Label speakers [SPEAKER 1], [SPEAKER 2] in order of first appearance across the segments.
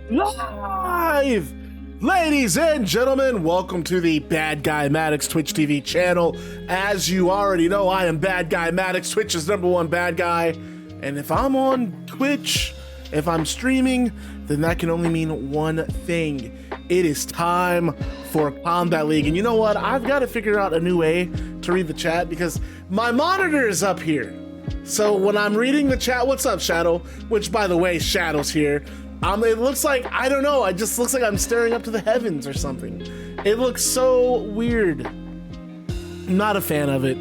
[SPEAKER 1] Live! Ladies and gentlemen, welcome to the Bad Guy Maddox Twitch TV channel. As you already know, I am Bad Guy Maddox, Twitch's #1 bad guy. And if I'm on Twitch, if I'm streaming, then that can only mean one thing. It is time for Combat League. And you know what? I've got to figure out a new way to read the chat because my monitor is up here. So when I'm reading the chat, what's up, Shadow? Which, by the way, Shadow's here. It looks like, I don't know, it just looks like I'm staring up to the heavens or something. It looks so weird. Not a fan of it.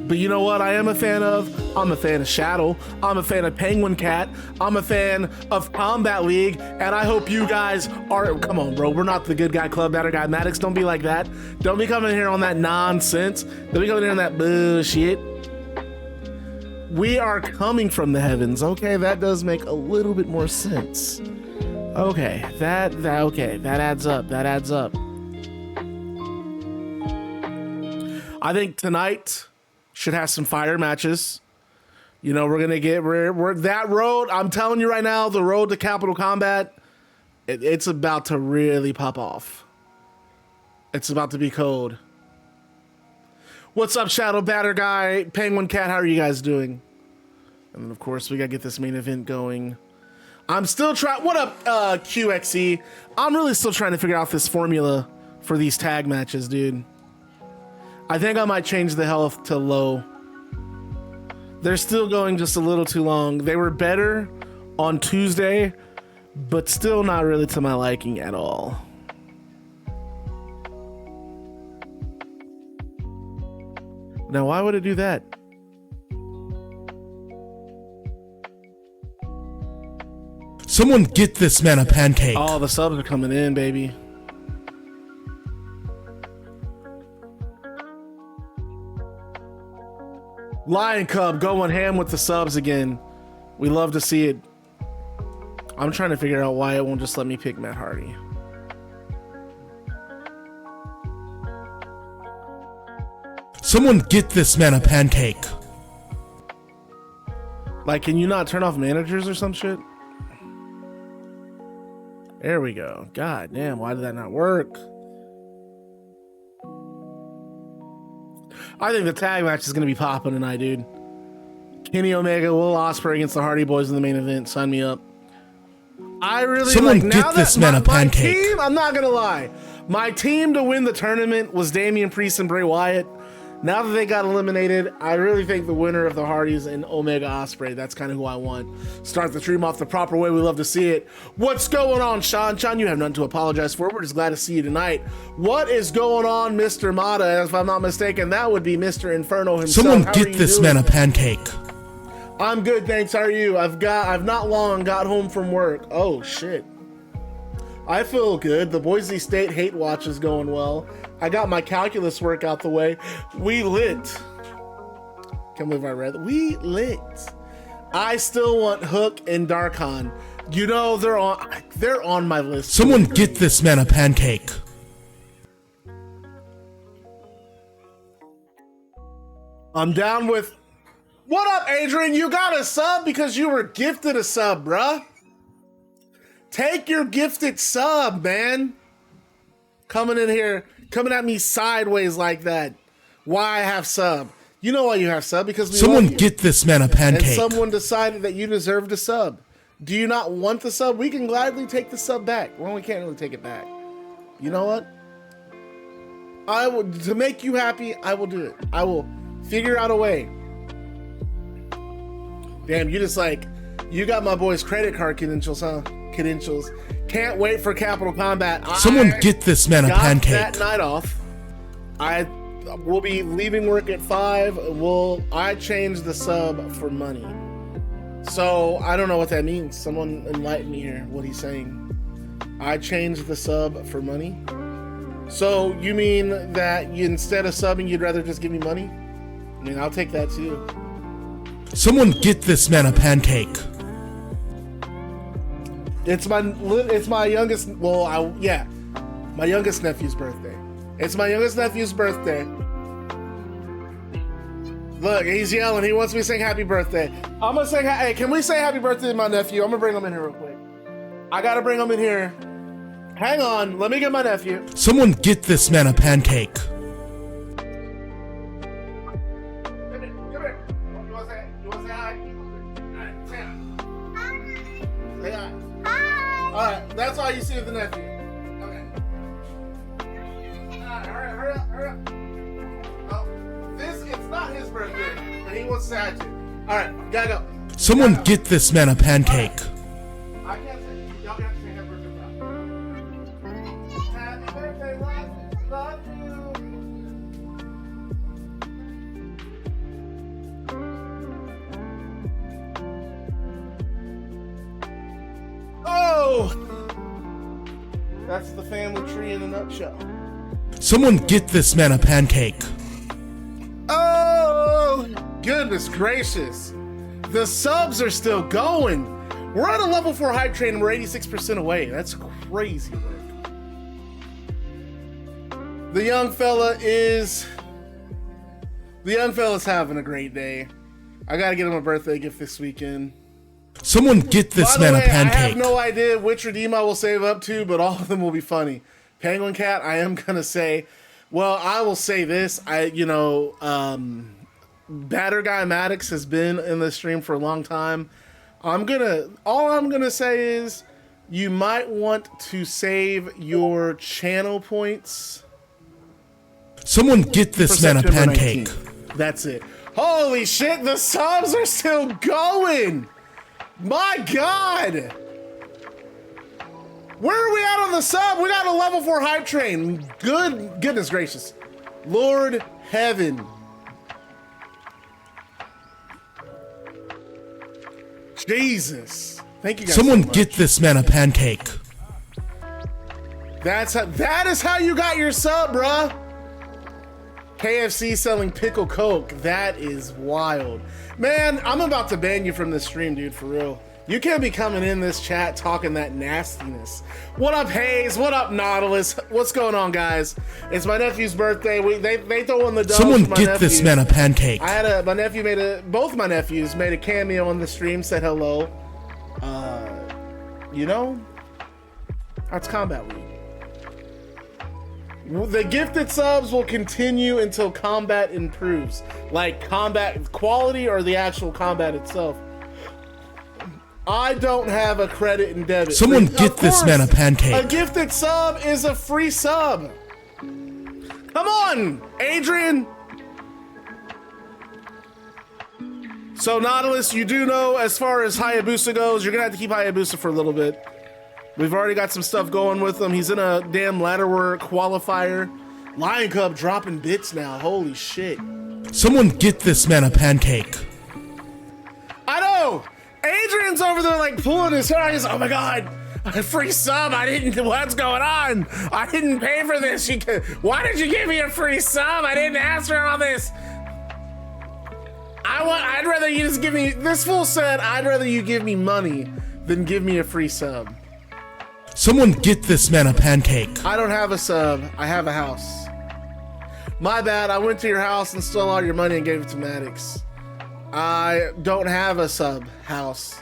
[SPEAKER 1] But you know what I am a fan of? I'm a fan of Shadow. I'm a fan of Penguin Cat. I'm a fan of Combat League. And I hope you guys are, come on, bro. We're not the Good Guy Club, Better Guy Maddox. Don't be like that. Don't be coming here on that nonsense. Don't be coming here on that bullshit. We are coming from the heavens. Okay, that does make a little bit more sense. Okay, that adds up. That adds up. I think tonight should have some fire matches. You know, we're gonna get we're that road. I'm telling you right now, the road to Capital Combat, it's about to really pop off. It's about to be cold. What's up, Shadow, Batter Guy, Penguin Cat? How are you guys doing? And then, of course, we gotta get this main event going. I'm still trying. What up, QXE? I'm really still trying to figure out this formula for these tag matches, dude. I think I might change the health to low. They're still going just a little too long. They were better on Tuesday, but still not really to my liking at all. Now, why would it do that?
[SPEAKER 2] Someone get this man a pancake.
[SPEAKER 1] Oh, the subs are coming in, baby. Lion Cub going ham with the subs again. We love to see it. I'm trying to figure out why it won't just let me pick Matt Hardy.
[SPEAKER 2] Someone get this man a pancake.
[SPEAKER 1] Like, can you not turn off managers or some shit? There we go. God damn, why did that not work? I think the tag match is going to be popping tonight, dude. Kenny Omega, Will Ospreay against the Hardy Boys in the main event. Sign me up. I really
[SPEAKER 2] Someone
[SPEAKER 1] like,
[SPEAKER 2] get
[SPEAKER 1] now
[SPEAKER 2] this
[SPEAKER 1] that
[SPEAKER 2] man a pancake.
[SPEAKER 1] My team, I'm not going to lie. My team to win the tournament was Damian Priest and Bray Wyatt. Now that they got eliminated, I really think the winner of the Hardys and Omega Ospreay, that's kind of who I want. Start the stream off the proper way. We love to see it. What's going on, Sean? Sean, you have nothing to apologize for. We're just glad to see you tonight. What is going on, Mr. Mata? If I'm not mistaken, that would be Mr. Inferno himself.
[SPEAKER 2] Someone
[SPEAKER 1] How
[SPEAKER 2] get this man a pancake.
[SPEAKER 1] I'm good, thanks. How are you? I've not long got home from work. Oh, shit. I feel good. The Boise State hate watch is going well. I got my calculus work out the way. We lit. Can't believe I read that. We lit. I still want Hook and Darkon. You know, they're on my list.
[SPEAKER 2] Someone get this man a pancake.
[SPEAKER 1] I'm down with... What up, Adrian? You got a sub because you were gifted a sub, bruh. Take your gifted sub, man. Coming in here, coming at me sideways like that. Why I have sub? You know why you have sub, because we
[SPEAKER 2] Someone
[SPEAKER 1] love you.
[SPEAKER 2] get this man a pancake.
[SPEAKER 1] And someone decided that you deserved a sub. Do you not want the sub? We can gladly take the sub back. Well, we can't really take it back. You know what? To make you happy, I will do it. I will figure out a way. Damn, you got my boy's credit card credentials, huh? Credentials. Can't wait for Capital Combat.
[SPEAKER 2] Someone get this man a pancake.
[SPEAKER 1] That night off. I will be leaving work at 5. I changed the sub for money. So I don't know what that means. Someone enlighten me here. What he's saying. I changed the sub for money. So you mean that instead of subbing, you'd rather just give me money? I mean, I'll take that too.
[SPEAKER 2] Someone get this man a pancake.
[SPEAKER 1] It's my youngest. Well, my youngest nephew's birthday. It's my youngest nephew's birthday. Look, he's yelling. He wants me to sing happy birthday. I'm gonna sing. Hey, can we say happy birthday to my nephew? I'm gonna bring him in here real quick. I gotta bring him in here. Hang on, let me get my nephew.
[SPEAKER 2] Someone get this man a pancake.
[SPEAKER 1] Come here, come here. You wanna say hi? Alright, say hi. Say hi.
[SPEAKER 3] Hi.
[SPEAKER 1] Alright, that's all you see with the nephew. Okay. Alright, hurry up. Oh, it's not his birthday, but he wants to say hi to you. Alright, gotta go.
[SPEAKER 2] Someone get this man a pancake.
[SPEAKER 1] I can't say, y'all have to say happy birthday. Happy birthday, love you. Oh! That's the family tree in a nutshell.
[SPEAKER 2] Someone get this man a pancake.
[SPEAKER 1] Oh! Goodness gracious. The subs are still going. We're on a level 4 hype train and we're 86% away. That's crazy work. The young fella's having a great day. I gotta get him a birthday gift this weekend.
[SPEAKER 2] Someone get this
[SPEAKER 1] By the
[SPEAKER 2] man
[SPEAKER 1] way,
[SPEAKER 2] a pancake.
[SPEAKER 1] I have no idea which redeem I will save up to, but all of them will be funny. Penguin Cat, I am gonna say, well, I will say this. Batter Guy Maddox has been in the stream for a long time. All I'm gonna say is you might want to save your channel points.
[SPEAKER 2] Someone get this man a
[SPEAKER 1] September
[SPEAKER 2] pancake.
[SPEAKER 1] 19th. That's it. Holy shit, the subs are still going. My God. Where are we at on the sub? We got a level 4 hype train. Goodness gracious. Lord heaven. Jesus. Thank you guys
[SPEAKER 2] Someone
[SPEAKER 1] so much.
[SPEAKER 2] get this man a pancake.
[SPEAKER 1] That is how you got your sub, bruh. KFC selling pickle Coke. That is wild. Man, I'm about to ban you from this stream, dude, for real. You can't be coming in this chat talking that nastiness. What up, Hayes? What up, Nautilus? What's going on, guys? It's my nephew's birthday. They throw in the dough.
[SPEAKER 2] Someone get this man a pancake.
[SPEAKER 1] Both my nephews made a cameo on the stream, said hello. That's Combat Week. The gifted subs will continue until combat improves. Like combat quality or the actual combat itself. I don't have a credit and debit.
[SPEAKER 2] Someone get this man a pancake.
[SPEAKER 1] A gifted sub is a free sub. Come on, Adrian. So Nautilus, you do know as far as Hayabusa goes, you're gonna have to keep Hayabusa for a little bit. We've already got some stuff going with him. He's in a damn ladderwork qualifier. Lion Cub dropping bits now. Holy shit.
[SPEAKER 2] Someone get this man a pancake.
[SPEAKER 1] I know. Adrian's over there like pulling his hair. He's, oh my God, a free sub. What's going on? I didn't pay for this. Why did you give me a free sub? I didn't ask for all this. I'd rather you just give me, this fool said, I'd rather you give me money than give me a free sub.
[SPEAKER 2] Someone get this man a pancake.
[SPEAKER 1] I don't have a sub. I have a house. My bad. I went to your house and stole all your money and gave it to Maddox. I don't have a sub house.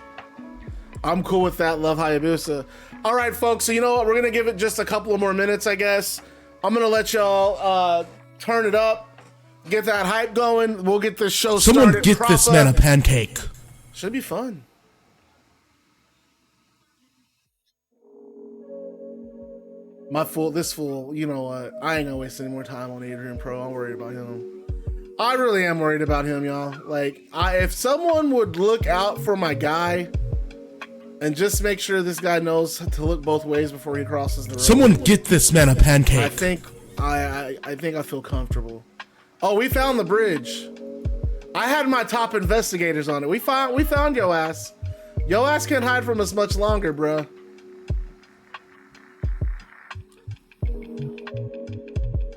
[SPEAKER 1] I'm cool with that. Love Hayabusa. All right, folks. So you know what? We're going to give it just a couple of more minutes, I guess. I'm going to let y'all turn it up. Get that hype going. We'll get this show started.
[SPEAKER 2] Someone get this man a pancake.
[SPEAKER 1] Should be fun. This fool, you know what? I ain't gonna waste any more time on Adrian Pro. I'm worried about him. I really am worried about him, y'all. Like, if someone would look out for my guy and just make sure this guy knows to look both ways before he crosses the road.
[SPEAKER 2] Someone get this man a pancake.
[SPEAKER 1] I think I feel comfortable. Oh, we found the bridge. I had my top investigators on it. We found yo ass. Yo ass can't hide from us much longer, bruh.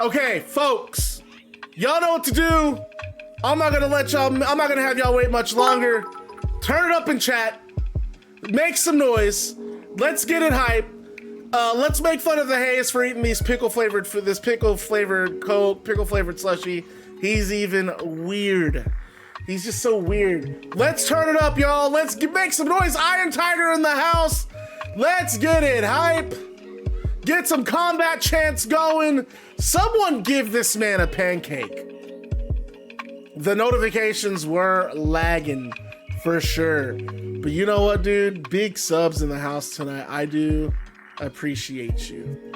[SPEAKER 1] Okay, folks, y'all know what to do. I'm not gonna have y'all wait much longer. Turn it up in chat. Make some noise. Let's get it hype. Let's make fun of the Hayes for eating these pickle flavored Coke, pickle flavored slushy. He's even weird. He's just so weird. Let's turn it up, y'all. Let's make some noise. Iron Tiger in the house. Let's get it, hype. Get some combat chants going. Someone give this man a pancake. The notifications were lagging for sure. But you know what, dude? Big subs in the house tonight. I do appreciate you.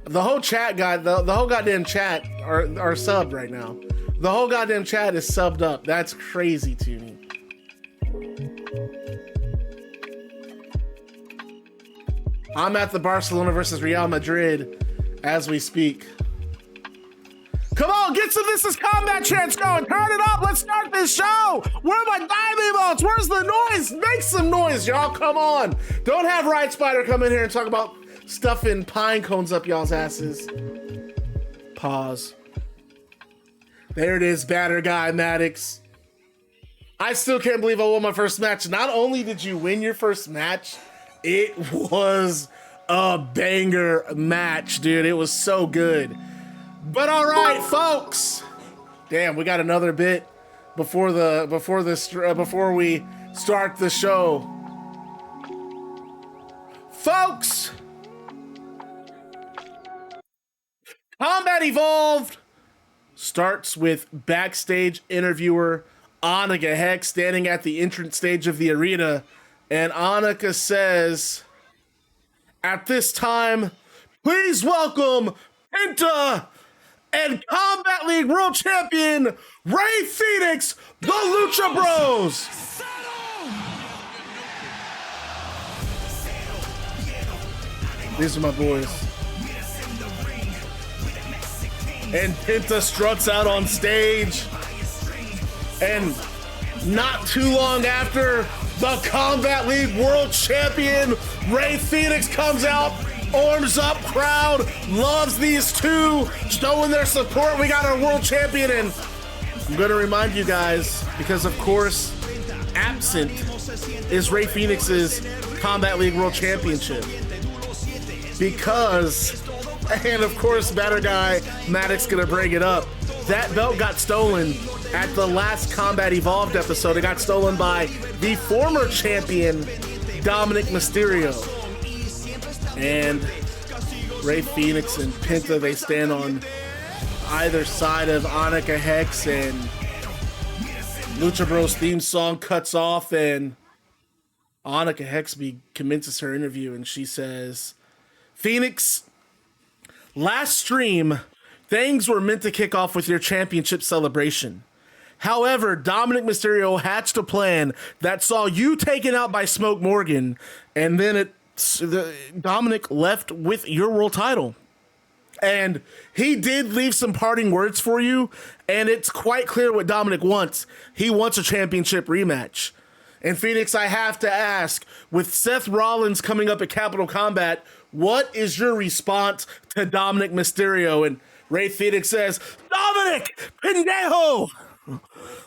[SPEAKER 1] The whole chat got, the whole goddamn chat are subbed right now. The whole goddamn chat is subbed up. That's crazy to me. I'm at the Barcelona versus Real Madrid as we speak. Come on, get some This Is Combat chants going. Turn it up. Let's start this show. Where are my dive emotes? Where's the noise? Make some noise, y'all. Come on. Don't have Ride Spider come in here and talk about stuffing pine cones up y'all's asses. Pause. There it is, Batter Guy Maddox. I still can't believe I won my first match. Not only did you win your first match, it was a banger match, dude. It was so good. But all right, folks. Damn, we got another bit before we start the show. Folks, Combat Evolved starts with backstage interviewer Annika Hex standing at the entrance stage of the arena, and Annika says, "At this time, please welcome Penta and Combat League World Champion Rey Fenix, the Lucha Bros." These are my boys. And Penta struts out on stage. And not too long after, the Combat League World Champion Rey Fenix comes out, arms up, crowd loves these two, showing their support. We got our world champion, and I'm gonna remind you guys, because of course, absent is Rey Fenix's Combat League World Championship. Because, and of course, Batter Guy Maddox gonna bring it up, that belt got stolen at the last Combat Evolved episode. It got stolen by the former champion, Dominik Mysterio. And Rey Fenix and Penta, they stand on either side of Annika Hex, and Lucha Bros theme song cuts off, and Annika Hex commences her interview, and she says, "Fenix, last stream, things were meant to kick off with your championship celebration. However, Dominik Mysterio hatched a plan that saw you taken out by Smoke Morgan, and then Dominik left with your world title. And he did leave some parting words for you, and it's quite clear what Dominik wants. He wants a championship rematch. And Fenix, I have to ask, with Seth Rollins coming up at Capital Combat, what is your response to Dominik Mysterio?" And Rey Fenix says, "Dominik, pendejo!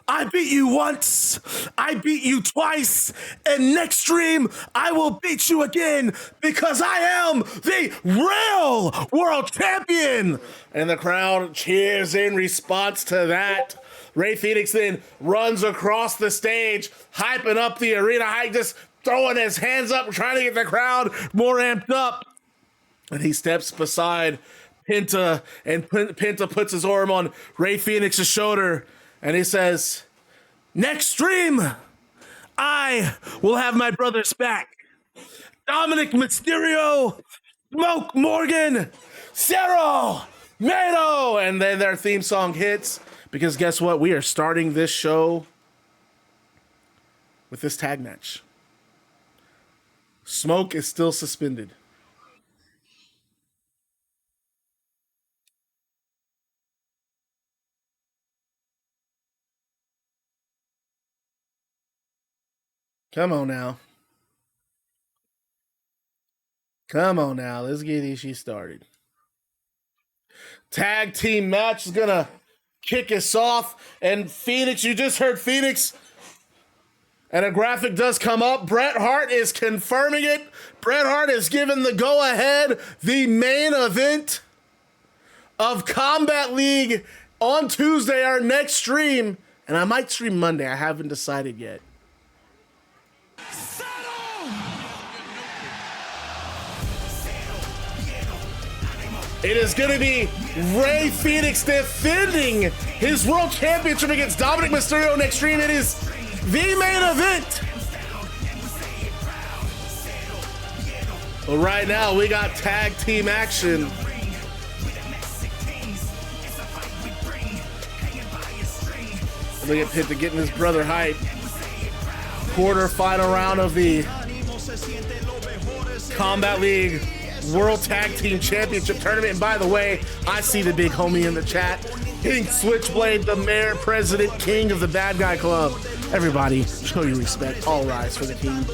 [SPEAKER 1] I beat you once, I beat you twice, and next stream, I will beat you again because I am the real world champion." And the crowd cheers in response to that. Rey Fenix then runs across the stage, hyping up the arena, just throwing his hands up, trying to get the crowd more amped up. And he steps beside Penta, and Penta puts his arm on Rey Fenix's shoulder, and he says, "Next stream, I will have my brothers back. Dominik Mysterio, Smoke Morgan, Cero Mano." And then their theme song hits, because guess what? We are starting this show with this tag match. Smoke is still suspended. Come on now. Come on now. Let's get this shit started. Tag team match is going to kick us off. And Fenix, you just heard Fenix. And a graphic does come up. Bret Hart is confirming it. Bret Hart is given the go-ahead. The main event of Combat League on Tuesday, our next stream. And I might stream Monday. I haven't decided yet. It is going to be Rey Fenix defending his world championship against Dominik Mysterio on Extreme. It is the main event. But right now, we got tag team action. Look at Pitt getting his brother hype. Quarterfinal round of the Combat League World Tag Team Championship Tournament. And by the way, I see the big homie in the chat. King Switchblade, the mayor, president, king of the Bad Guy Club. Everybody, show your respect. All rise for the king.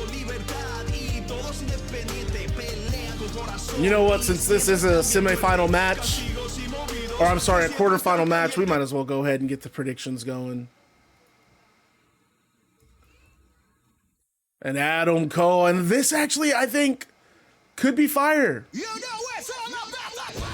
[SPEAKER 1] You know what? Since this is a semifinal match, or I'm sorry, a quarterfinal match, we might as well go ahead and get the predictions going. And Adam Cole, and this actually, I think, could be fire. You know it's all about the power.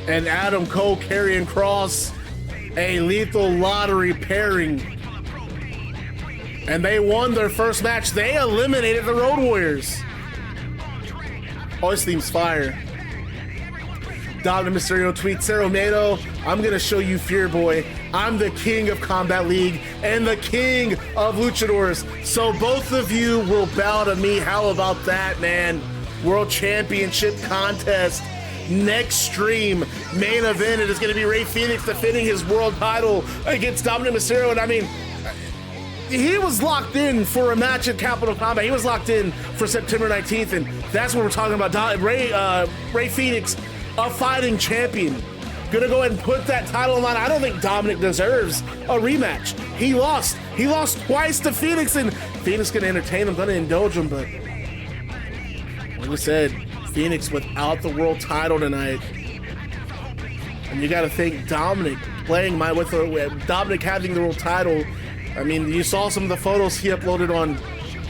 [SPEAKER 1] And Adam Cole, Karrion Kross, a lethal lottery pairing. And they won their first match. They eliminated the Road Warriors. Oh, this theme's fire. Dominik Mysterio tweets, Ceromado, I'm gonna show you fear, boy. I'm the king of Combat League and the king of Luchadors. So both of you will bow to me. How about that, man? World Championship contest. Next stream, main event, it is gonna be Rey Fenix defending his world title against Dominik Mysterio. And I mean, he was locked in for a match at Capital Combat. He was locked in for September 19th, and that's what we're talking about. Rey Fenix, a fighting champion, gonna go ahead and put that title on line. I don't think Dominik deserves a rematch. He lost twice to Fenix, and Fenix gonna entertain him, gonna indulge him, but like I said, Fenix without the world title tonight. And you gotta think Dominik playing with Dominik having the world title. I mean, you saw some of the photos he uploaded on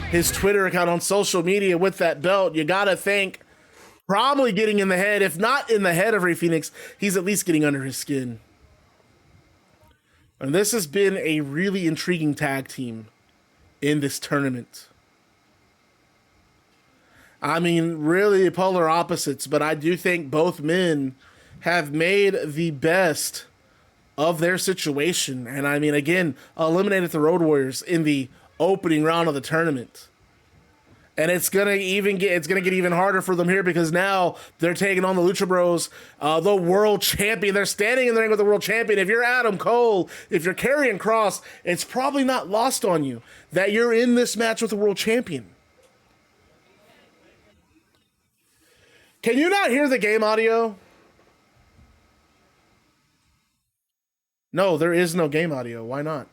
[SPEAKER 1] his Twitter account on social media with that belt. You gotta think probably getting in the head, if not in the head of Rey Fenix, he's at least getting under his skin. And this has been a really intriguing tag team in this tournament. I mean, really polar opposites, but I do think both men have made the best of their situation. And I mean, again, eliminated the Road Warriors in the opening round of the tournament. And it's gonna get even harder for them here because now they're taking on the Lucha Bros, the world champion. They're standing in the ring with the world champion. If you're Adam Cole, if you're Karrion Kross, it's probably not lost on you that you're in this match with the world champion. Can you not hear the game audio? No, there is no game audio. Why not?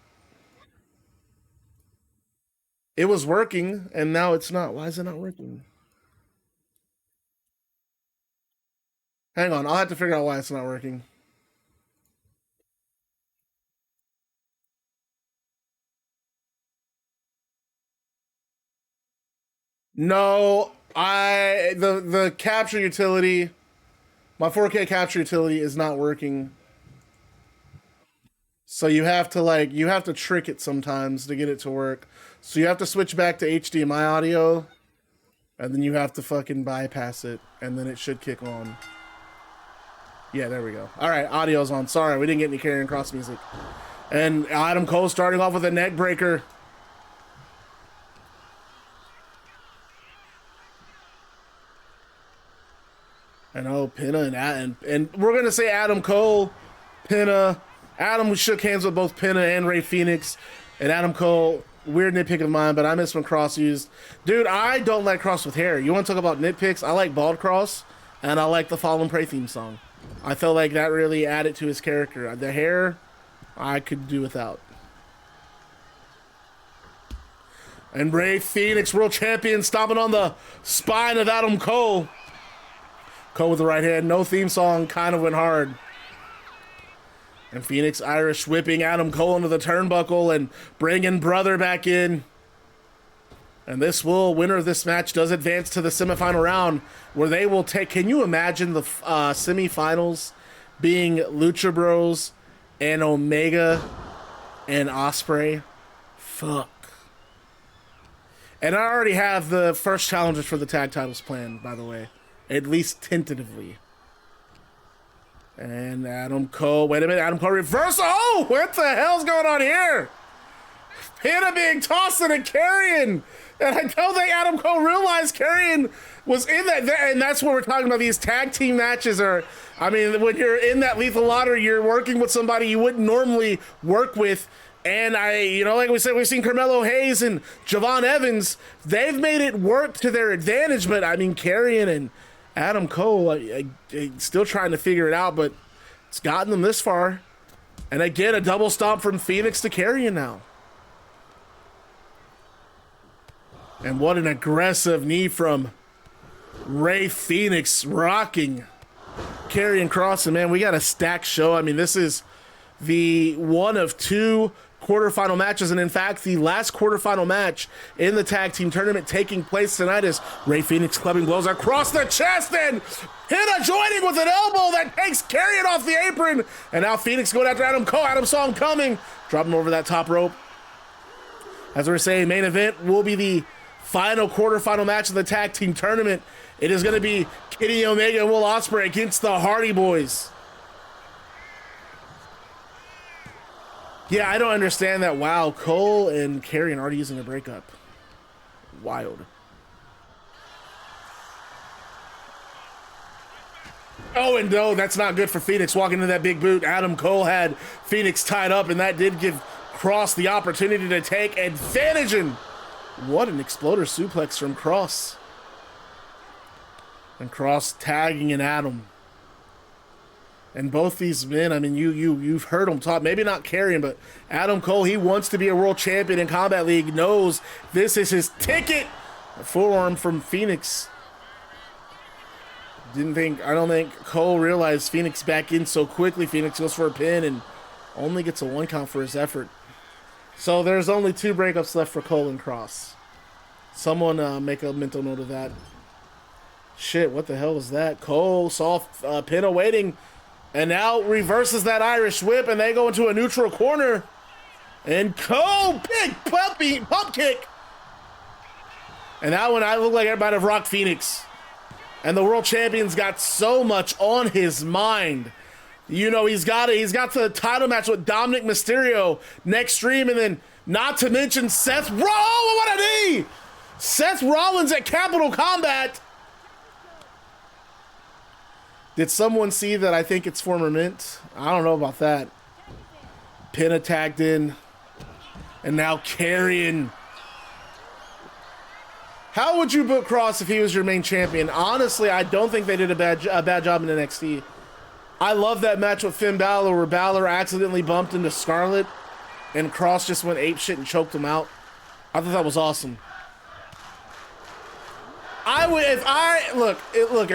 [SPEAKER 1] It was working, and now it's not. Why is it not working? Hang on, I'll have to figure out why it's not working. No, the capture utility, my 4K capture utility is not working. So you have to trick it sometimes to get it to work. So you have to switch back to HDMI audio, and then you have to fucking bypass it, and then it should kick on. Yeah, there we go. All right, audio's on. Sorry, we didn't get any Karrion Kross music. And Adam Cole starting off with a neck breaker. And Pinna and we're gonna say Adam Cole, Pinna. Adam shook hands with both Pinna and Rey Fenix, and Adam Cole. Weird nitpick of mine, but I miss when Kross used. Dude, I don't like Kross with hair. You want to talk about nitpicks? I like bald Kross, and I like the Fall and Pray theme song. I felt like that really added to his character. The hair, I could do without. And Rey Fenix, world champion, stomping on the spine of Adam Cole. Cole with the right hand, no theme song, kind of went hard. And Fenix Irish whipping Adam Cole into the turnbuckle and bringing brother back in. And winner of this match does advance to the semifinal round where they will take, can you imagine the semifinals being Lucha Bros and Omega and Ospreay. Fuck. And I already have the first challengers for the tag titles planned, by the way. At least tentatively. And Adam Cole. Wait a minute. Adam Cole reversal. Oh, what the hell's going on here? Penta being tossed in a Karrion. And I don't think Adam Cole realized Karrion was in that. And that's what we're talking about. These tag team matches are, I mean, when you're in that lethal lottery, you're working with somebody you wouldn't normally work with. And like we said, we've seen Carmelo Hayes and Javon Evans. They've made it work to their advantage. But I mean, Karrion and Adam Cole, still trying to figure it out, but it's gotten them this far. And again, a double stomp from Fenix to Karrion now. And what an aggressive knee from Rey Fenix, rocking Karrion Kross. And man, we got a stacked show. I mean, this is the one of two quarterfinal matches, and in fact, the last quarterfinal match in the tag team tournament taking place tonight is Rey Fenix clubbing blows across the chest, and Penta joining with an elbow that takes Karrion off the apron, and now Fenix going after Adam Cole. Adam saw him coming, drop him over that top rope. As we're saying, main event will be the final quarterfinal match of the tag team tournament. It is going to be Kenny Omega and Will Ospreay against the Hardy Boys. Yeah, I don't understand that. Wow, Cole and Karrion already using a breakup. Wild. Oh, and no, that's not good for Fenix walking into that big boot. Adam Cole had Fenix tied up, and that did give Kross the opportunity to take advantage. And what an exploder suplex from Kross. And Kross tagging in Adam. And both these men, I mean, you've heard them talk, maybe not Karrion, but Adam Cole, he wants to be a world champion in Combat League, knows this is his ticket. A forearm from Fenix. I don't think Cole realized Fenix back in so quickly. Fenix goes for a pin and only gets a 1 count for his effort. So there's only 2 breakups left for Cole and Kross. Someone make a mental note of that. Shit, what the hell was that? Cole saw Penta waiting. And now reverses that Irish whip, and they go into a neutral corner. And Cole, big pump kick. And that one, I look like everybody have rocked Fenix. And the world champion's got so much on his mind. You know, he's got the title match with Dominik Mysterio next stream, and then not to mention Seth Rollins. What a knee! Seth Rollins at Capital Combat. Did someone see that? I think it's former Mint. I don't know about that. Penta tagged in. And now Karrion. How would you book Kross if he was your main champion? Honestly, I don't think they did a bad job in NXT. I love that match with Finn Balor where Balor accidentally bumped into Scarlett and Kross just went apeshit and choked him out. I thought that was awesome. If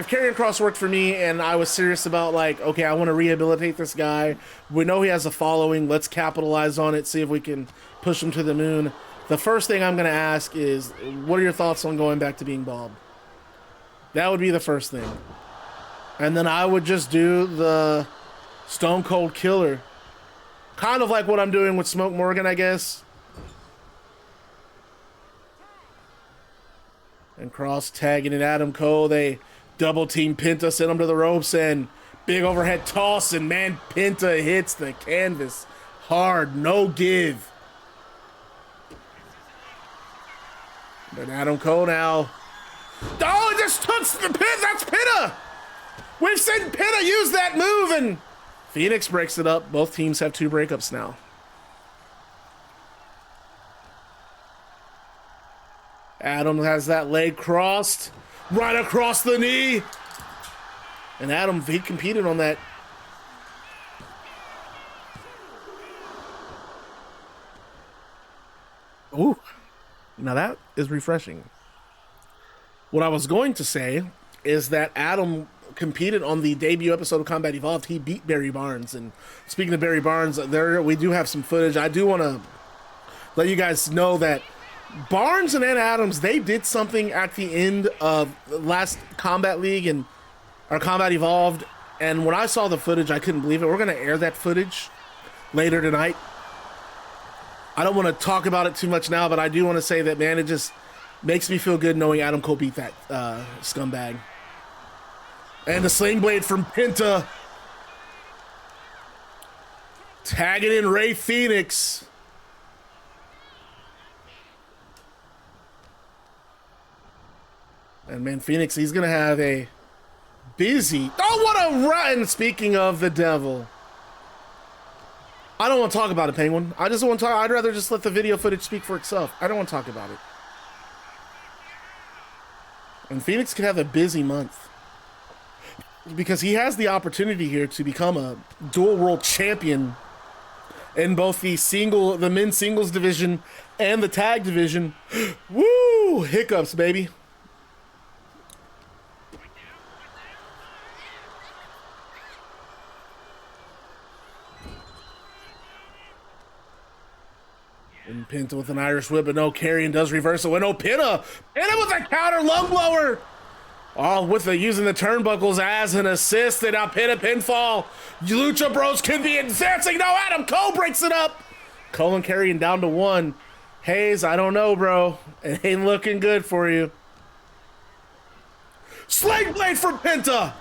[SPEAKER 1] Karrion Kross worked for me and I was serious about, like, okay, I want to rehabilitate this guy. We know he has a following. Let's capitalize on it. See if we can push him to the moon. The first thing I'm going to ask is, what are your thoughts on going back to being bald? That would be the first thing. And then I would just do the Stone Cold Killer. Kind of like what I'm doing with Smoke Morgan, I guess. And Kross tagging in Adam Cole. They double team Penta, send him to the ropes, and big overhead toss. And man, Penta hits the canvas hard, no give. But Adam Cole now. Oh, it just took the pin. That's Penta. We've seen Penta use that move, and Fenix breaks it up. Both teams have 2 breakups now. Adam has that leg crossed right across the knee. And Adam, he competed on that. Ooh, now that is refreshing. What I was going to say is that Adam competed on the debut episode of Combat Evolved. He beat Barry Barnes. And speaking of Barry Barnes, we do have some footage. I do want to let you guys know that Barnes and Anna Adams, they did something at the end of last Combat League or Combat Evolved, and when I saw the footage, I couldn't believe it. We're going to air that footage later tonight. I don't want to talk about it too much now, but I do want to say that, man, it just makes me feel good knowing Adam Cole beat that scumbag. And the sling blade from Penta. Tagging in Rey Fenix. And man, Fenix, he's going to have a busy... Oh, what a run! Speaking of the devil. I don't want to talk about it, Penguin. I just want to talk... I'd rather just let the video footage speak for itself. I don't want to talk about it. And Fenix could have a busy month. Because he has the opportunity here to become a dual world champion in both the men's singles division and the tag division. Woo! Hiccups, baby. And Penta with an Irish whip, but no, Karrion does reverse it. No, Penta with a counter lung blower. Oh, using the turnbuckles as an assist, and now Penta pinfall. Lucha Bros could be advancing. No, Adam Cole breaks it up. Cole and Karrion down to 1. Hayes, I don't know, bro. It ain't looking good for you. Sling blade from Penta.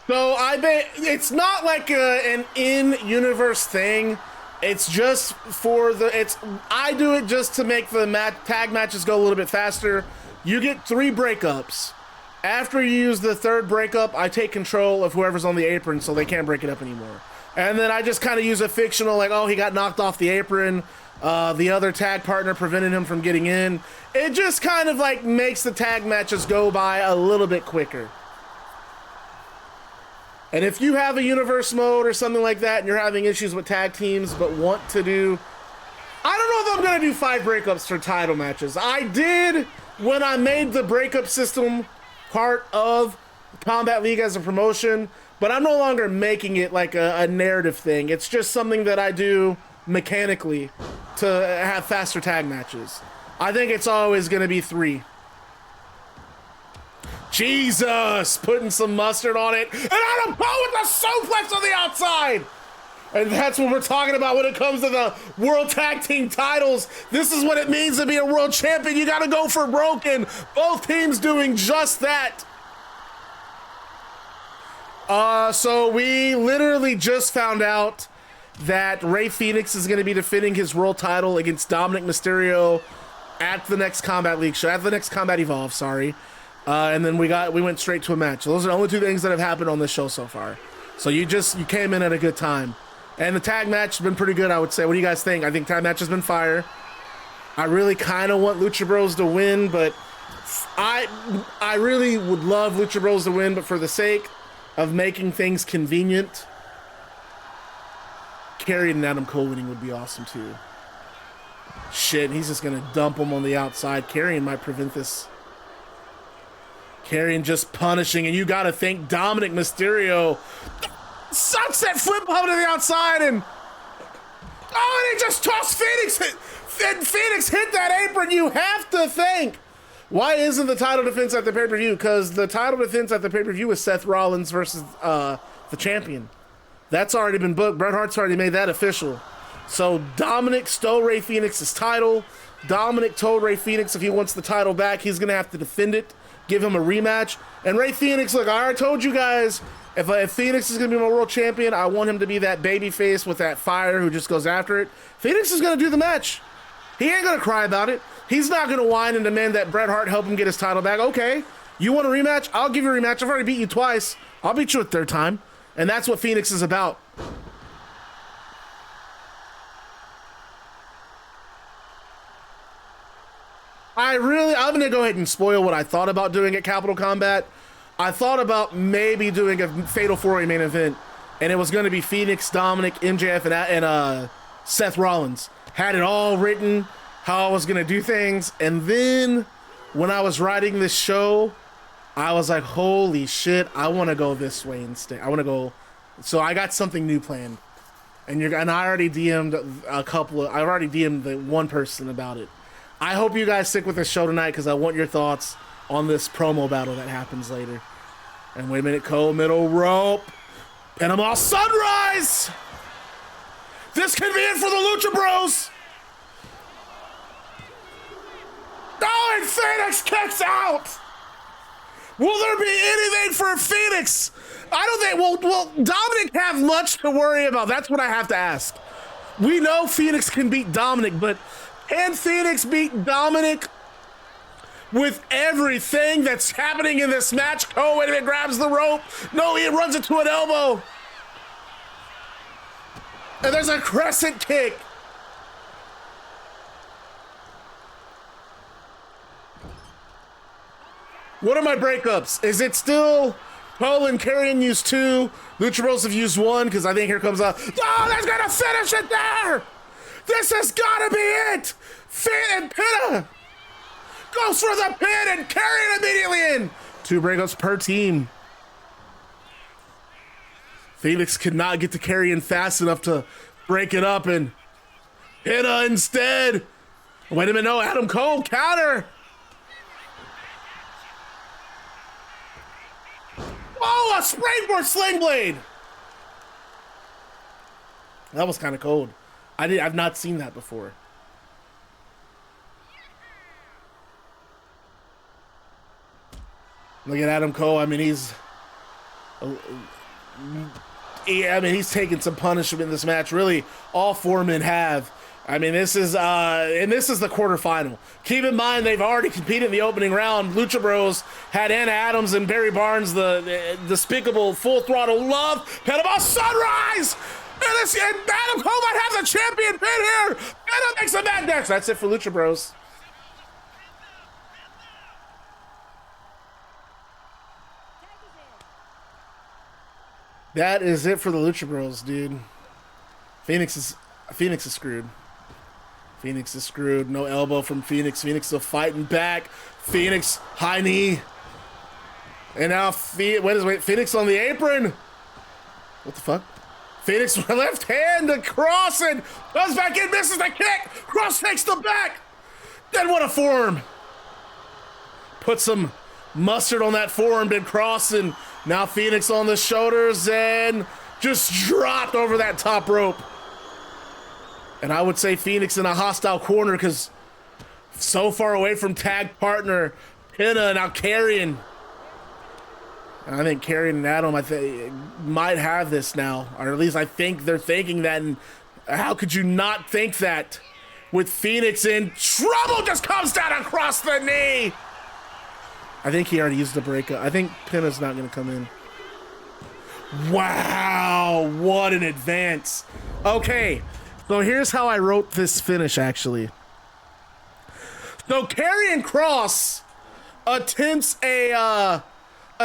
[SPEAKER 1] So I bet it's not like an in-universe thing. It's just for I do it just to make the tag matches go a little bit faster. You get 3 breakups. After you use the 3rd breakup, I take control of whoever's on the apron so they can't break it up anymore. And then I just kind of use a fictional, like, oh, he got knocked off the apron. The other tag partner prevented him from getting in. It just kind of like makes the tag matches go by a little bit quicker. And if you have a universe mode or something like that and you're having issues with tag teams but want to do... I don't know if I'm going to do 5 breakups for title matches. I did when I made the breakup system part of Combat League as a promotion, but I'm no longer making it like a narrative thing. It's just something that I do mechanically to have faster tag matches. I think it's always going to be 3. Jesus, putting some mustard on it. And Adam Cole with the suplex on the outside. And that's what we're talking about when it comes to the World Tag Team titles. This is what it means to be a world champion. You got to go for broken. Both teams doing just that. So we literally just found out that Rey Fenix is going to be defending his world title against Dominik Mysterio at the next Combat League show, at the next Combat Evolve, sorry. And then we went straight to a match. So those are the only 2 things that have happened on this show so far. So you came in at a good time. And the tag match has been pretty good, I would say. What do you guys think? I think tag match has been fire. I really kind of want Lucha Bros to win, but I really would love Lucha Bros to win, but for the sake of making things convenient, Karrion and Adam Cole winning would be awesome too. Shit, he's just going to dump him on the outside. Karrion might prevent this. Karrion just punishing, and you got to think Dominik Mysterio. Sunset flip over to the outside, and he just tossed Fenix. Fenix hit that apron. You have to think, why isn't the title defense at the pay-per-view? Because the title defense at the pay-per-view is Seth Rollins versus the champion. That's already been booked. Bret Hart's already made that official. So Dominik stole Rey Fenix's title. Dominik told Rey Fenix if he wants the title back, he's going to have to defend it. Give him a rematch. And Rey Fenix, look, I already told you guys, if Fenix is going to be my world champion, I want him to be that baby face with that fire who just goes after it. Fenix is going to do the match. He ain't going to cry about it. He's not going to whine and demand that Bret Hart help him get his title back. Okay, you want a rematch? I'll give you a rematch. I've already beat you twice. I'll beat you a 3rd time. And that's what Fenix is about. I'm going to go ahead and spoil what I thought about doing at Capital Combat. I thought about maybe doing a Fatal 4-Way main event, and it was going to be Fenix, Dominik, MJF, and Seth Rollins. Had it all written, how I was going to do things, and then when I was writing this show, I was like, holy shit, I want to go this way instead. I want to go, so I got something new planned, and I already DM'd the one person about it. I hope you guys stick with this show tonight because I want your thoughts on this promo battle that happens later. And wait a minute, Cole, middle rope. Panama Sunrise! This could be it for the Lucha Bros! Oh, and Fenix kicks out! Will there be anything for Fenix? I don't think, will Dominik have much to worry about? That's what I have to ask. We know Fenix can beat Dominik, but can Fenix beat Dominik with everything that's happening in this match? Oh, wait a minute, grabs the rope. No, he runs into an elbow. And there's a crescent kick. What are my breakups? Is it still Cole and Karrion used 2? Lucha Bros have used 1 because I think here comes a, oh, that's gonna finish it there. This has gotta be it. Finn and Pitta goes for the pin and Karrion immediately in. 2 breakups per team. Fenix could not get to Karrion fast enough to break it up, and Pitta instead. Wait a minute, no, Adam Cole counter. Oh, a springboard sling blade. That was kind of cold. I've not seen that before. Look at Adam Cole. I mean, he's taking some punishment in this match. Really, all 4 men have. I mean, this is the quarterfinal. Keep in mind, they've already competed in the opening round. Lucha Bros had Anna Adams and Barry Barnes, the despicable Full Throttle Love. Panama Sunrise! And Adam Cole might have the champion pin here. Pitta makes a Mad Dash. That's it for Lucha Bros. That is it for the Lucha Bros, dude. Fenix is screwed. Fenix is screwed. No elbow from Fenix. Fenix still fighting back. Fenix, high knee. And now Fenix on the apron. What the fuck? Fenix left hand to Kross and goes back in, misses the kick. Kross takes the back. Then what a forearm. Put some mustard on that forearm, did Kross, and now Fenix on the shoulders and just dropped over that top rope. And I would say Fenix in a hostile corner because so far away from tag partner Pitta, now Karrion. And I think Karrion and Adam, might have this now, or at least I think they're thinking that. And how could you not think that? With Fenix in trouble, just comes down across the knee. I think he already used the breakup. I think Pitta's not going to come in. Wow, what an advance. Okay, so here's how I wrote this finish, actually. So Karrion Kross attempts a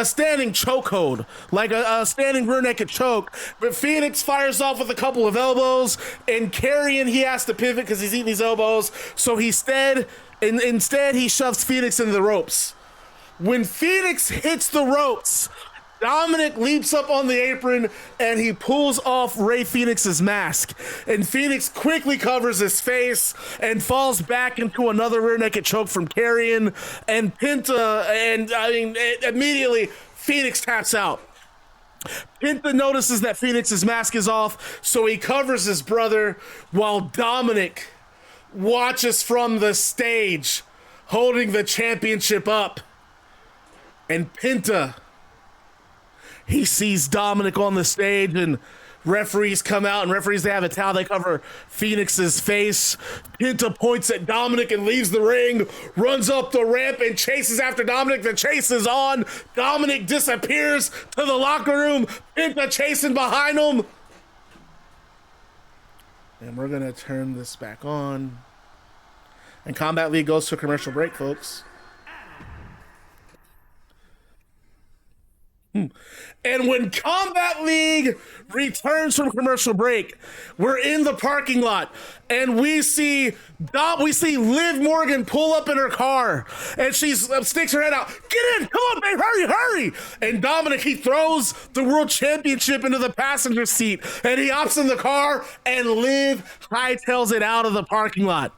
[SPEAKER 1] standing chokehold, like a standing rear naked choke, but Fenix fires off with a couple of elbows, and Karrion, he has to pivot because he's eating these elbows, so instead he shoves Fenix into the ropes. When Fenix hits the ropes, Dominik leaps up on the apron and he pulls off Rey Fenix's mask. And Fenix quickly covers his face and falls back into another rear naked choke from Karrion and Penta. And immediately Fenix taps out. Penta notices that Fenix's mask is off, so he covers his brother while Dominik watches from the stage, holding the championship up. And Penta, he sees Dominik on the stage, and referees come out, and referees, they have a towel, they cover Fenix's face. Penta points at Dominik and leaves the ring, runs up the ramp and chases after Dominik. The chase is on. Dominik disappears to the locker room. Penta chasing behind him. And we're going to turn this back on. And Combat League goes to a commercial break, folks. And when Combat League returns from commercial break, we're in the parking lot and we see Liv Morgan pull up in her car and she sticks her head out. Get in, come on, babe, hurry. And Dominik, he throws the world championship into the passenger seat and he hops in the car and Liv hightails it out of the parking lot.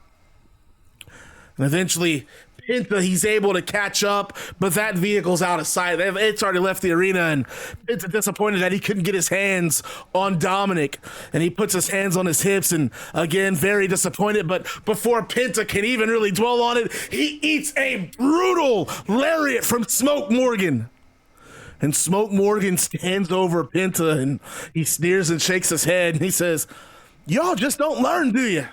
[SPEAKER 1] And eventually, Penta, he's able to catch up, but that vehicle's out of sight. It's already left the arena, and Penta disappointed that he couldn't get his hands on Dominik, and he puts his hands on his hips, and again, very disappointed. But before Penta can even really dwell on it, he eats a brutal lariat from Smoke Morgan. And Smoke Morgan stands over Penta, and he sneers and shakes his head, and he says, "Y'all just don't learn, do you?"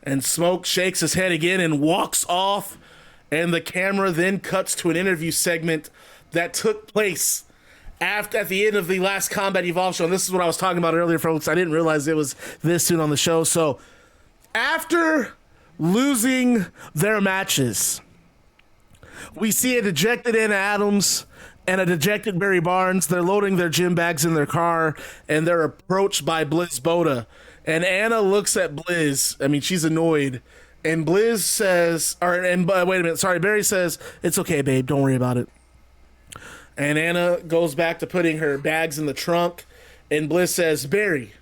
[SPEAKER 1] And Smoke shakes his head again and walks off. And the camera then cuts to an interview segment that took place at the end of the last Combat Evolved show. And this is what I was talking about earlier, folks. I didn't realize it was this soon on the show. So after losing their matches, we see a dejected Anna Adams and a dejected Barry Barnes. They're loading their gym bags in their car, and they're approached by Bliss Boda. And Anna looks at Bliss. I mean, she's annoyed. And Bliss says, wait a minute, sorry, Barry says, "It's okay, babe, don't worry about it." And Anna goes back to putting her bags in the trunk, and Bliss says, "Barry,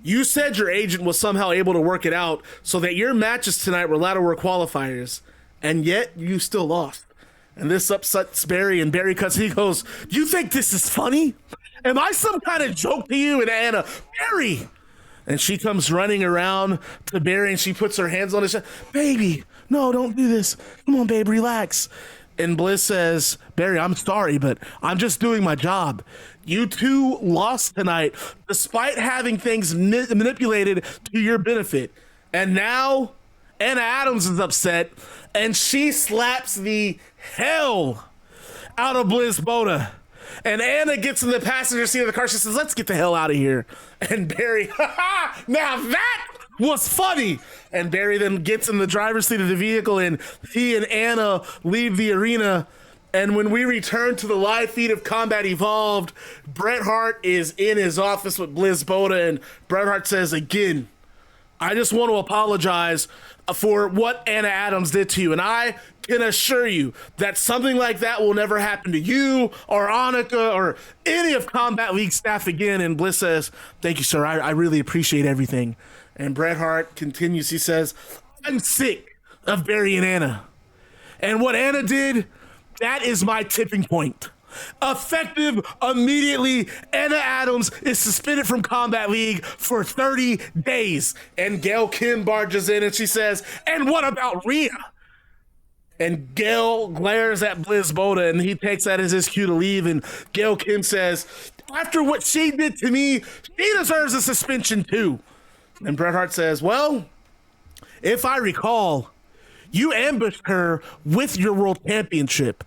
[SPEAKER 1] you said your agent was somehow able to work it out so that your matches tonight were ladder work qualifiers, and yet you still lost." And this upsets Barry, and Barry cuts, he goes, "You think this is funny? Am I some kind of joke to you?" And Anna, "Barry!" And she comes running around to Barry, and she puts her hands on his chest. "Baby, no, don't do this. Come on, babe, relax." And Bliss says, "Barry, I'm sorry, but I'm just doing my job. You two lost tonight despite having things manipulated to your benefit. And now Anna Adams is upset, and she slaps the hell out of Bliss Boda. And Anna gets in the passenger seat of the car. She says, "Let's get the hell out of here." And Barry, now that was funny. And Barry then gets in the driver's seat of the vehicle, and he and Anna leave the arena. And when we return to the live feed of Combat Evolved, Bret Hart is in his office with Bliss Boda, and Bret Hart says, "Again, I just want to apologize for what Anna Adams did to you. And I can assure you that something like that will never happen to you or Annika or any of Combat League staff again." And Bliss says, "Thank you, sir. I really appreciate everything." And Bret Hart continues. He says, "I'm sick of Barry and Anna. And what Anna did, that is my tipping point. Effective immediately, Anna Adams is suspended from Combat League for 30 days. And Gail Kim barges in and she says, "And what about Rhea?" And Gail glares at Bliss Boda, and he takes that as his cue to leave. And Gail Kim says, "After what she did to me, she deserves a suspension too." And Bret Hart says, "Well, if I recall, you ambushed her with your world championship.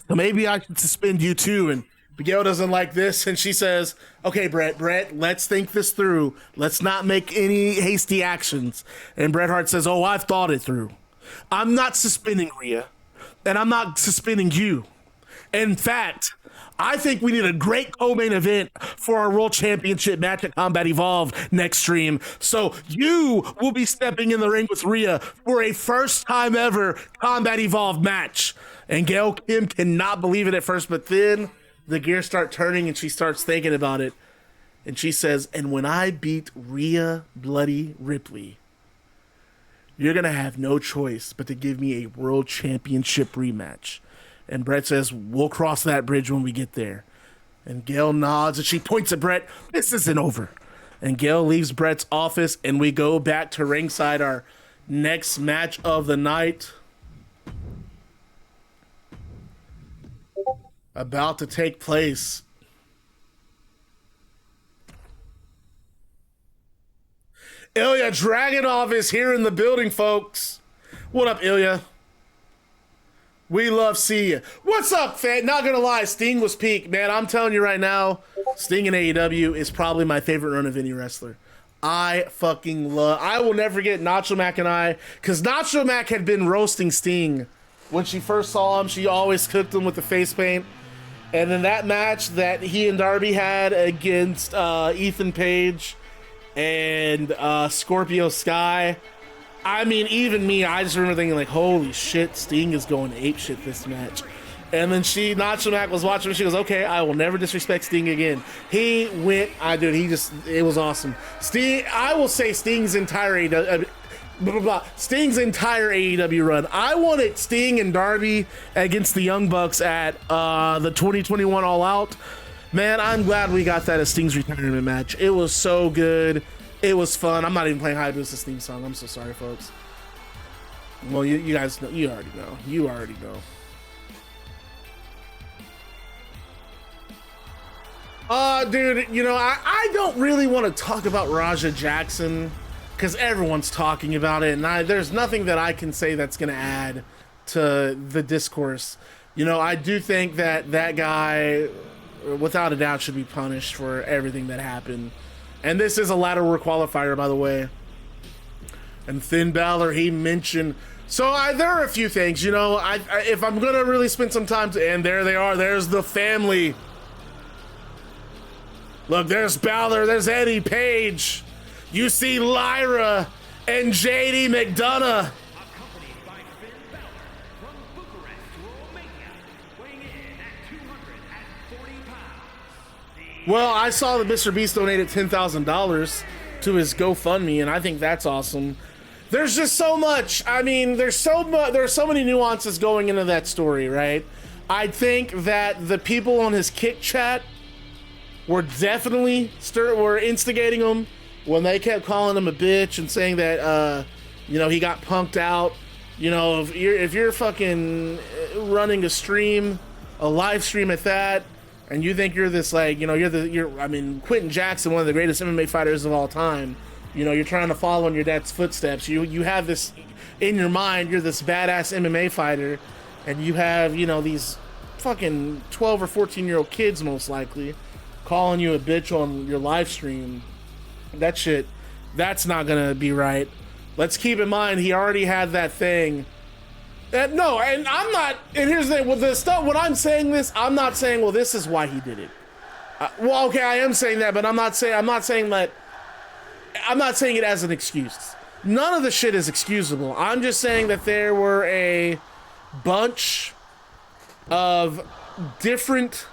[SPEAKER 1] So maybe I should suspend you too." And Gail doesn't like this, and she says, "Okay, Bret, let's think this through. Let's not make any hasty actions." And Bret Hart says, "Oh, I've thought it through. I'm not suspending Rhea, and I'm not suspending you. In fact, I think we need a great co-main event for our World Championship match at Combat Evolved next stream. So you will be stepping in the ring with Rhea for a first time ever Combat Evolved match." And Gail Kim cannot believe it at first, but then the gears start turning and she starts thinking about it. And she says, "And when I beat Rhea Bloody Ripley, you're going to have no choice but to give me a World Championship rematch." And Bret says, "We'll cross that bridge when we get there." And Gail nods and she points at Bret. "This isn't over." And Gail leaves Bret's office, and we go back to ringside, our next match of the night. About to take place. Ilya Dragunov is here in the building, folks. What up, Ilya? We love seeing you. What's up, fan? Not gonna lie, Sting was peak, man. I'm telling you right now, Sting in AEW is probably my favorite run of any wrestler. I will never forget Nacho Mac and I, because Nacho Mac had been roasting Sting. When she first saw him, she always cooked him with the face paint. And then that match that he and Darby had against Ethan Page and Scorpio Sky, I mean, even me, I just remember thinking like, holy shit, Sting is going ape shit this match. And then Nacho Mac was watching, and she goes, "Okay, I will never disrespect Sting again." He went, it was awesome. Sting, I will say Sting's entire blah, blah, blah. Sting's entire AEW run. I wanted Sting and Darby against the Young Bucks at the 2021 All Out. Man, I'm glad we got that as Sting's retirement match. It was so good. It was fun. I'm not even playing Hayabusa's theme song. I'm so sorry, folks. Well, you guys know. You already know. You already know. Dude, you know, I don't really want to talk about Raja Jackson because everyone's talking about it, and there's nothing that I can say that's going to add to the discourse. You know, I do think that that guy, without a doubt, should be punished for everything that happened. And this is a ladder war qualifier, by the way. And Finn Balor, he mentioned... So there are a few things, you know, if I'm going to really spend some time to... And there they are. There's the family. Look, there's Balor. There's Eddie Page. You see Lyra and JD McDonough. Well, I saw that Mr. Beast donated $10,000 to his GoFundMe, and I think that's awesome. There's just so much. I mean, there's so many nuances going into that story, right? I think that the people on his Kick chat were definitely were instigating him when they kept calling him a bitch and saying that, you know, he got punked out. You know, if you're fucking running a stream, a live stream at that, and you think you're this, like, you know, I mean, Quentin Jackson, one of the greatest MMA fighters of all time, you know, you're trying to follow in your dad's footsteps. You have this in your mind, you're this badass MMA fighter, and you have, you know, these fucking 12 or 14-year-old kids, most likely, calling you a bitch on your live stream. That shit, that's not gonna be right. Let's keep in mind, he already had that thing. No, and I'm not, and here's the thing, with the stuff, when I'm saying this, I'm not saying, well, this is why he did it. Well, okay, I am saying that, but I'm not saying it as an excuse. None of the shit is excusable. I'm just saying that there were a bunch of different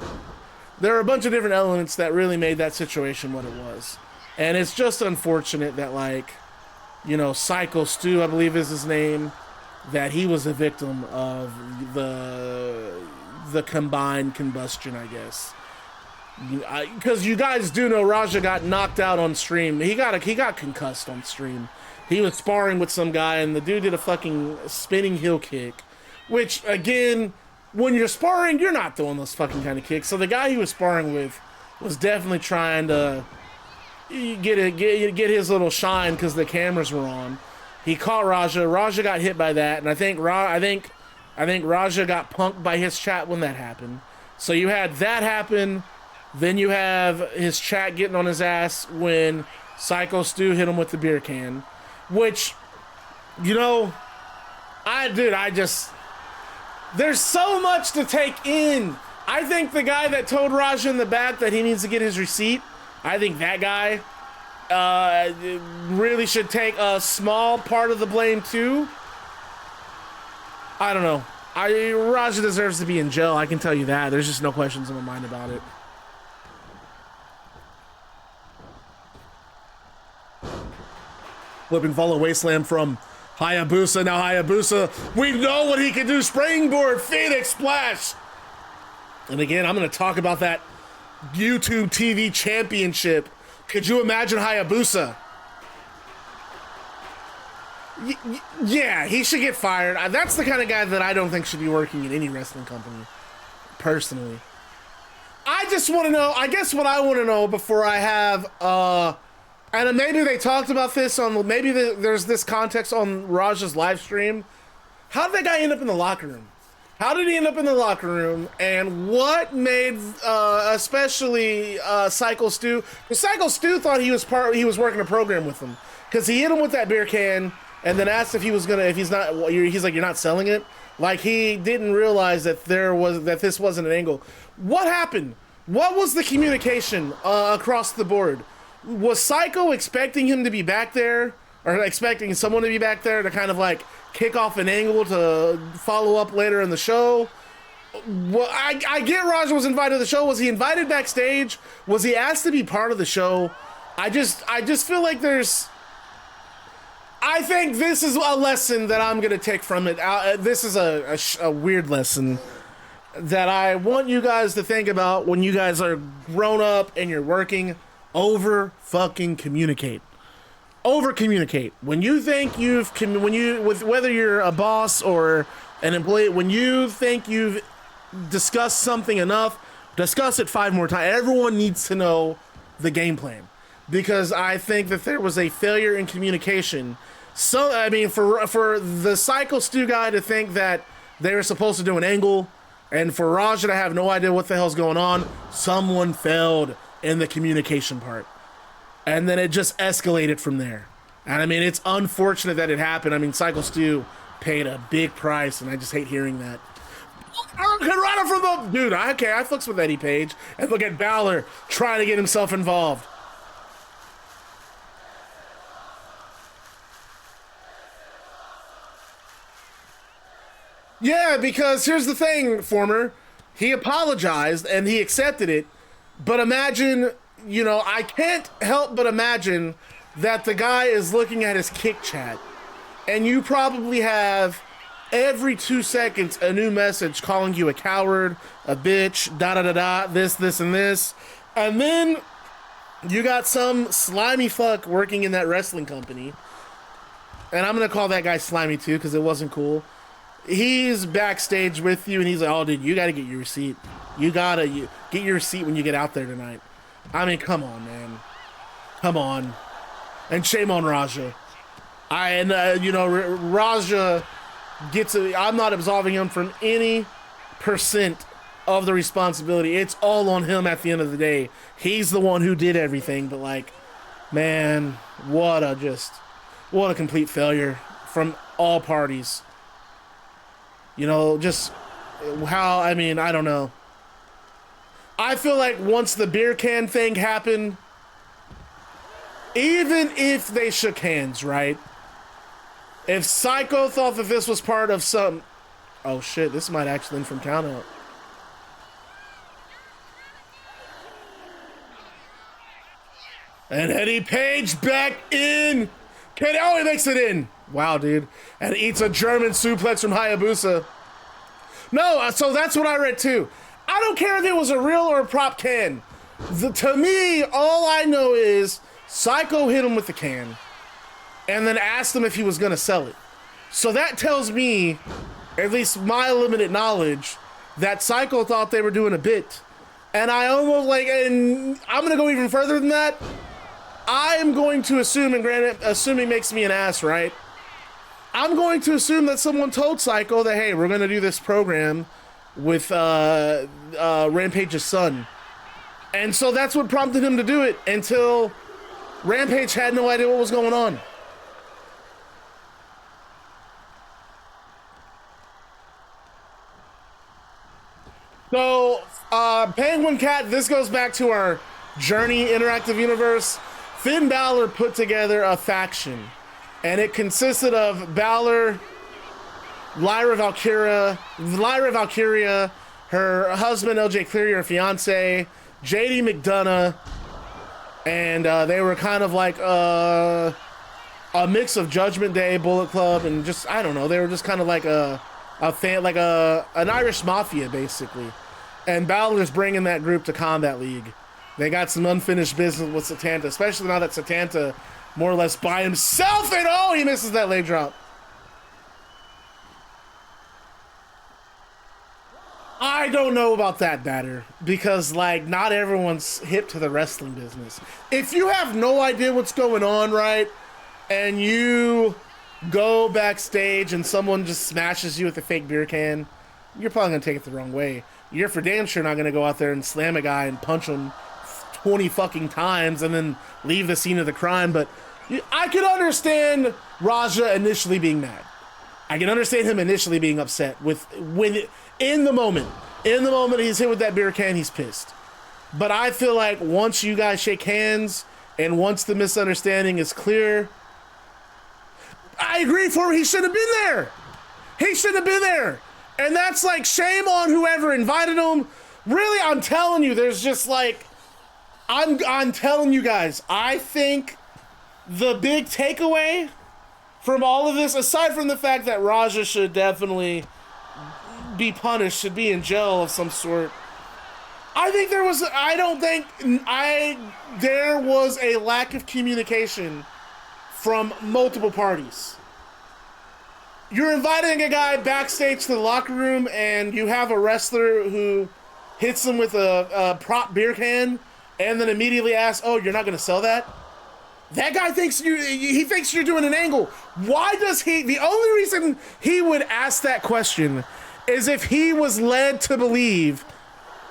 [SPEAKER 1] elements that really made that situation what it was. And it's just unfortunate that, like, you know, Psycho Stu, I believe is his name, that he was a victim of the combined combustion, I guess. Because you guys do know Raja got knocked out on stream. He got concussed on stream. He was sparring with some guy, and the dude did a fucking spinning heel kick. Which, again, when you're sparring, you're not throwing those fucking kind of kicks. So the guy he was sparring with was definitely trying to get his little shine because the cameras were on. He caught Raja. Raja got hit by that, and I think Raja got punked by his chat when that happened. So you had that happen. Then you have his chat getting on his ass when Psycho Stu hit him with the beer can, which, you know, there's so much to take in. I think the guy that told Raja in the back that he needs to get his receipt, I think that guy really should take a small part of the blame too. I don't know. Raja deserves to be in jail. I can tell you that. There's just no questions in my mind about it. Flip and follow Wasteland from Hayabusa. Now Hayabusa, we know what he can do. Springboard, Fenix splash. And again, I'm going to talk about that YouTube TV championship. Could you imagine Hayabusa? Yeah, he should get fired. That's the kind of guy that I don't think should be working in any wrestling company, personally. I just want to know, I guess what I want to know before I have, and maybe they talked about this on, maybe there's this context on Raja's live stream. How did that guy end up in the locker room? How did he end up in the locker room? And what made, especially Psycho Stu? Because Psycho Stu thought he was working a program with him, because he hit him with that beer can, and then asked if he's like, you're not selling it. Like, he didn't realize that this wasn't an angle. What happened? What was the communication across the board? Was Psycho expecting him to be back there, or expecting someone to be back there to kind of like kick off an angle to follow up later in the show? Well, I get Raja was invited to the show. Was he invited backstage? Was he asked to be part of the show? I just feel like there's I think this is a lesson that I'm going to take from it. This is a weird lesson that I want you guys to think about when you guys are grown up and you're working. Over fucking communicate. Over communicate. When you think whether you're a boss or an employee, when you think you've discussed something enough, discuss it 5 more times. Everyone needs to know the game plan, because I think that there was a failure in communication. So I mean, for the Psycho Stu guy to think that they were supposed to do an angle, and for Raja to have no idea what the hell's going on, someone failed in the communication part. And then it just escalated from there. And I mean, it's unfortunate that it happened. I mean, Psycho Stu paid a big price, and I just hate hearing that. Dude, I fucks with Eddie Page. And look at Balor trying to get himself involved. Yeah, because here's the thing, Former. He apologized and he accepted it. But imagine, I can't help but imagine that the guy is looking at his kick chat. And you probably have every 2 seconds a new message calling you a coward, a bitch, da-da-da-da, this, and this. And then you got some slimy fuck working in that wrestling company. And I'm going to call that guy slimy too, because it wasn't cool. He's backstage with you, and he's like, oh, dude, you got to get your receipt. You got to get your receipt when you get out there tonight. I mean, come on, man. Come on. And shame on Raja. Raja gets I'm not absolving him from any % of the responsibility. It's all on him at the end of the day. He's the one who did everything, but like, man, what a complete failure from all parties. I don't know. I feel like once the beer can thing happened, even if they shook hands, right? If Psycho thought that this was part of some... Oh shit, this might actually end from count out. And Eddie Page back in. He makes it in. Wow, dude. And eats a German suplex from Hayabusa. No, so that's what I read too. I don't care if it was a real or a prop can. To me, all I know is Psycho hit him with the can and then asked him if he was going to sell it. So that tells me, at least my limited knowledge, that Psycho thought they were doing a bit. And and I'm going to go even further than that. I am going to assume, and granted, assuming makes me an ass, right? I'm going to assume that someone told Psycho that, hey, we're going to do this program with Rampage's son. And so that's what prompted him to do it, until Rampage had no idea what was going on. So, Penguin Cat, this goes back to our Journey interactive universe. Finn Balor put together a faction, and it consisted of Balor, Lyra Valkyria, her husband LJ Cleary, her fiance, JD McDonough, and they were kind of like a mix of Judgment Day, Bullet Club, and just, I don't know, they were just kind of like an Irish mafia basically. And Balor's bringing that group to Combat League. They got some unfinished business with Satanta, especially now that Satanta more or less by himself, and oh, he misses that leg drop. I don't know about that, Batter, because like not everyone's hip to the wrestling business. If you have no idea what's going on, right, and you go backstage and someone just smashes you with a fake beer can, you're probably gonna take it the wrong way. You're for damn sure not gonna go out there and slam a guy and punch him 20 fucking times and then leave the scene of the crime. But I can understand Raja initially being mad. I can understand him initially being upset in the moment he's hit with that beer can, he's pissed. But I feel like once you guys shake hands and once the misunderstanding is clear, I agree for him, he should have been there. He should have been there. And that's like, shame on whoever invited him. Really, I'm telling you, there's just like, I'm telling you guys, I think the big takeaway from all of this, aside from the fact that Raja should definitely be punished, should be in jail of some sort, I think there was a lack of communication from multiple parties. You're inviting a guy backstage to the locker room and you have a wrestler who hits him with a prop beer can and then immediately asks, oh, you're not going to sell that? That guy thinks you're doing an angle. Why does the only reason he would ask that question is if he was led to believe,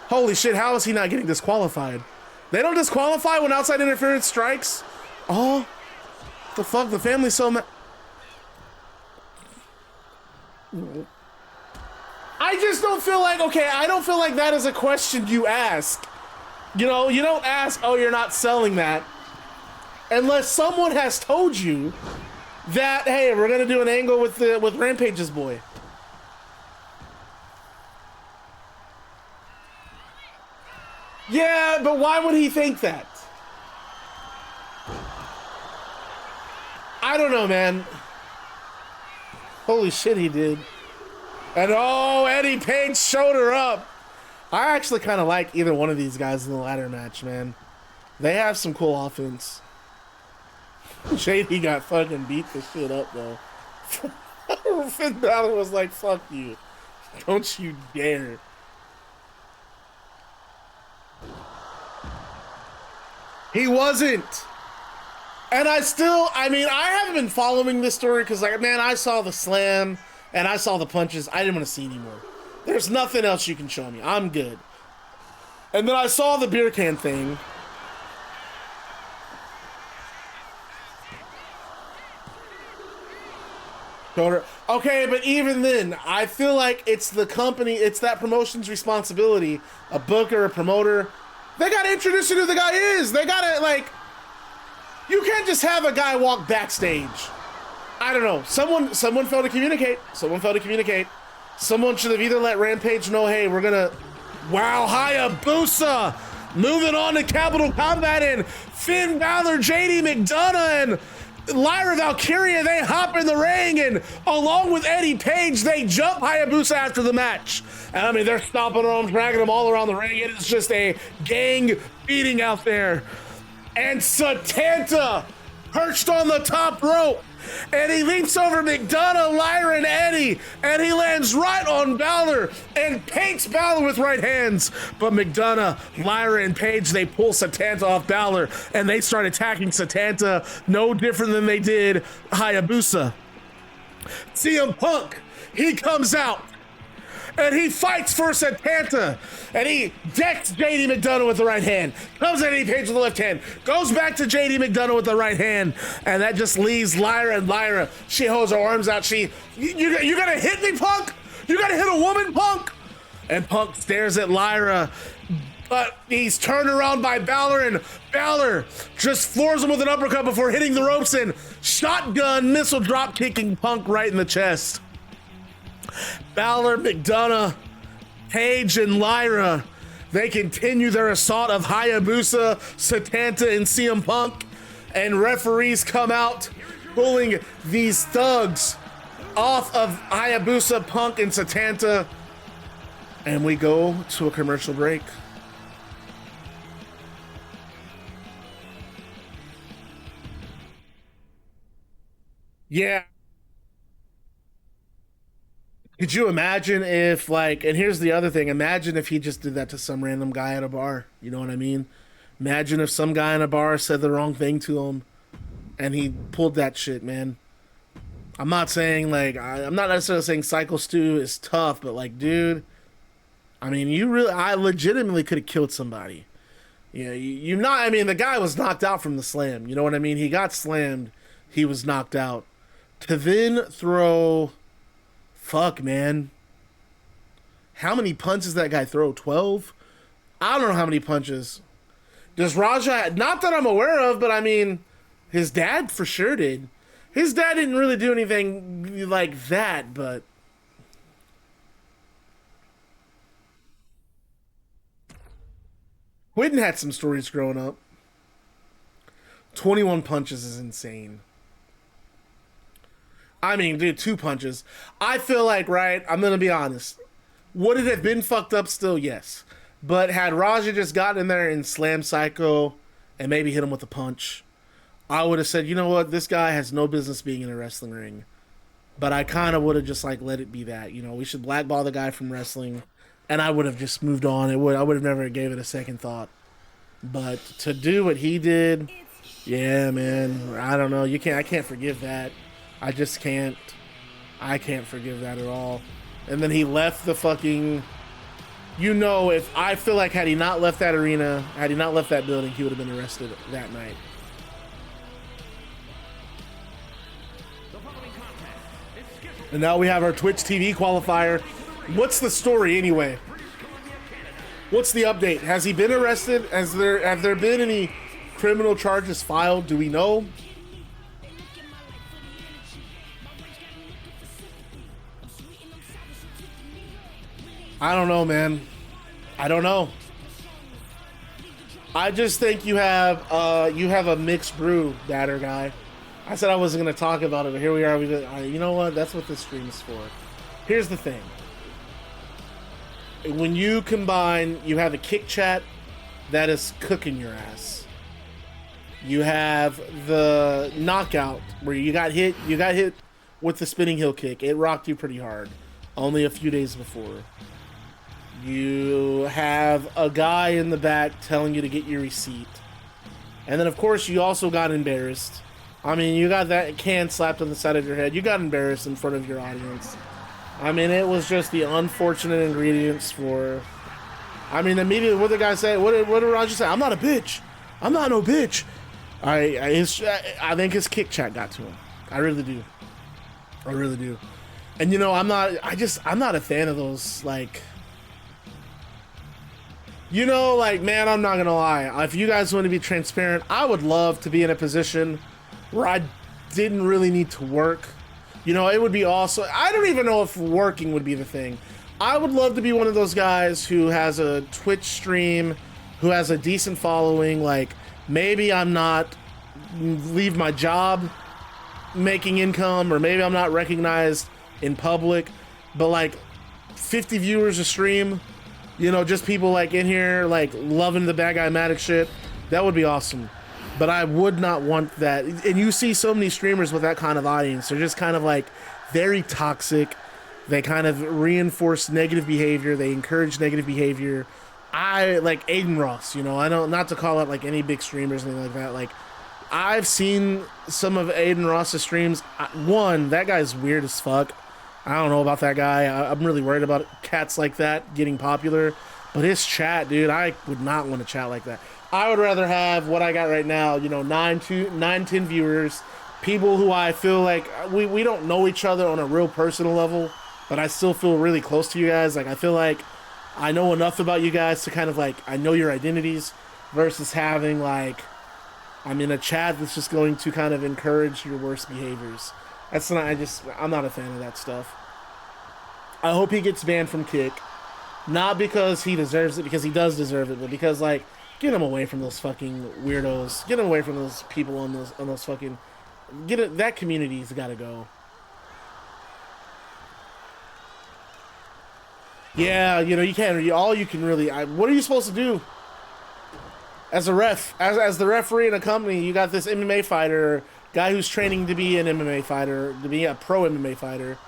[SPEAKER 1] holy shit, how is he not getting disqualified? They don't disqualify when outside interference strikes? Oh, the fuck, the family's so mad. I just don't feel like, I don't feel like that is a question you ask. You know, you don't ask, oh, you're not selling that. Unless someone has told you that, hey, we're going to do an angle with Rampage's boy. Yeah, but why would he think that? I don't know, man. Holy shit, he did. And oh, Eddie Page showed her up. I actually kind of like either one of these guys in the ladder match, man. They have some cool offense. JD got fucking beat the shit up, though. Finn Balor was like, fuck you. Don't you dare. He wasn't. And I haven't been following this story because, like, man, I saw the slam and I saw the punches. I didn't want to see anymore. There's nothing else you can show me. I'm good. And then I saw the beer can thing. Okay, but even then, I feel like it's the company, it's that promotion's responsibility, a booker, a promoter. They gotta introduce you to who the guy is. They gotta, like, you can't just have a guy walk backstage. I don't know. Someone failed to communicate. Someone should have either let Rampage know, hey, we're gonna... Wow, Hayabusa! Moving on to Capital Combat, and Finn Balor, JD McDonough, and Lyra Valkyria, they hop in the ring, and along with Eddie Page, they jump Hayabusa after the match. And I mean, they're stomping on him, dragging him all around the ring. It is just a gang beating out there. And Satanta perched on the top rope, and he leaps over McDonough, Lyra, and Eddie, and he lands right on Balor and paints Balor with right hands. But McDonough, Lyra, and Page, they pull Satanta off Balor, and they start attacking Satanta no different than they did Hayabusa. CM Punk, he comes out, and he fights for Satanta, and he decks JD McDonough with the right hand, comes at Eddie Page with the left hand, goes back to JD McDonough with the right hand, and that just leaves Lyra, and Lyra, she holds her arms out, you gotta hit me, Punk? You gotta hit a woman, Punk? And Punk stares at Lyra, but he's turned around by Balor, and Balor just floors him with an uppercut before hitting the ropes and shotgun missile drop kicking Punk right in the chest. Balor, McDonough, Page, and Lyra, they continue their assault of Hayabusa, Satanta, and CM Punk, and referees come out pulling these thugs off of Hayabusa, Punk, and Satanta, and we go to a commercial break. Yeah. Could you imagine if, like, and here's the other thing, imagine if he just did that to some random guy at a bar, you know what I mean? Imagine if some guy in a bar said the wrong thing to him and he pulled that shit, man. I'm not saying, like, I'm not necessarily saying Cycle Stew is tough, but, like, dude, I mean, I legitimately could have killed somebody. You know, I mean, the guy was knocked out from the slam, you know what I mean? He got slammed, he was knocked out. To then throw... Fuck, man. How many punches that guy throw? 12? I don't know how many punches. Does Raja... Not that I'm aware of, but I mean, his dad for sure did. His dad didn't really do anything like that, but... Quentin had some stories growing up. 21 punches is insane. I mean, dude, 2 punches. I feel like, right, I'm going to be honest. Would it have been fucked up still? Yes. But had Raja just gotten in there and slammed Psycho and maybe hit him with a punch, I would have said, you know what, this guy has no business being in a wrestling ring. But I kind of would have just, like, let it be that. You know, we should blackball the guy from wrestling. And I would have just moved on. I would have never gave it a second thought. But to do what he did, yeah, man, I don't know. I can't forgive that. I just can't. I can't forgive that at all. And then he left the fucking... You know, if I feel like had he not left that arena, had he not left that building, he would have been arrested that night. And now we have our Twitch TV qualifier. What's the story anyway? What's the update? Has he been arrested? Have there been any criminal charges filed? Do we know? I don't know, man. I don't know. I just think you have a mixed brew, batter guy. I said I wasn't going to talk about it, but here we are. You know what? That's what this stream is for. Here's the thing. When you combine, you have a kick chat that is cooking your ass. You have the knockout where you got hit with the spinning heel kick. It rocked you pretty hard only a few days before. You have a guy in the back telling you to get your receipt. And then, of course, you also got embarrassed. I mean, you got that can slapped on the side of your head. You got embarrassed in front of your audience. I mean, it was just the unfortunate ingredients for... I mean, immediately, what did the guy say? What did Roger say? I'm not a bitch. I'm not no bitch. I think his kick chat got to him. I really do. I really do. And, you know, I'm not a fan of those, like... You know, like, man, I'm not gonna lie. If you guys want to be transparent, I would love to be in a position where I didn't really need to work. You know, it would be also... I don't even know if working would be the thing. I would love to be one of those guys who has a Twitch stream, who has a decent following. Like, maybe I'm not... leave my job making income, or maybe I'm not recognized in public, but, like, 50 viewers a stream... You know, just people like in here, like loving the Bad Guy Maddox shit. That would be awesome. But I would not want that. And you see so many streamers with that kind of audience. They're just kind of like very toxic. They kind of reinforce negative behavior. They encourage negative behavior. I like Aiden Ross, you know, I don't, not to call out like any big streamers or anything like that. Like, I've seen some of Aiden Ross's streams. One, that guy's weird as fuck. I don't know about that guy. I'm really worried about cats like that getting popular. But his chat, dude, I would not want to chat like that. I would rather have what I got right now, you know, 10 viewers, people who I feel like we don't know each other on a real personal level, but I still feel really close to you guys. Like, I feel like I know enough about you guys to kind of like, I know your identities, versus having like, I'm in a chat that's just going to kind of encourage your worst behaviors. That's not, I'm not a fan of that stuff. I hope he gets banned from Kick. Not because he deserves it, because he does deserve it, but because, like, get him away from those fucking weirdos. Get him away from those people on those fucking... that community's gotta go. Yeah, you know, you can't... all you can really... what are you supposed to do? As a ref, as the referee in a company, you got this MMA fighter... guy who's training to be an MMA fighter, to be a pro MMA fighter.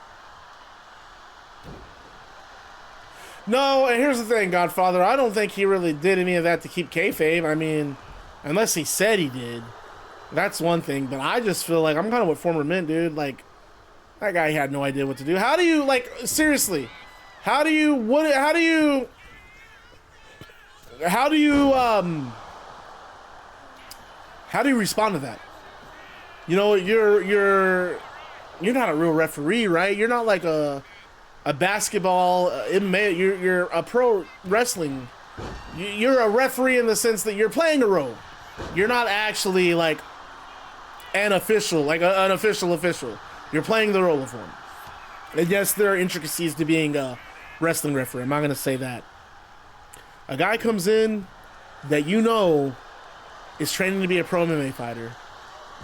[SPEAKER 1] No, and here's the thing, Godfather. I don't think he really did any of that to keep kayfabe. I mean, unless he said he did. That's one thing, but I just feel like I'm kind of with former Mint, dude. Like, that guy had no idea what to do. How do you, like, seriously, how do you respond to that? You know, you're not a real referee, right? You're not like a basketball MMA. You're a pro wrestling. You're a referee in the sense that you're playing a role. You're not actually like an official, like an official. You're playing the role of one. And yes, there are intricacies to being a wrestling referee. I'm not gonna say that. A guy comes in that you know is training to be a pro MMA fighter.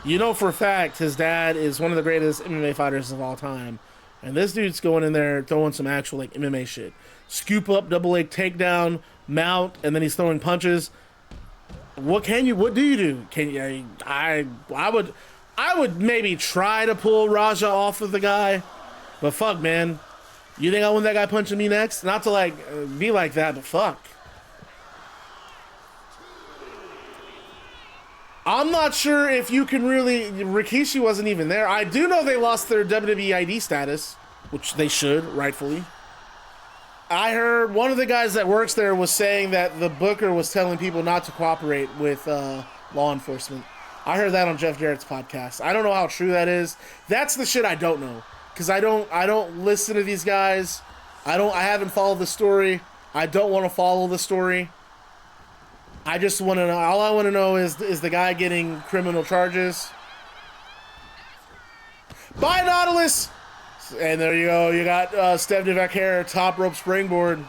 [SPEAKER 1] You know for a fact his dad is one of the greatest MMA fighters of all time. And this dude's going in there throwing some actual like MMA shit. Scoop up, double leg takedown, mount, and then he's throwing punches. What do you do? Can you I would maybe try to pull Raja off of the guy. But fuck, man. You think I want that guy punching me next? Not to like be like that, but fuck. I'm not sure if you can really... Rikishi wasn't even there. I do know they lost their WWE ID status, which they should, rightfully. I heard one of the guys that works there was saying that the booker was telling people not to cooperate with law enforcement. I heard that on Jeff Jarrett's podcast. I don't know how true that is. That's the shit I don't know. Because I don't listen to these guys. I haven't followed the story. I don't want to follow the story. I just want to know. All I want to know is the guy getting criminal charges? Bye, Nautilus! And there you go. You got Stephanie Vaquer, top rope springboard.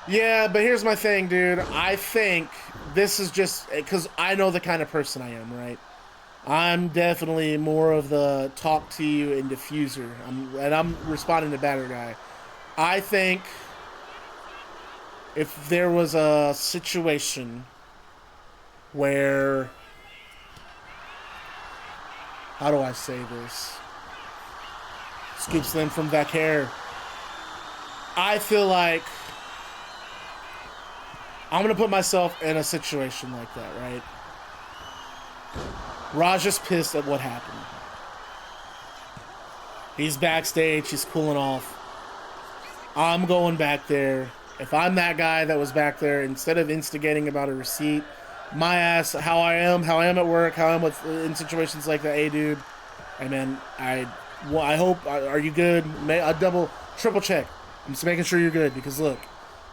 [SPEAKER 1] Yeah, but here's my thing, dude. I think this is just because I know the kind of person I am, right? I'm definitely more of the talk to you and diffuser. I'm responding to batter guy. I think if there was a situation where, how do I say this? Scoop slam from Vaquer. I feel like I'm going to put myself in a situation like that, right? Raja's pissed at what happened. He's backstage. He's cooling off. I'm going back there. If I'm that guy that was back there, instead of instigating about a receipt, my ass, how I am at work, how I am in situations like that. Hey, dude. Hey, man, I hope, are you good? A triple check. I'm just making sure you're good because, look,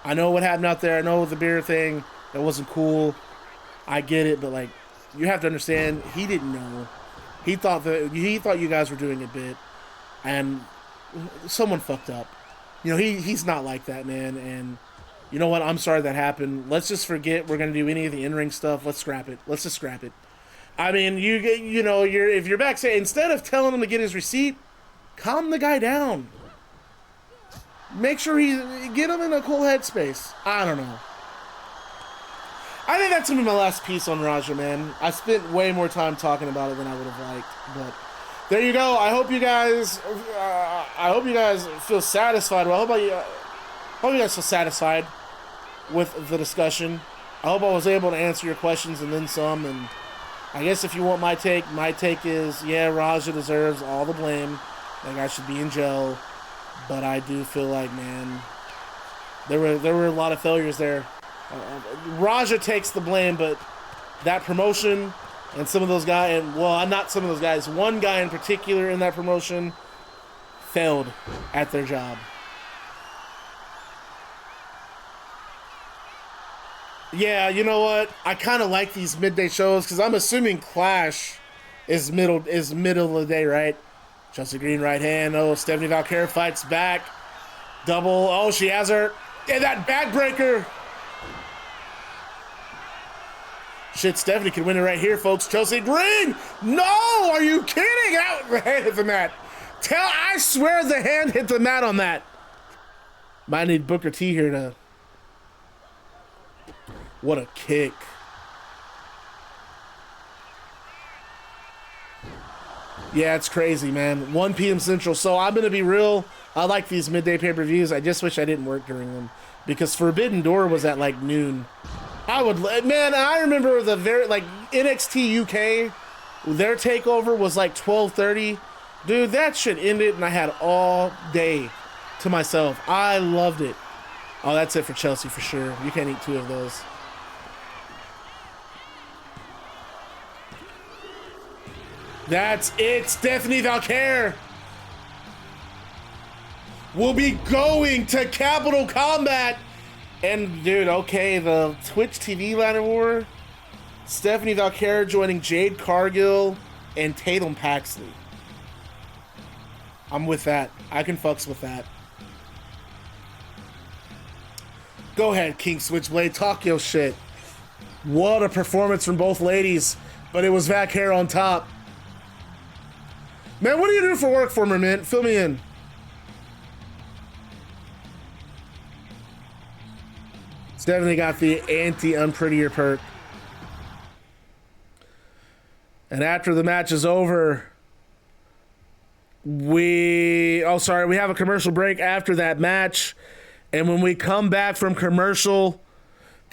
[SPEAKER 1] I know what happened out there. I know the beer thing. That wasn't cool. I get it, but, like, you have to understand, he didn't know. He thought you guys were doing a bit, and someone fucked up. You know, he's not like that, man. And you know what? I'm sorry that happened. Let's just forget we're gonna do any of the in-ring stuff. Let's scrap it. Let's just scrap it. I mean, if you're backstage, instead of telling him to get his receipt, calm the guy down. Make sure get him in a cool headspace. I don't know. I think that's gonna be my last piece on Raja, man. I spent way more time talking about it than I would have liked, but there you go. I hope you guys feel satisfied. Well, I hope you guys feel satisfied with the discussion. I hope I was able to answer your questions and then some. And I guess if you want my take is, yeah, Raja deserves all the blame. That guy should be in jail. But I do feel like, man, there were a lot of failures there. Raja takes the blame, but that promotion and some of those guys, and well, not some of those guys, one guy in particular in that promotion failed at their job. Yeah, you know what? I kind of like these midday shows because I'm assuming Clash is middle of the day, right? Chelsea Green right hand. Oh, Stephanie Vaquer fights back. Double. Oh, she has her. Yeah, that backbreaker. Shit, Stephanie can win it right here, folks. Chelsea Green! No! Are you kidding? The hand hit the mat. I swear the hand hit the mat on that. Might need Booker T here to... What a kick. Yeah, it's crazy, man. 1 p.m. Central. So I'm going to be real. I like these midday pay-per-views. I just wish I didn't work during them. Because Forbidden Door was at like noon. I remember the NXT UK, their takeover was like 12:30. Dude, that shit ended and I had all day to myself. I loved it. Oh, that's it for Chelsea for sure. You can't eat 2 of those. That's it. Stephanie Vaquer will be going to Capital Combat. And, dude, okay, the Twitch TV ladder war. Stephanie Vaquer joining Jade Cargill and Tatum Paxley. I'm with that. I can fucks with that. Go ahead, King Switchblade. Talk your shit. What a performance from both ladies. But it was Vaquer on top. Man, what do you do for work for me, man? Fill me in. It's definitely got the anti-unprettier perk. And after the match is over, we have a commercial break after that match. And when we come back from commercial,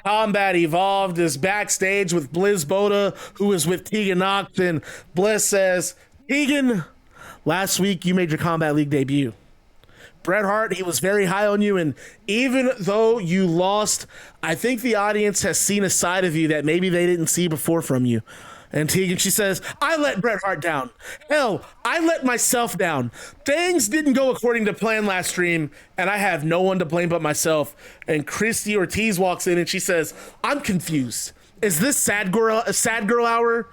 [SPEAKER 1] Combat Evolved is backstage with Bliss Boda, who is with Tegan Knox, and Bliss says, Tegan, last week you made your Combat League debut. Bret Hart, he was very high on you, and even though you lost, I think the audience has seen a side of you that maybe they didn't see before from you. And Tegan, she says, I let Bret Hart down. Hell, I let myself down. Things didn't go according to plan last stream, and I have no one to blame but myself. And Christie Ortiz walks in and she says, I'm confused. Is this sad girl hour?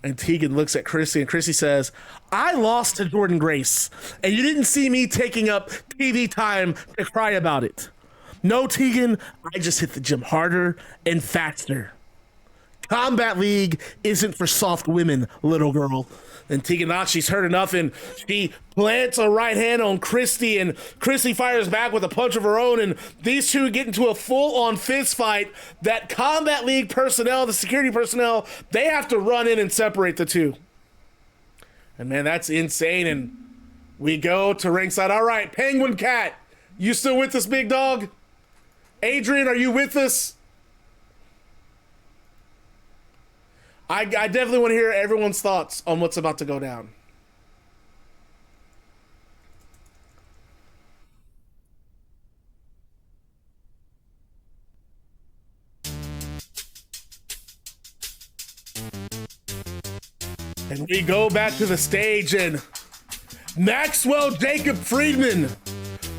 [SPEAKER 1] And Tegan looks at Christie and Christie says, I lost to Jordynne Grace, and you didn't see me taking up TV time to cry about it. No, Tegan, I just hit the gym harder and faster. Combat League isn't for soft women, little girl. And Tegan Knox, she's heard enough, and she plants a right hand on Christie, and Christie fires back with a punch of her own, and these two get into a full-on fist fight that Combat League personnel, the security personnel, they have to run in and separate the two. And man, that's insane, and we go to ringside. All right, Penguin Cat, you still with us, big dog? Adrian, are you with us? I definitely want to hear everyone's thoughts on what's about to go down. And we go back to the stage, and Maxwell Jacob Friedman,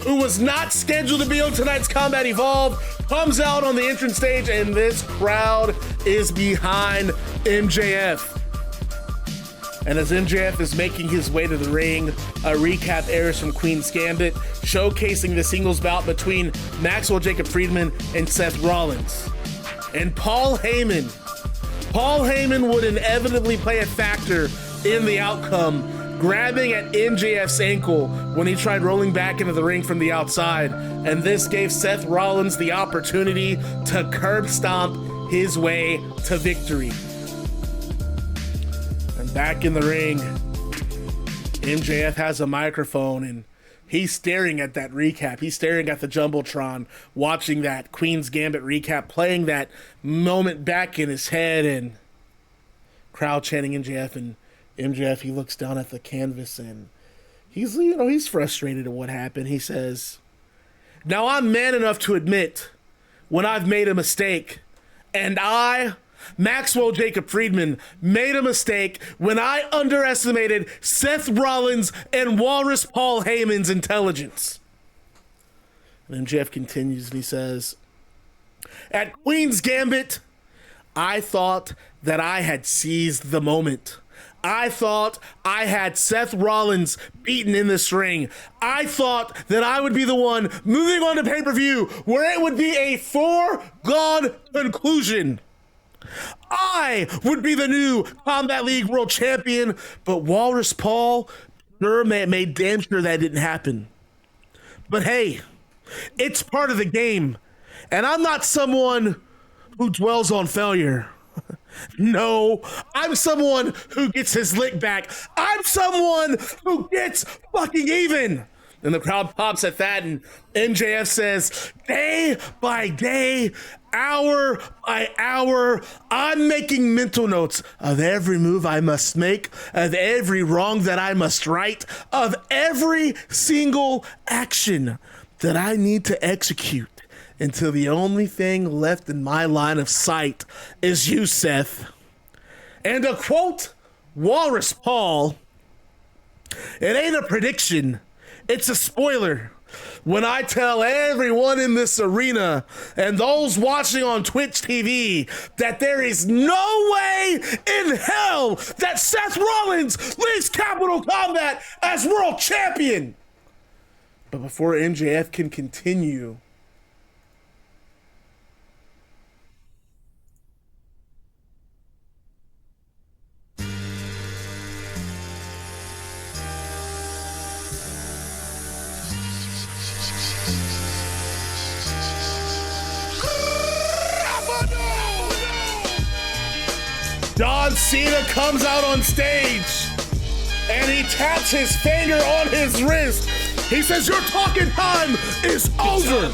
[SPEAKER 1] who was not scheduled to be on tonight's Combat Evolved, comes out on the entrance stage, and this crowd is behind MJF. And as MJF is making his way to the ring, a recap airs from Queen's Gambit, showcasing the singles bout between Maxwell Jacob Friedman and Seth Rollins. And Paul Heyman would inevitably play a factor in the outcome, grabbing at MJF's ankle when he tried rolling back into the ring from the outside. And this gave Seth Rollins the opportunity to curb stomp his way to victory. And back in the ring, MJF has a microphone, and he's staring at that recap. He's staring at the Jumbotron, watching that Queen's Gambit recap, playing that moment back in his head, and crowd chanting MJF. And MJF, he looks down at the canvas, and he's frustrated at what happened. He says, now I'm man enough to admit when I've made a mistake, and I, Maxwell Jacob Friedman, made a mistake when I underestimated Seth Rollins and Walrus Paul Heyman's intelligence. And MJF continues, and he says, at Queen's Gambit, I thought that I had seized the moment. I thought I had Seth Rollins beaten in this ring. I thought that I would be the one moving on to pay-per-view where it would be a foregone conclusion. I would be the new Combat League World Champion, but Walrus Paul made damn sure that didn't happen. But hey, it's part of the game, and I'm not someone who dwells on failure. No, I'm someone who gets his lick back. I'm someone who gets fucking even. And the crowd pops at that, and MJF says, day by day, hour by hour, I'm making mental notes of every move I must make, of every wrong that I must right, of every single action that I need to execute, until the only thing left in my line of sight is you, Seth. And to quote Walrus Paul, it ain't a prediction, it's a spoiler when I tell everyone in this arena and those watching on Twitch TV that there is no way in hell that Seth Rollins leaves Capital Combat as world champion. But before MJF can continue, John Cena comes out on stage and he taps his finger on his wrist. He says, your talking time is over.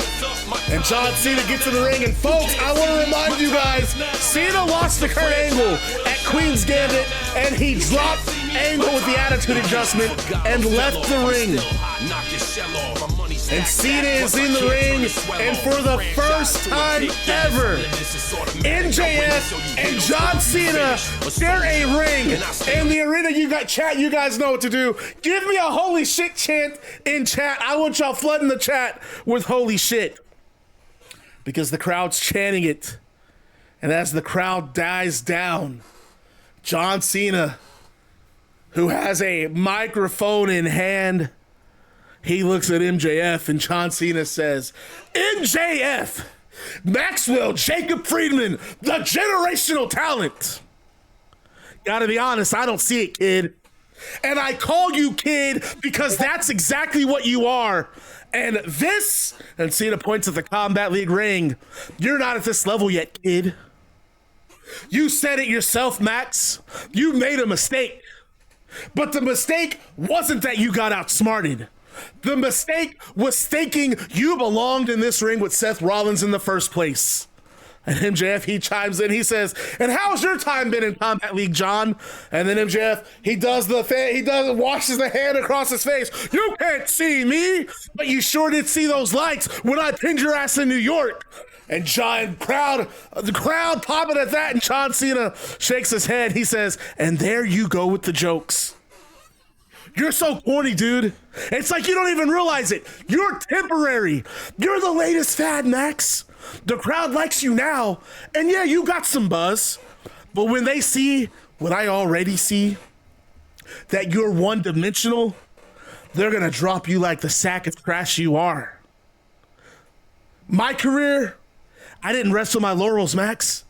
[SPEAKER 1] And John Cena gets in the ring. And folks, I want to remind you guys, Cena lost to Kurt Angle at Queen's Gambit, and he dropped Angle with the attitude adjustment and left the ring. And Cena is in the ring, and for the first time ever, MJF and John Cena share a ring in the arena. You got chat, you guys know what to do. Give me a holy shit chant in chat. I want y'all flooding the chat with holy shit, because the crowd's chanting it. And as the crowd dies down, John Cena, who has a microphone in hand, he looks at MJF, and John Cena says, MJF, Maxwell Jacob Friedman, the generational talent. Gotta be honest, I don't see it, kid. And I call you kid because that's exactly what you are. And this, and Cena points at the Combat League ring, you're not at this level yet, kid. You said it yourself, Max. You made a mistake. But the mistake wasn't that you got outsmarted. The mistake was thinking you belonged in this ring with Seth Rollins in the first place. And MJF, he chimes in, he says, and how's your time been in Combat League, John? And then MJF, he washes the hand across his face. You can't see me, but you sure did see those lights when I pinned your ass in New York. And the crowd popping at that, and John Cena shakes his head. He says, and there you go with the jokes. You're so corny, dude. It's like you don't even realize it. You're temporary. You're the latest fad, Max. The crowd likes you now, and yeah, you got some buzz. But when they see what I already see, that you're one-dimensional, they're going to drop you like the sack of trash you are. My career, I didn't rest on my laurels, Max.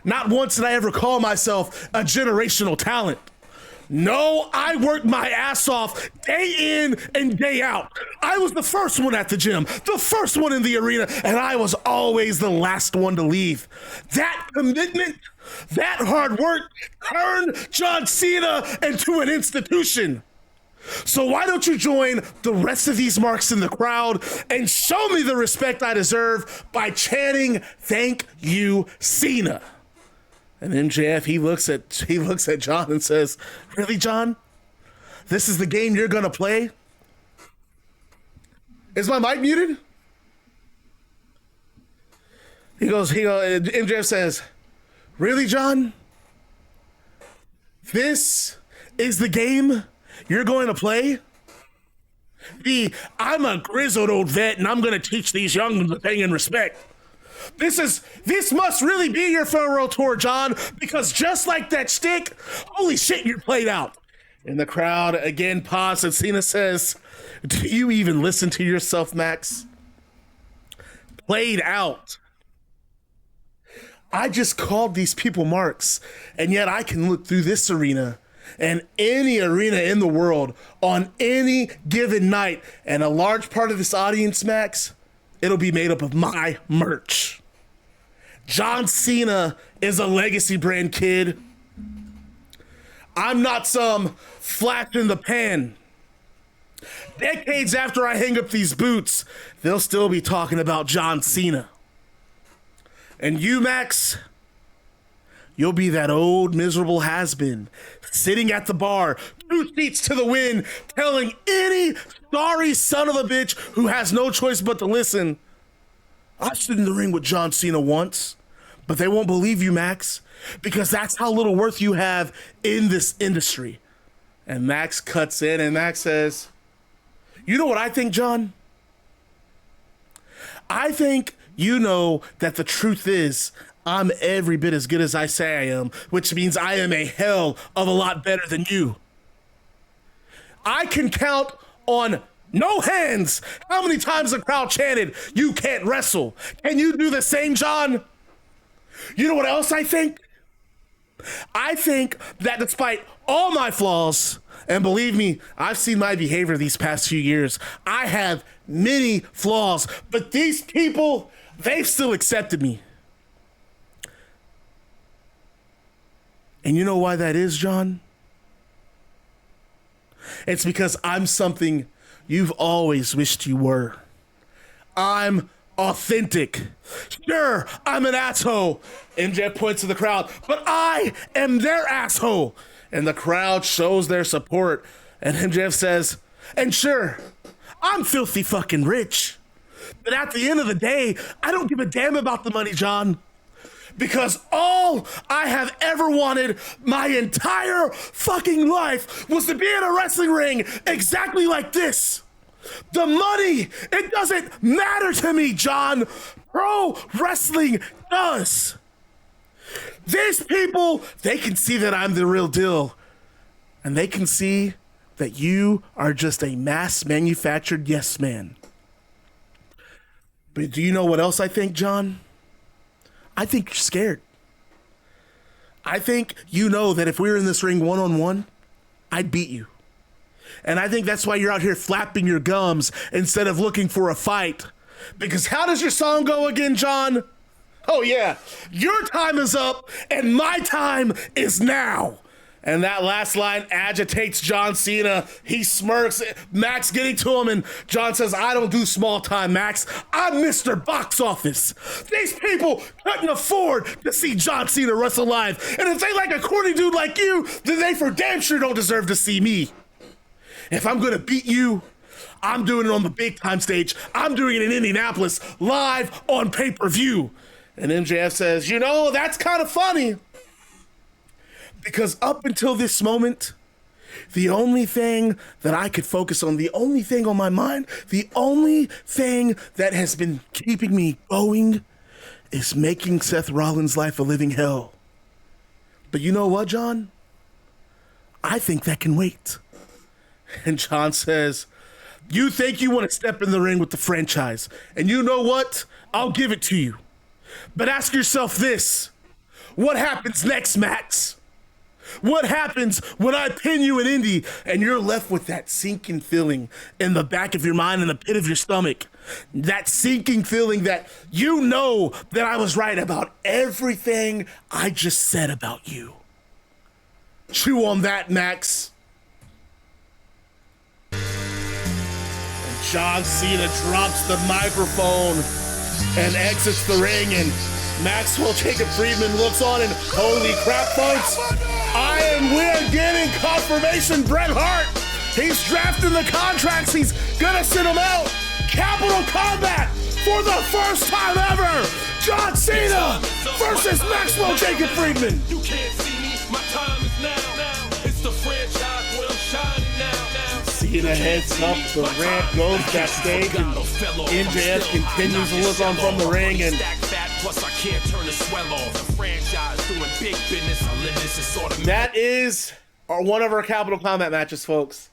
[SPEAKER 1] Not once did I ever call myself a generational talent. No, I worked my ass off day in and day out. I was the first one at the gym, the first one in the arena, and I was always the last one to leave. That commitment, that hard work turned John Cena into an institution. So why don't you join the rest of these marks in the crowd and show me the respect I deserve by chanting, "Thank you, Cena." And MJF, he looks at John and says, really, John? This is the game you're gonna play? Is my mic muted? MJF says, really, John? This is the game you're going to play? I'm a grizzled old vet and I'm gonna teach these young ones a thing in respect. This must really be your farewell tour, John, because just like that shtick, holy shit, you're played out. And the crowd again pauses, and Cena says, do you even listen to yourself, Max? Played out. I just called these people marks, and yet I can look through this arena and any arena in the world on any given night, and a large part of this audience, Max, it'll be made up of my merch. John Cena is a legacy brand, kid. I'm not some flash in the pan. Decades after I hang up these boots, they'll still be talking about John Cena. And you, Max, you'll be that old miserable has-been sitting at the bar, 2 seats to the wind, telling any sorry son of a bitch who has no choice but to listen, I stood in the ring with John Cena once, but they won't believe you, Max, because that's how little worth you have in this industry. And Max cuts in and Max says, you know what I think, John? I think you know that the truth is I'm every bit as good as I say I am, which means I am a hell of a lot better than you. I can count on no hands how many times the crowd chanted, you can't wrestle. Can you do the same, John? You know what else I think? I think that despite all my flaws, and believe me, I've seen my behavior these past few years, I have many flaws, but these people, they've still accepted me. And you know why that is, John? It's because I'm something you've always wished you were. I'm authentic. Sure, I'm an asshole. MJF points to the crowd, but I am their asshole. And the crowd shows their support. And MJF says, and sure, I'm filthy fucking rich. But at the end of the day, I don't give a damn about the money, John. Because all I have ever wanted my entire fucking life was to be in a wrestling ring exactly like this. The money, it doesn't matter to me, John. Pro wrestling does. These people, they can see that I'm the real deal. And they can see that you are just a mass manufactured yes man. But do you know what else I think, John? I think you're scared. I think you know that if we were in this ring one-on-one, I'd beat you. And I think that's why you're out here flapping your gums instead of looking for a fight. Because how does your song go again, John? Oh yeah, your time is up and my time is now. And that last line agitates John Cena. He smirks, Max getting to him, and John says, I don't do small time, Max. I'm Mr. Box Office. These people couldn't afford to see John Cena wrestle live. And if they like a corny dude like you, then they for damn sure don't deserve to see me. If I'm gonna beat you, I'm doing it on the big time stage. I'm doing it in Indianapolis, live on pay-per-view. And MJF says, you know, that's kind of funny. Because up until this moment, the only thing that I could focus on, the only thing on my mind, the only thing that has been keeping me going is making Seth Rollins' life a living hell. But you know what, John? I think that can wait. And John says, you think you want to step in the ring with the franchise. And you know what? I'll give it to you. But ask yourself this. What happens next, Max? What happens when I pin you in Indy and you're left with that sinking feeling in the back of your mind, in the pit of your stomach? That sinking feeling that you know that I was right about everything I just said about you. Chew on that, Max. And John Cena drops the microphone and exits the ring, and Maxwell Jacob Friedman looks on and holy crap, folks. We're getting confirmation. Bret Hart, he's drafting the contracts. He's gonna send them out. Capital Combat for the first time ever. John Cena versus Maxwell Jacob Friedman. You can't see me. My time is now. It's the franchise where I'm shining now. Cena heads up the ramp, goes backstage, and MJF continues to look on from the ring, and plus I can't turn the swell off. The franchise doing big business. That is one of our Capital Combat matches, folks.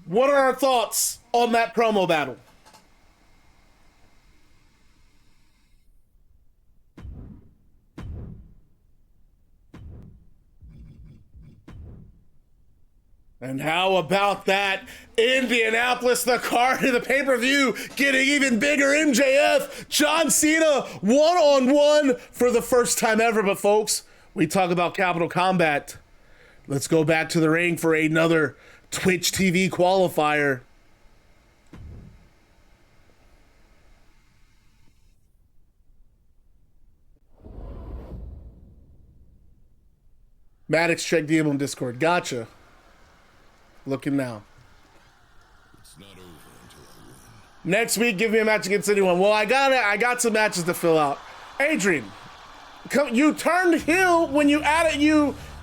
[SPEAKER 1] What are our thoughts on that promo battle? And how about that Indianapolis, the card of the pay-per-view, getting even bigger? MJF, John Cena, one-on-one for the first time ever. But folks, we talk about Capital Combat. Let's go back to the ring for another Twitch TV qualifier. Maddox, check DM on Discord. Gotcha. Looking now. It's not over until I win. Next week, give me a match against anyone. Well, I got some matches to fill out. Adrian, you turned heel when you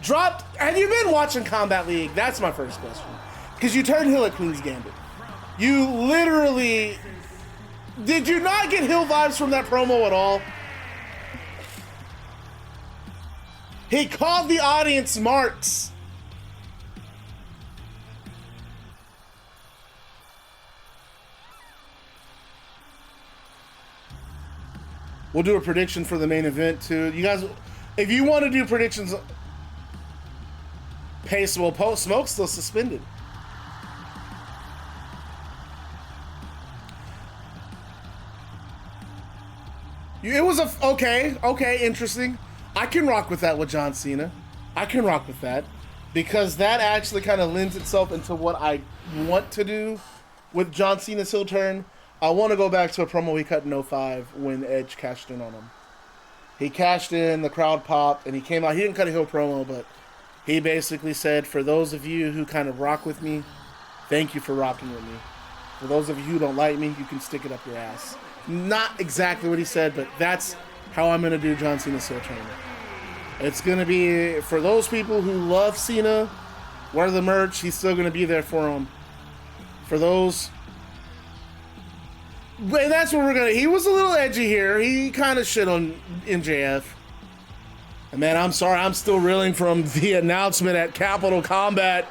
[SPEAKER 1] dropped. Have you been watching Combat League? That's my first question. Because you turned heel at Queen's Gambit. You literally, did you not get heel vibes from that promo at all? He called the audience marks. We'll do a prediction for the main event too. You guys, if you want to do predictions, Pace, well, Smoke's still suspended. It was okay, interesting. I can rock with that with John Cena. I can rock with that because that actually kind of lends itself into what I want to do with John Cena's heel turn. I want to go back to a promo he cut in 05 when Edge cashed in on him. He cashed in, the crowd popped, and he came out. He didn't cut a heel promo, but he basically said, for those of you who kind of rock with me, thank you for rocking with me. For those of you who don't like me, you can stick it up your ass. Not exactly what he said, but that's how I'm going to do John Cena's heel turn. It's going to be, for those people who love Cena, wear the merch, he's still going to be there for them. For those... And that's what we're going to... He was a little edgy here. He kind of shit on MJF. And man, I'm sorry, I'm still reeling from the announcement at Capital Combat.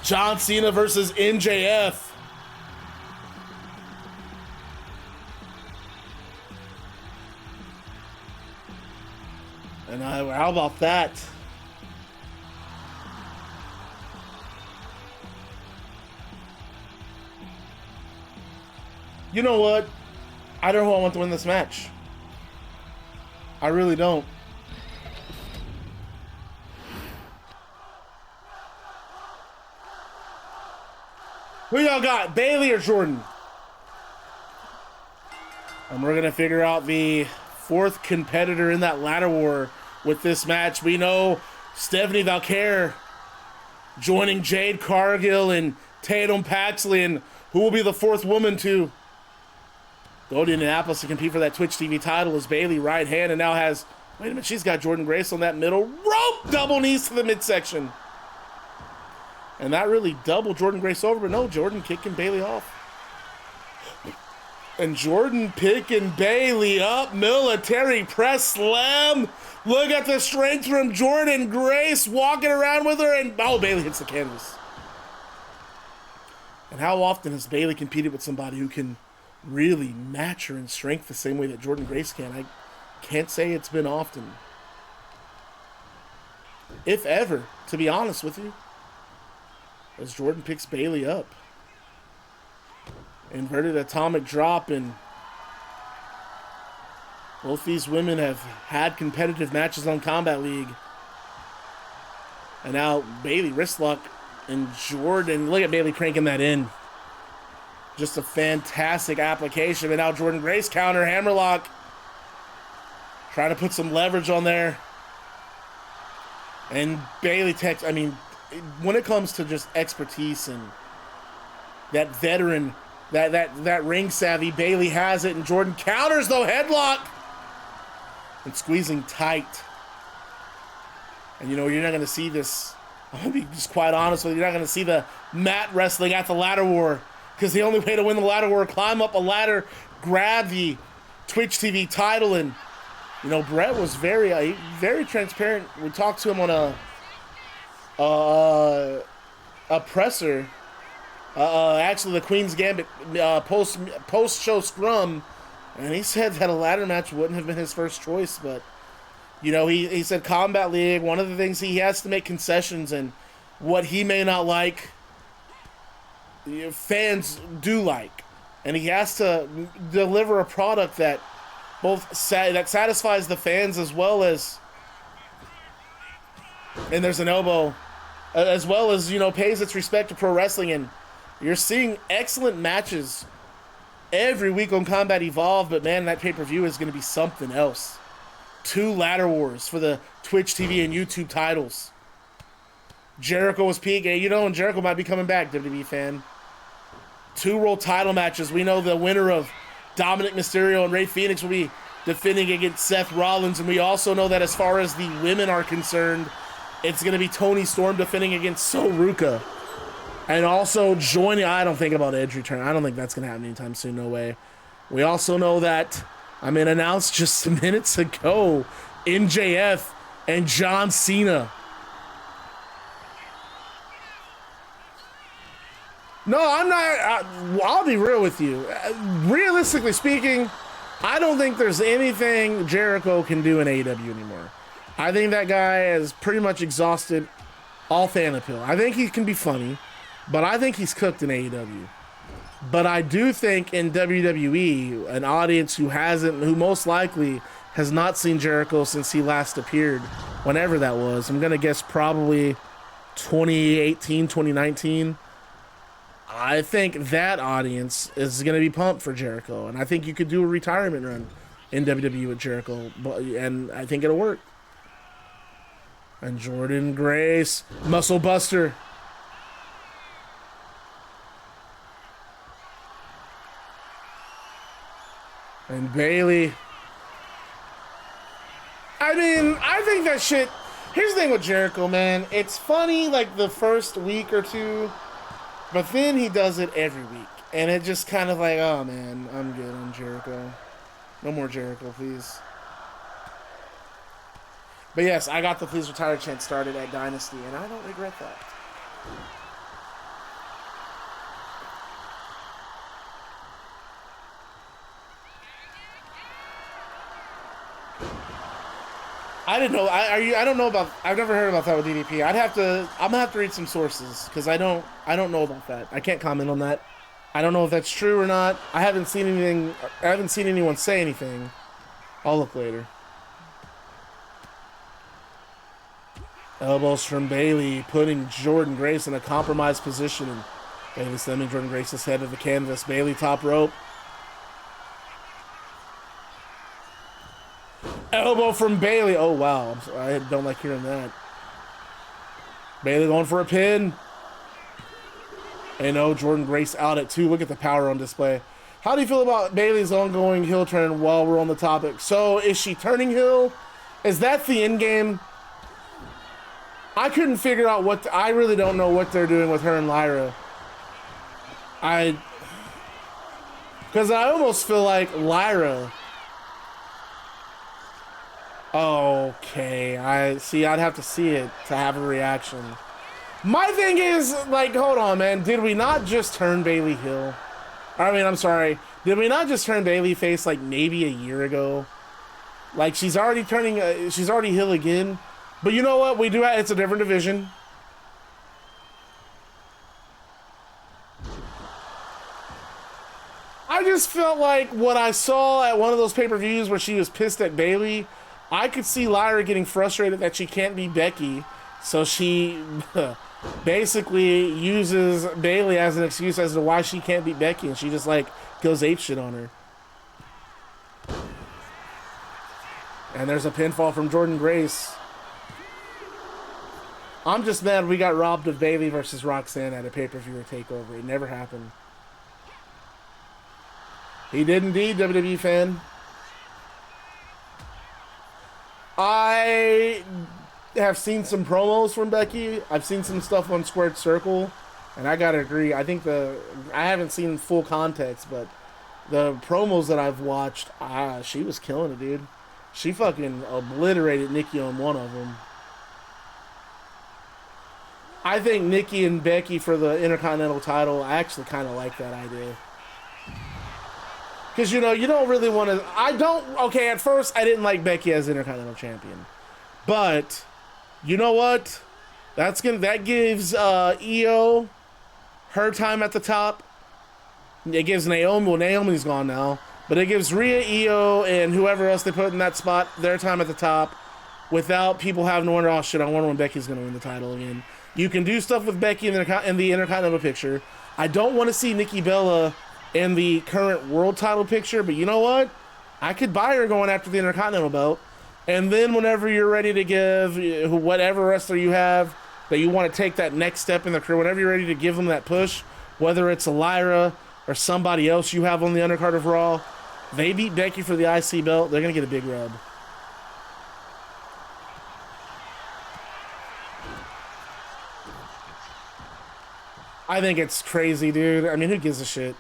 [SPEAKER 1] John Cena versus MJF. And how about that? You know what? I don't know who I want to win this match. I really don't. Who y'all got? Bayley or Jordynne? And we're going to figure out the fourth competitor in that ladder war with this match. We know Stephanie Vaquer joining Jade Cargill and Tatum Paxley, and who will be the fourth woman to go to Indianapolis to compete for that Twitch TV title is Bayley, right hand, and now has, wait a minute, she's got Jordynne Grace on that middle rope, double knees to the midsection. And that really doubled Jordynne Grace over, but no, Jordynne kicking Bayley off. And Jordynne picking Bayley up, military press slam. Look at the strength from Jordynne Grace walking around with her, and oh, Bayley hits the canvas. And how often has Bayley competed with somebody who can really match her in strength the same way that Jordynne Grace can? I can't say it's been often. If ever, to be honest with you. As Jordynne picks Bayley up. Inverted atomic drop, and both these women have had competitive matches on Combat League. And now Bayley wrist lock, and Jordynne, look at Bayley cranking that in. Just a fantastic application. And now Jordynne Grace counter hammerlock. Trying to put some leverage on there. And Bayley takes, I mean, when it comes to just expertise and that veteran, that ring savvy, Bayley has it, and Jordynne counters though, headlock, and squeezing tight. And you know, you're not going to see this, I'm going to be just quite honest with you, you're not going to see the mat wrestling at the ladder war, because the only way to win the ladder war, climb up a ladder, grab the Twitch TV title. And you know, Bret was very transparent. We talked to him on a presser, actually the Queen's Gambit post-show scrum, and he said that a ladder match wouldn't have been his first choice. But you know, he said Combat League, one of the things he has to make concessions, and what he may not like, fans do like, and he has to deliver a product that both that satisfies the fans as well as, and there's an elbow, as well as, you know, pays its respect to pro wrestling. And you're seeing excellent matches every week on Combat Evolve, but man, that pay-per-view is going to be something else. 2 ladder wars for the Twitch TV and YouTube titles. Jericho was peaking, you know, and Jericho might be coming back, WWE fan. 2 world title matches. We know the winner of Dominik Mysterio and Rey Fenix will be defending against Seth Rollins, and we also know that as far as the women are concerned, it's going to be Toni Storm defending against Sol Ruca. And also joining, I don't think about Edge return. I don't think that's going to happen anytime soon, no way. We also know that, I mean, announced just minutes ago, MJF and John Cena. No, I'm not. I'll be real with you. Realistically speaking, I don't think there's anything Jericho can do in AEW anymore. I think that guy has pretty much exhausted all fan appeal. I think he can be funny, but I think he's cooked in AEW. But I do think in WWE, an audience who most likely has not seen Jericho since he last appeared, whenever that was, I'm going to guess probably 2018, 2019. I think that audience is going to be pumped for Jericho. And I think you could do a retirement run in WWE with Jericho. And I think it'll work. And Jordynne Grace, Muscle Buster. And Bayley. I mean, I think that shit... Here's the thing with Jericho, man. It's funny, like, the first week or two, but then he does it every week. And it just kind of like, oh, man, I'm good on Jericho. No more Jericho, please. But yes, I got the Please Retire chant started at Dynasty, and I don't regret that. I didn't know. I don't know about. I've never heard about that with DDP. I'm gonna have to read some sources because I don't know about that. I can't comment on that. I don't know if that's true or not. I haven't seen anything. I haven't seen anyone say anything. I'll look later. Elbows from Bayley, putting Jordynne Grace in a compromised position, and Bayley sending Jordynne Grace's head of the canvas. Bayley top rope. Elbow from Bayley. Oh, wow. I don't like hearing that. Bayley going for a pin. And oh, Jordynne Grace out at 2. Look at the power on display. How do you feel about Bayley's ongoing heel turn while we're on the topic? So, is she turning heel? Is that the end game? I couldn't figure out what... I really don't know what they're doing with her and Lyra. Because I almost feel like Lyra... Okay, I'd have to see it to have a reaction. My thing is, like, hold on, man. Did we not just turn Bayley heel? I'm sorry. Did we not just turn Bayley face, like, maybe a year ago? Like, she's already heel again. But you know what? It's a different division. I just felt like what I saw at one of those pay-per-views where she was pissed at Bayley, I could see Lyra getting frustrated that she can't beat Becky, so she basically uses Bayley as an excuse as to why she can't beat Becky, and she just, like, goes apeshit on her. And there's a pinfall from Jordynne Grace. I'm just mad we got robbed of Bayley versus Roxanne at a pay-per-view or takeover. It never happened. He did indeed, WWE fan. I have seen some promos from Becky. I've seen some stuff on Squared Circle, and I gotta agree. I haven't seen full context, but the promos that I've watched, she was killing it, dude. She fucking obliterated Nikki on one of them. I think Nikki and Becky for the Intercontinental title, I actually kind of like that idea. Because, you don't really want to... Okay, at first, I didn't like Becky as Intercontinental Champion. But, you know what? That gives Io her time at the top. It gives Naomi... Well, Naomi's gone now. But it gives Rhea, Io, and whoever else they put in that spot their time at the top without people having to wonder, oh, shit, I wonder when Becky's going to win the title again. You can do stuff with Becky in the Intercontinental picture. I don't want to see Nikki Bella in the current world title picture, but you know what? I could buy her going after the Intercontinental belt. And then whenever you're ready to give whatever wrestler you have that you want to take that next step in their career, whenever you're ready to give them that push, whether it's a Lyra or somebody else you have on the undercard of Raw, they beat Becky for the IC belt, they're going to get a big rub. I think it's crazy, dude. I mean, who gives a shit?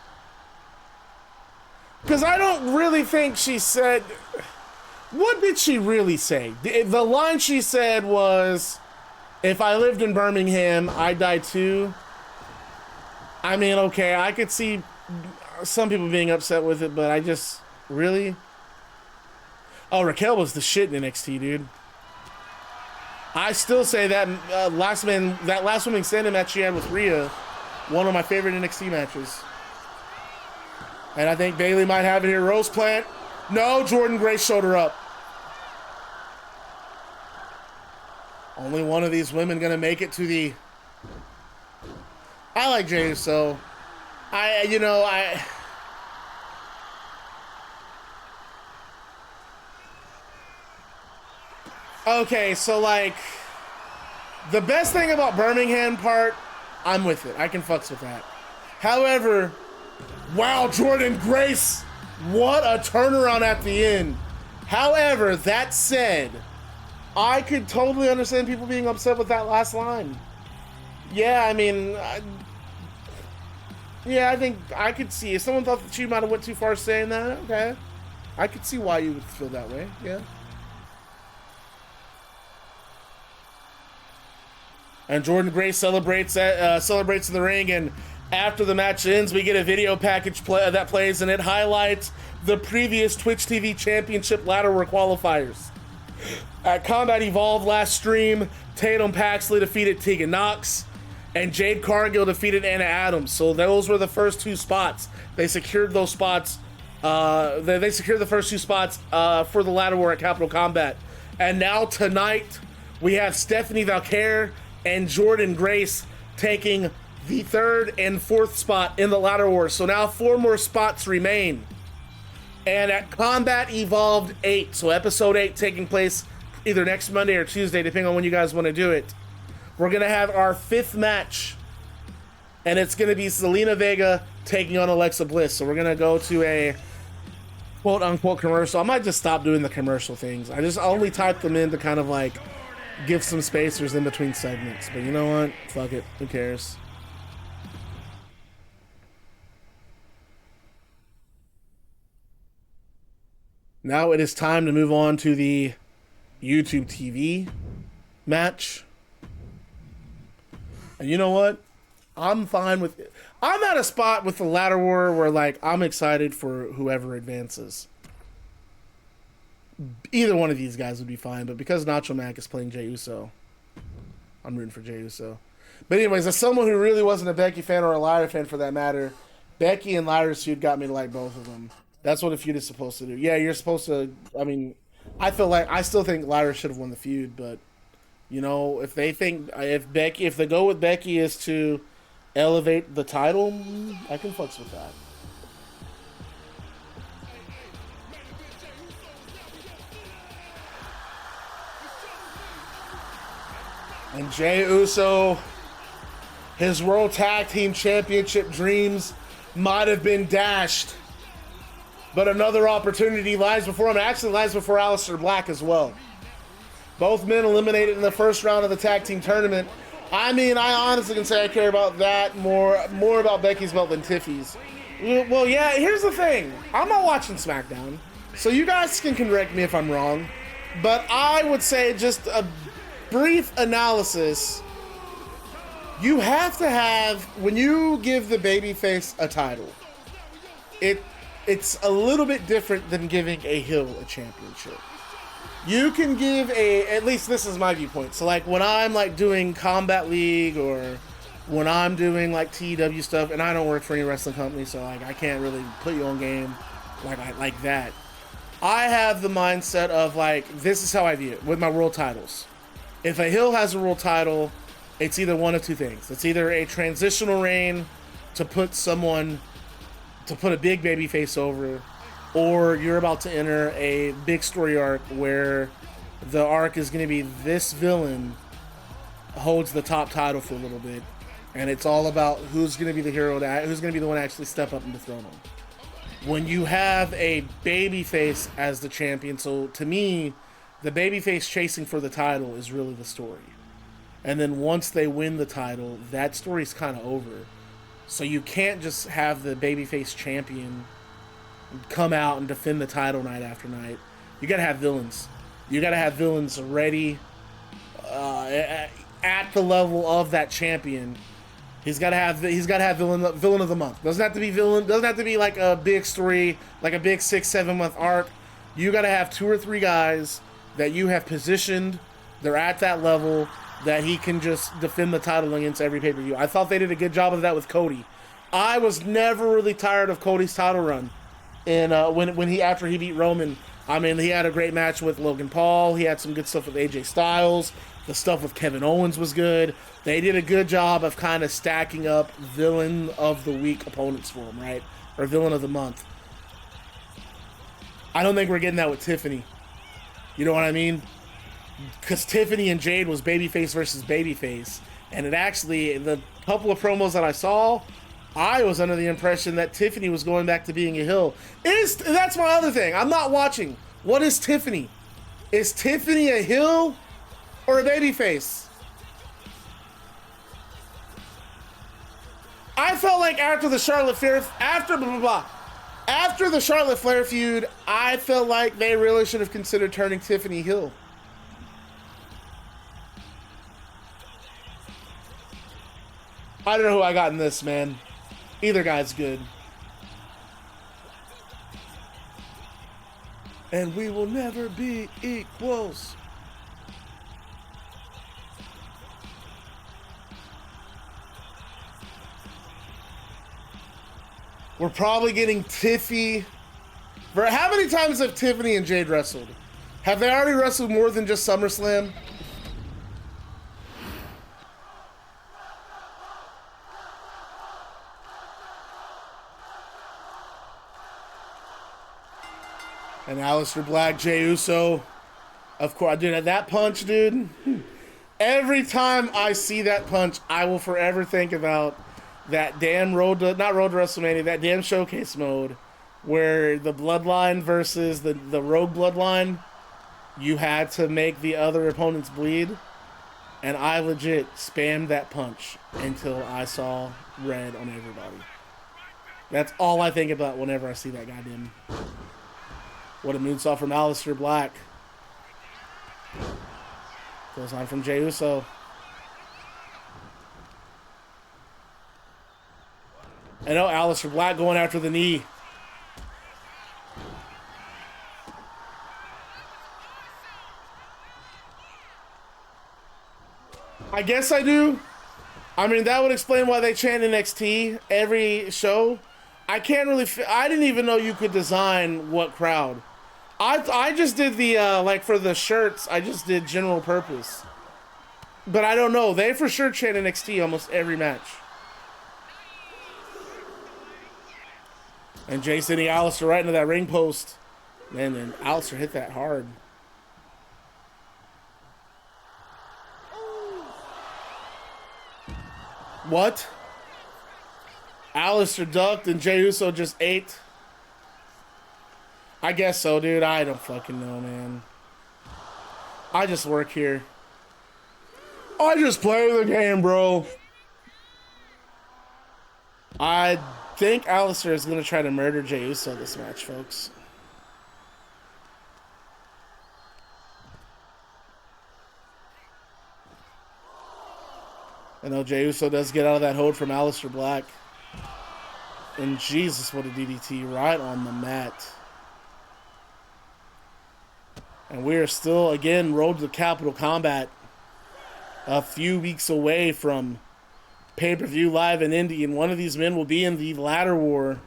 [SPEAKER 1] Because I don't really think she said... What did she really say? The line she said was, if I lived in Birmingham, I'd die too. I mean, okay, I could see some people being upset with it, but I just... Really? Oh, Raquel was the shit in NXT, dude. I still say that last woman standing match she had with Rhea, one of my favorite NXT matches. And I think Bayley might have it here. Rose plant. No, Jordynne Grace showed her up. Only one of these women going to make it to the... I like Jey Uso. Okay, so like... The best thing about Birmingham part, I'm with it. I can fucks with that. However, wow, Jordynne Grace, what a turnaround at the end. However, that said, I could totally understand people being upset with that last line. Yeah, I mean, I think I could see if someone thought that she might have went too far saying that. Okay, I could see why you would feel that way. Yeah. And Jordynne Grace celebrates in the ring, and after the match ends, we get a video package that plays, and it highlights the previous Twitch TV Championship ladder war qualifiers. At Combat Evolved last stream, Tatum Paxley defeated Tegan Nox, and Jade Cargill defeated Anna Adams. So those were the first two spots. They secured those spots. They secured the first two spots for the ladder war at Capital Combat. And now tonight, we have Stephanie Vaquer and Jordynne Grace taking the third and fourth spot in the ladder war. So now 4 more spots remain. And at Combat Evolved 8, so episode 8 taking place either next Monday or Tuesday, depending on when you guys want to do it, we're going to have our 5th match. And it's going to be Zelina Vega taking on Alexa Bliss. So we're going to go to a quote-unquote commercial. I might just stop doing the commercial things. I only type them in to kind of like give some spacers in between segments. But you know what? Fuck it. Who cares? Now it is time to move on to the YouTube TV match. And you know what? I'm fine with it. I'm at a spot with the ladder war where like I'm excited for whoever advances. Either one of these guys would be fine, but because Nacho Mac is playing Jey Uso, I'm rooting for Jey Uso. But anyways, as someone who really wasn't a Becky fan or a Lyra fan for that matter, Becky and Lyra's feud got me to like both of them. That's what a feud is supposed to do. Yeah, you're supposed to. I mean, I still think Lyra should have won the feud, but you know, if they go with Becky is to elevate the title, I can fucks with that. And Jey Uso, his World Tag Team Championship dreams might have been dashed, but another opportunity lies before him. It actually lies before Aleister Black as well. Both men eliminated in the first round of the tag team tournament. I mean, I honestly can say I care about that more about Becky's belt than Tiffy's. Well, yeah, here's the thing. I'm not watching SmackDown, so you guys can correct me if I'm wrong, but I would say just a brief analysis. You have to have, when you give the babyface a title, it's a little bit different than giving a heel a championship. You can give at least this is my viewpoint. So like when I'm like doing Combat League or when I'm doing like TEW stuff, and I don't work for any wrestling company, so like I can't really put you on game like that. I have the mindset of like, this is how I view it with my world titles. If a heel has a world title, it's either one of two things. It's either a transitional reign to put a big baby face over, or you're about to enter a big story arc where the arc is going to be this villain holds the top title for a little bit, and it's all about who's going to be the hero, who's going to be the one to actually step up and dethrone him. When you have a babyface as the champion, so to me, the babyface chasing for the title is really the story. And then once they win the title, that story's kind of over. So you can't just have the babyface champion come out and defend the title night after night. You gotta have villains. You gotta have villains ready at the level of that champion. He's gotta have villain of the month. Doesn't have to be villain. Doesn't have to be like a big story, like a big 6-7 month arc. You gotta have 2 or 3 guys that you have positioned. They're at that level that he can just defend the title against every pay-per-view. I thought they did a good job of that with Cody. I was never really tired of Cody's title run. And after he beat Roman, I mean, he had a great match with Logan Paul. He had some good stuff with AJ Styles. The stuff with Kevin Owens was good. They did a good job of kind of stacking up villain of the week opponents for him, right? Or villain of the month. I don't think we're getting that with Tiffany. You know what I mean? Because Tiffany and Jade was babyface versus babyface. And it actually, the couple of promos that I saw, I was under the impression that Tiffany was going back to being a heel. That's my other thing. I'm not watching. What is Tiffany? Is Tiffany a heel or a babyface? I felt like after the Charlotte Flair, after the Charlotte Flair feud, I felt like they really should have considered turning Tiffany heel. I don't know who I got in this, man. Either guy's good. And we will never be equals. We're probably getting Tiffy. How many times have Tiffany and Jade wrestled? Have they already wrestled more than just SummerSlam? And Aleister Black, Jey Uso. Of course, dude, that punch, dude. Every time I see that punch, I will forever think about that damn not Road to WrestleMania, that damn showcase mode where the Bloodline versus the Rogue Bloodline, you had to make the other opponents bleed. And I legit spammed that punch until I saw red on everybody. That's all I think about whenever I see that goddamn. What a moonsault from Aleister Black. Goes on from Jey Uso. I know Aleister Black going after the knee. I guess I do. I mean, that would explain why they chant NXT every show. I can't really... I didn't even know you could design what crowd. I just did the, like, for the shirts, I just did general purpose. But I don't know. They for sure chant NXT almost every match. And Jay sending Aleister right into that ring post. Man, and Aleister hit that hard. What? Aleister ducked and Jey Uso just ate? I guess so, dude. I don't fucking know, man. I just work here. I just play the game, bro. I think Aleister is going to try to murder Jey Uso this match, folks. I know Jey Uso does get out of that hold from Aleister Black. And Jesus, what a DDT right on the mat. And we are still, again, road to Capital Combat. A few weeks away from pay-per-view live in Indy. And one of these men will be in the ladder war.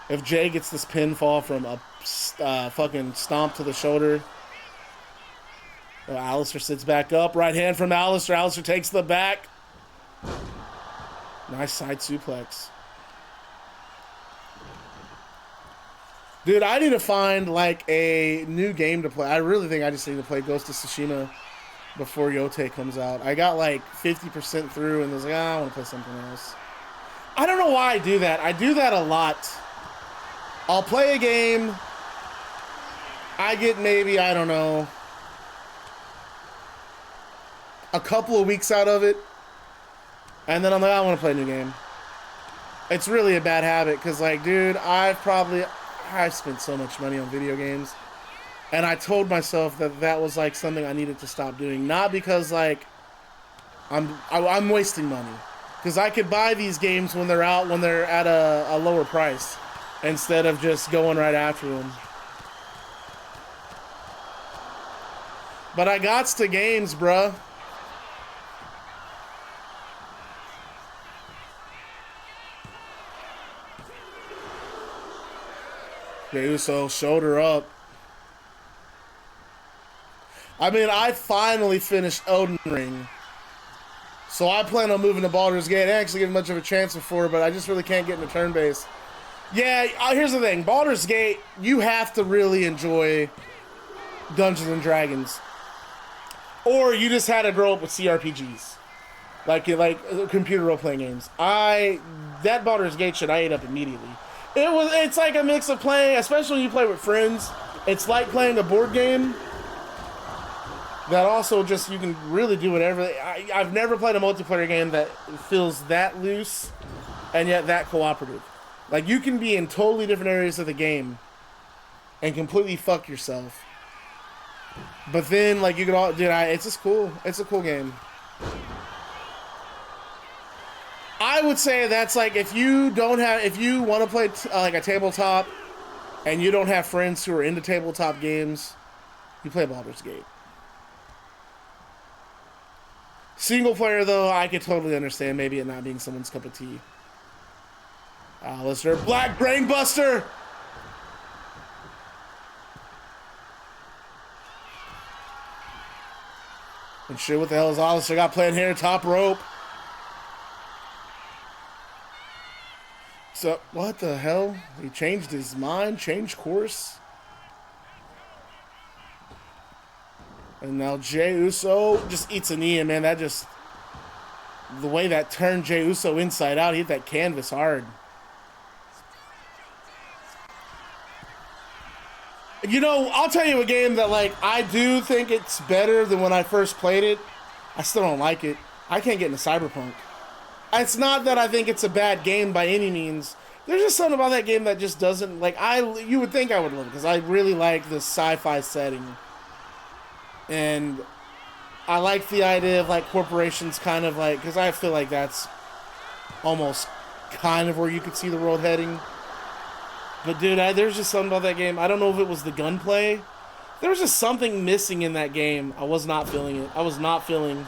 [SPEAKER 1] If Jay gets this pinfall from a fucking stomp to the shoulder. Aleister sits back up. Right hand from Aleister. Aleister takes the back. Nice side suplex. Dude, I need to find, like, a new game to play. I really think I just need to play Ghost of Tsushima before Yote comes out. I got, like, 50% through, and I was like, I want to play something else. I don't know why I do that. I do that a lot. I'll play a game. I get maybe, I don't know, a couple of weeks out of it. And then I'm like, I want to play a new game. It's really a bad habit, because, like, dude, I've spent so much money on video games, and I told myself that that was like something I needed to stop doing. Not because like I'm wasting money, because I could buy these games when they're out, when they're at a lower price, instead of just going right after them. But I got the games, bruh. Jey Uso, shoulder up. I mean, I finally finished Elden Ring. So I plan on moving to Baldur's Gate. I didn't actually get much of a chance before, but I just really can't get into turn base. Yeah, here's the thing. Baldur's Gate, you have to really enjoy Dungeons and Dragons. Or you just had to grow up with CRPGs. Like computer role-playing games. That Baldur's Gate shit I ate up immediately. It's like a mix of playing, especially when you play with friends. It's like playing a board game. That also just, you can really do whatever. I've never played a multiplayer game that feels that loose and yet that cooperative. Like, you can be in totally different areas of the game and completely fuck yourself. But then, like, you can all, dude, it's just cool. It's a cool game. I would say that's like, if you want to play like a tabletop and you don't have friends who are into tabletop games, you play Baldur's Gate. Single player, though, I could totally understand maybe it not being someone's cup of tea. Aleister, Black Brainbuster! And shit, what the hell is Aleister got playing here? Top rope. So, what the hell? He changed his mind, changed course. And now Jey Uso just eats a knee, and man, that just, the way that turned Jey Uso inside out, he hit that canvas hard. You know, I'll tell you a game that, like, I do think it's better than when I first played it. I still don't like it. I can't get into Cyberpunk. It's not that I think it's a bad game by any means. There's just something about that game that just doesn't, like, you would think I would love it, because I really like the sci-fi setting. And I like the idea of, like, corporations kind of, like, because I feel like that's almost kind of where you could see the world heading. But, dude, there's just something about that game. I don't know if it was the gunplay. There was just something missing in that game. I was not feeling it. I was not feeling.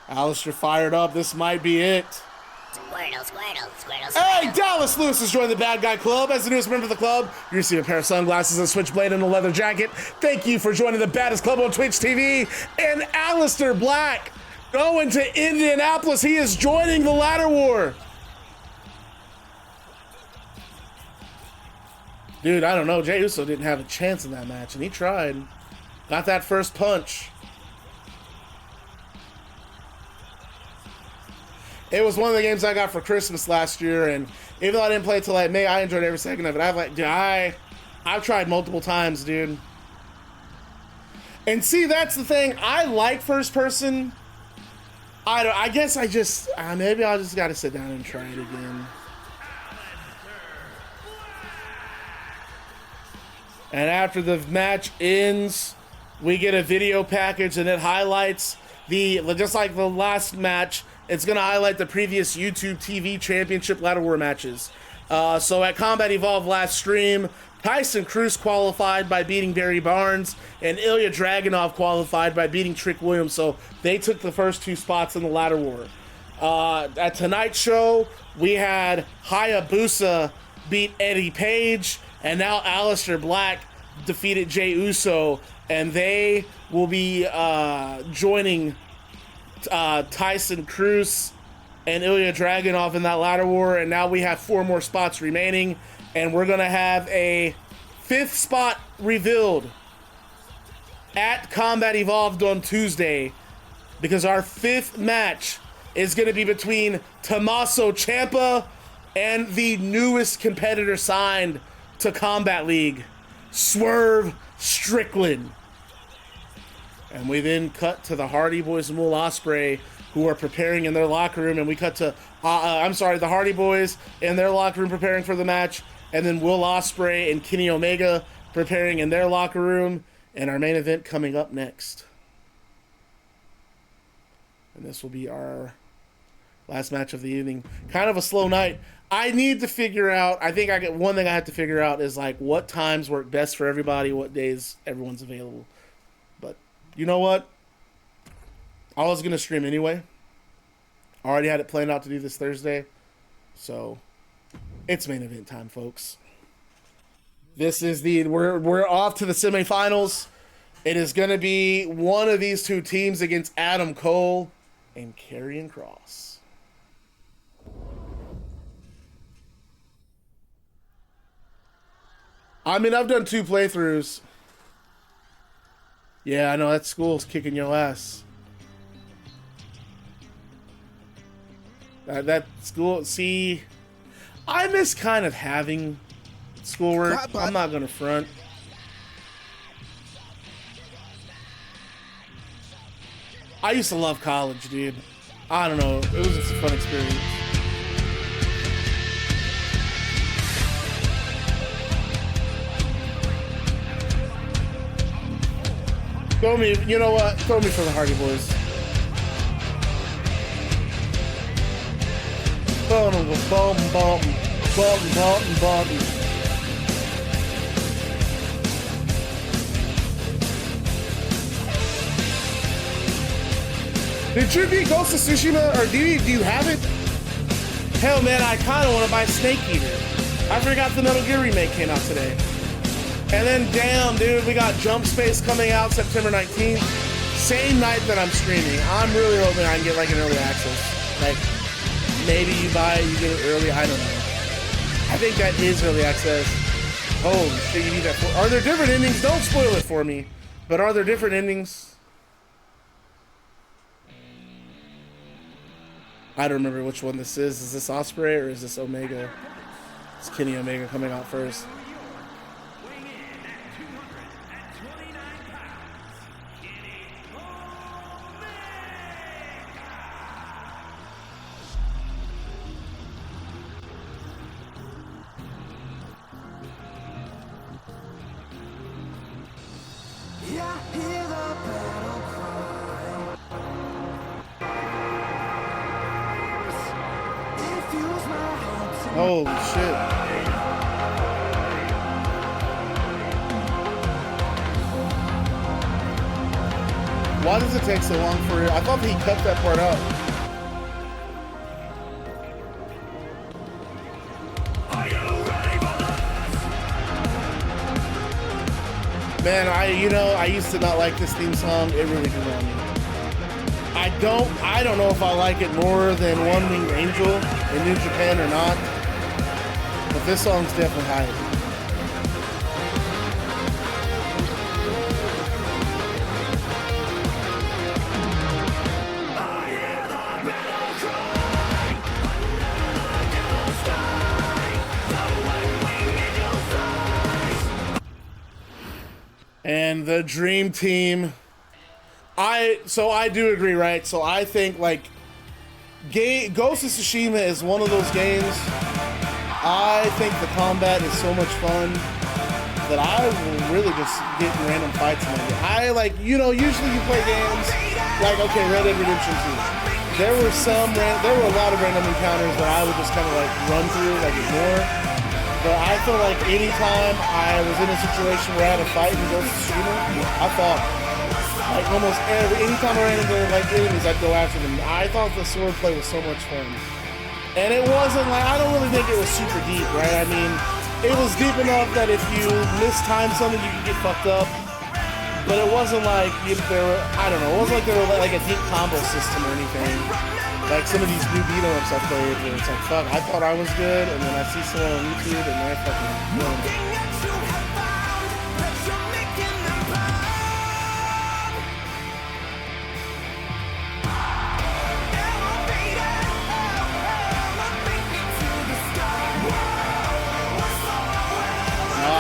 [SPEAKER 1] Aleister fired up. This might be it.
[SPEAKER 3] Squirtle, squirtle, squirtle,
[SPEAKER 1] Hey, Dallas Lewis has joined the Bad Guy Club. As the newest member of the club, you receive a pair of sunglasses, a switchblade, and a leather jacket. Thank you for joining the baddest club on Twitch TV. And Aleister Black going to Indianapolis. He is joining the ladder war. Dude, I don't know. Jey Uso didn't have a chance in that match, and he tried. Got that first punch. It was one of the games I got for Christmas last year, and even though I didn't play it till like May, I enjoyed every second of it. I've tried multiple times, dude. And see, that's the thing. I like first person. I guess I just maybe I'll just gotta sit down and try it again. And after the match ends, we get a video package, and it highlights just like the last match. It's going to highlight the previous YouTube TV Championship Ladder War matches. So at Combat Evolved last stream, Tyson Kross qualified by beating Barry Barnes, and Ilya Dragunov qualified by beating Trick Williams. So they took the first two spots in the Ladder War. At tonight's show, we had Hayabusa beat Eddie Page, and now Aleister Black defeated Jey Uso, and they will be joining Tyson Kross and Ilya Dragunov in that ladder war. And now we have 4 more spots remaining, and we're gonna have a 5th spot revealed at Combat Evolved on Tuesday, because our 5th match is gonna be between Tommaso Ciampa and the newest competitor signed to Combat League, Swerve Strickland. And we then cut to the Hardy Boys and Will Ospreay, who are preparing in their locker room. And we cut to, the Hardy Boys in their locker room preparing for the match. And then Will Ospreay and Kenny Omega preparing in their locker room. And our main event coming up next. And this will be our Last match of the evening. Kind of a slow night. I need to figure out, I think I get one thing I have to figure out is like what times work best for everybody, what days everyone's available. But you know what? I was going to stream anyway. I already had it planned out to do this Thursday. So it's main event time, folks. This is we're off to the semifinals. It is going to be one of these two teams against Adam Cole and Karrion Kross. I mean, I've done 2 playthroughs. Yeah, I know that school's kicking your ass. That school, see, I miss kind of having schoolwork. I'm not gonna front. I used to love college, dude. I don't know, it was just a fun experience. Throw me, you know what? Throw me for the Hardy Boys. Bum, bum, bum, bum, bum, bum. Did you beat Ghost of Tsushima, or do you have it? Hell, man, I kind of want to buy Snake Eater. I forgot the Metal Gear remake came out today. And then, damn, dude, we got Jump Space coming out September 19th. Same night that I'm streaming. I'm really hoping I can get, like, an early access. Like, maybe you buy it, you get it early, I don't know. I think that is early access. Holy shit, you need that for... Are there different endings? Don't spoil it for me. But are there different endings? I don't remember which one this is. Is this Ospreay or is this Omega? It's Kenny Omega coming out first. Holy shit. Why does it take so long for it? I thought he cut that part out. Man, I used to not like this theme song. It really grew on me. I don't know if I like it more than One Winged Angel in New Japan or not. But this song's definitely higher. And the Dream Team. So I do agree, right? So I think like Ghost of Tsushima is one of those games. I think the combat is so much fun that I will really just get in random fights in it. Usually you play games like, okay, Red Dead Redemption 2. There were a lot of random encounters that I would just kind of like run through, like ignore. But I feel like anytime I was in a situation where I had a fight in Ghost of Tsushima, I thought, like almost anytime I ran into like enemies, I'd go after them. I thought the swordplay was so much fun. And it wasn't like, I don't really think it was super deep, right? I mean, it was deep enough that if you mistime something, you could get fucked up. But it wasn't like, it wasn't like there were like a deep combo system or anything. Like some of these new beat-em-ups I played where it's like, fuck, I thought I was good, and then I see someone on YouTube and they're fucking good.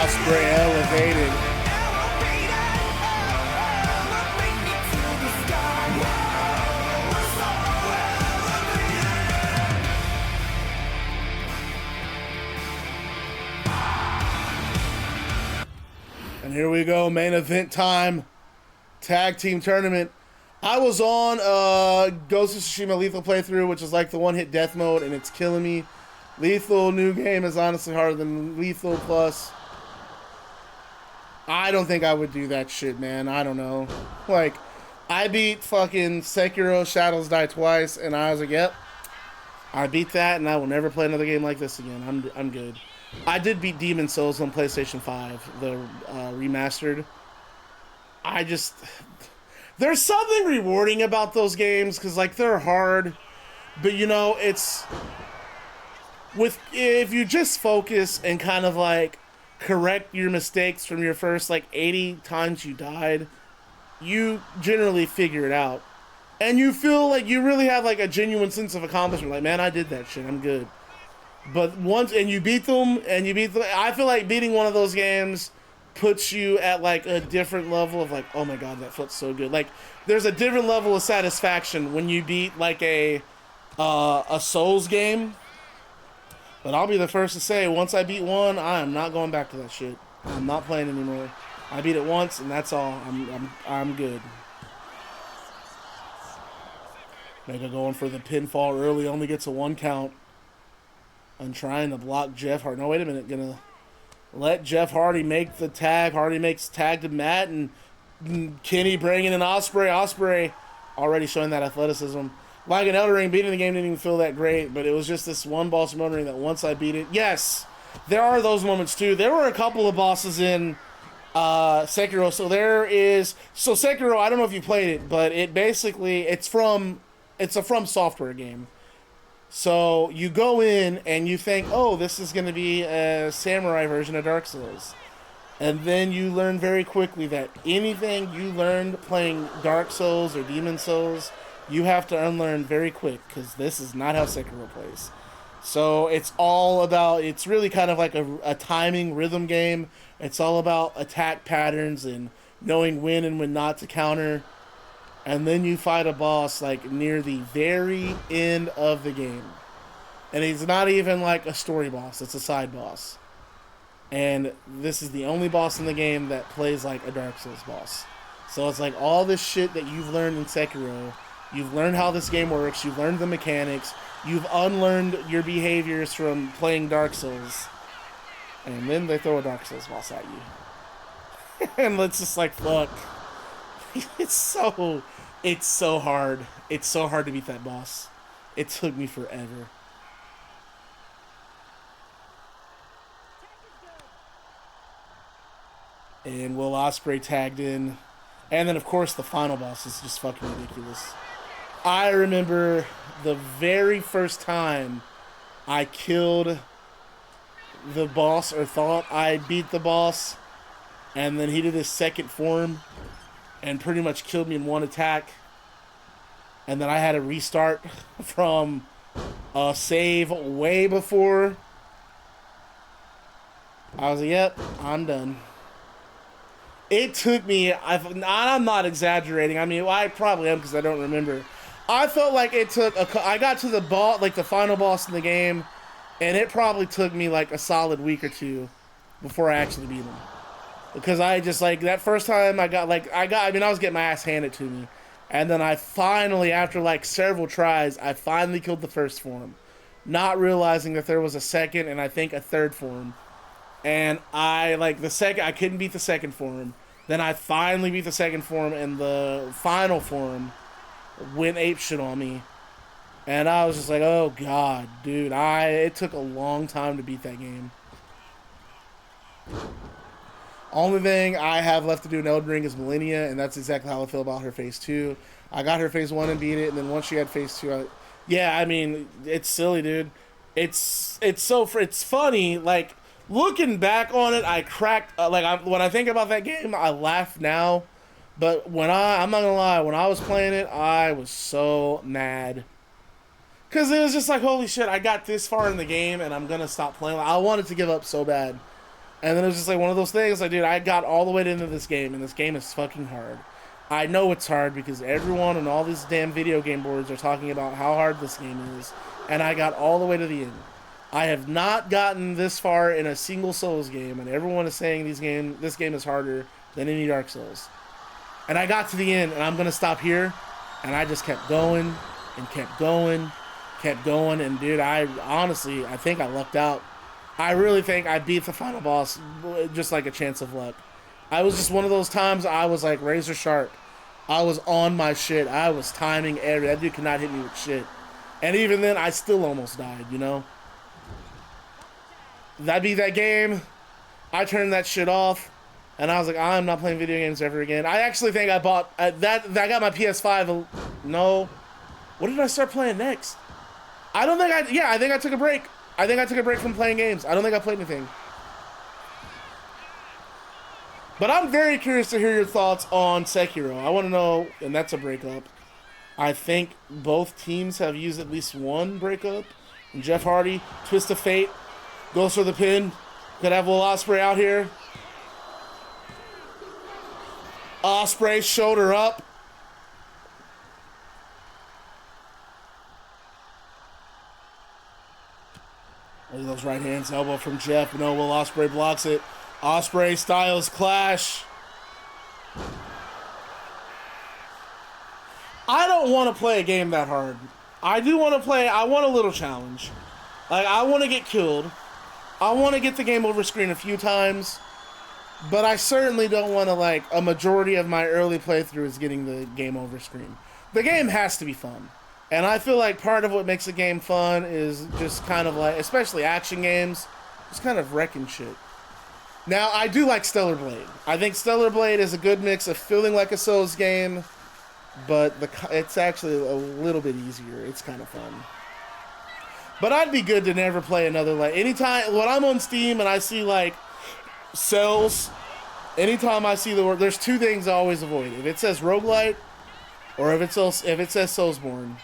[SPEAKER 1] Ospreay elevated. And here we go, main event time. Tag team tournament. I was on Ghost of Tsushima Lethal playthrough, which is like the one-hit death mode, and it's killing me. Lethal new game is honestly harder than Lethal Plus. I don't think I would do that shit, man. I don't know. Like, I beat fucking Sekiro Shadows Die Twice, and I was like, yep, I beat that, and I will never play another game like this again. I'm good. I did beat Demon Souls on PlayStation 5, the remastered. There's something rewarding about those games, because, like, they're hard, but, you know, it's... If you just focus and kind of, like, correct your mistakes from your first, like, 80 times you died, you generally figure it out. And you feel like you really have, like, a genuine sense of accomplishment. Like, man, I did that shit. I'm good. But once, and you beat them, I feel like beating one of those games puts you at, like, a different level of, like, oh my god, that felt so good. Like, there's a different level of satisfaction when you beat, like, a Souls game. But I'll be the first to say, once I beat one, I am not going back to that shit. I'm not playing anymore. I beat it once, and that's all. I'm good. Mega going for the pinfall early, only gets a 1 count. I'm trying to block Jeff Hardy. No, wait a minute. Gonna let Jeff Hardy make the tag. Hardy makes tag to Matt, and Kenny bringing in Ospreay. Ospreay already showing that athleticism. Like an Elder Ring, beating the game didn't even feel that great, but it was just this one boss from Elder Ring that once I beat it, yes, there are those moments too. There were a couple of bosses in Sekiro. So Sekiro, I don't know if you played it, but it's a From Software game. So you go in and you think, oh, this is going to be a samurai version of Dark Souls. And then you learn very quickly that anything you learned playing Dark Souls or Demon Souls, you have to unlearn very quick, because this is not how Sekiro plays. So it's really kind of like a timing rhythm game. It's all about attack patterns and knowing when and when not to counter. And then you fight a boss like near the very end of the game. And he's not even like a story boss, it's a side boss. And this is the only boss in the game that plays like a Dark Souls boss. So it's like all this shit that you've learned in Sekiro. You've learned how this game works. You've learned the mechanics. You've unlearned your behaviors from playing Dark Souls. And then they throw a Dark Souls boss at you. And it's just like, fuck. It's so hard. It's so hard to beat that boss. It took me forever. And Will Ospreay tagged in. And then, of course, the final boss is just fucking ridiculous. I remember the very first time I killed the boss, or thought I beat the boss, and then he did his second form and pretty much killed me in one attack. And then I had to restart from a save way before. I was like, yep, I'm done. It took me, I'm not exaggerating. I mean, I probably am because I don't remember. I felt like it took, I got to the the final boss in the game, and it probably took me like a solid week or two before I actually beat him. Because I just like, that first time I was getting my ass handed to me. And then I finally, after like several tries, I finally killed the first form. Not realizing that there was a second and I think a third form. And I couldn't beat the second form. Then I finally beat the second form, and the final form went apeshit on me. And I was just like, oh god, dude, it took a long time to beat that game. Only thing I have left to do in Elden Ring is Millennia, and that's exactly how I feel about her Phase 2. I got her Phase 1 and beat it, and then once she had Phase 2, I mean, it's silly, dude. It's funny, like, looking back on it, I cracked, when I think about that game, I laugh now, but I'm not gonna lie, when I was playing it, I was so mad. Because it was just like, holy shit, I got this far in the game, and I'm gonna stop playing. I wanted to give up so bad. And then it was just like one of those things, like, dude, I got all the way into this game, and this game is fucking hard. I know it's hard because everyone on all these damn video game boards are talking about how hard this game is, and I got all the way to the end. I have not gotten this far in a single Souls game, and everyone is saying this game is harder than any Dark Souls. And I got to the end, and I'm going to stop here. And I just kept going and kept going, and dude, I think I lucked out. I really think I beat the final boss just like a chance of luck. I was just one of those times I was like razor sharp. I was on my shit. I was timing that dude could not hit me with shit. And even then, I still almost died, you know? I beat that game. I turned that shit off. And I was like, I'm not playing video games ever again. I actually think I bought that I got my PS5. No. What did I start playing next? I think I took a break. I think I took a break from playing games. I don't think I played anything. But I'm very curious to hear your thoughts on Sekiro. I want to know, and that's a breakup. I think both teams have used at least one breakup. And Jeff Hardy, twist of fate, goes for the pin. Could have Will Ospreay out here. Ospreay shoulder up. Look at those right hands, elbow from Jeff. No, Will Ospreay blocks it. Ospreay Styles clash. I don't want to play a game that hard. I want a little challenge. Like, I want to get killed. I want to get the game over screen a few times. But I certainly don't want to, like, a majority of my early playthrough is getting the game over screen. The game has to be fun. And I feel like part of what makes a game fun is just kind of like, especially action games, just kind of wrecking shit. Now, I do like Stellar Blade. I think Stellar Blade is a good mix of feeling like a Souls game, but it's actually a little bit easier. It's kind of fun. But I'd be good to never play another, like, anytime, when I'm on Steam and I see, like, sales, anytime I see the word, there's two things I always avoid. If it says roguelite, or if it says Soulsborne,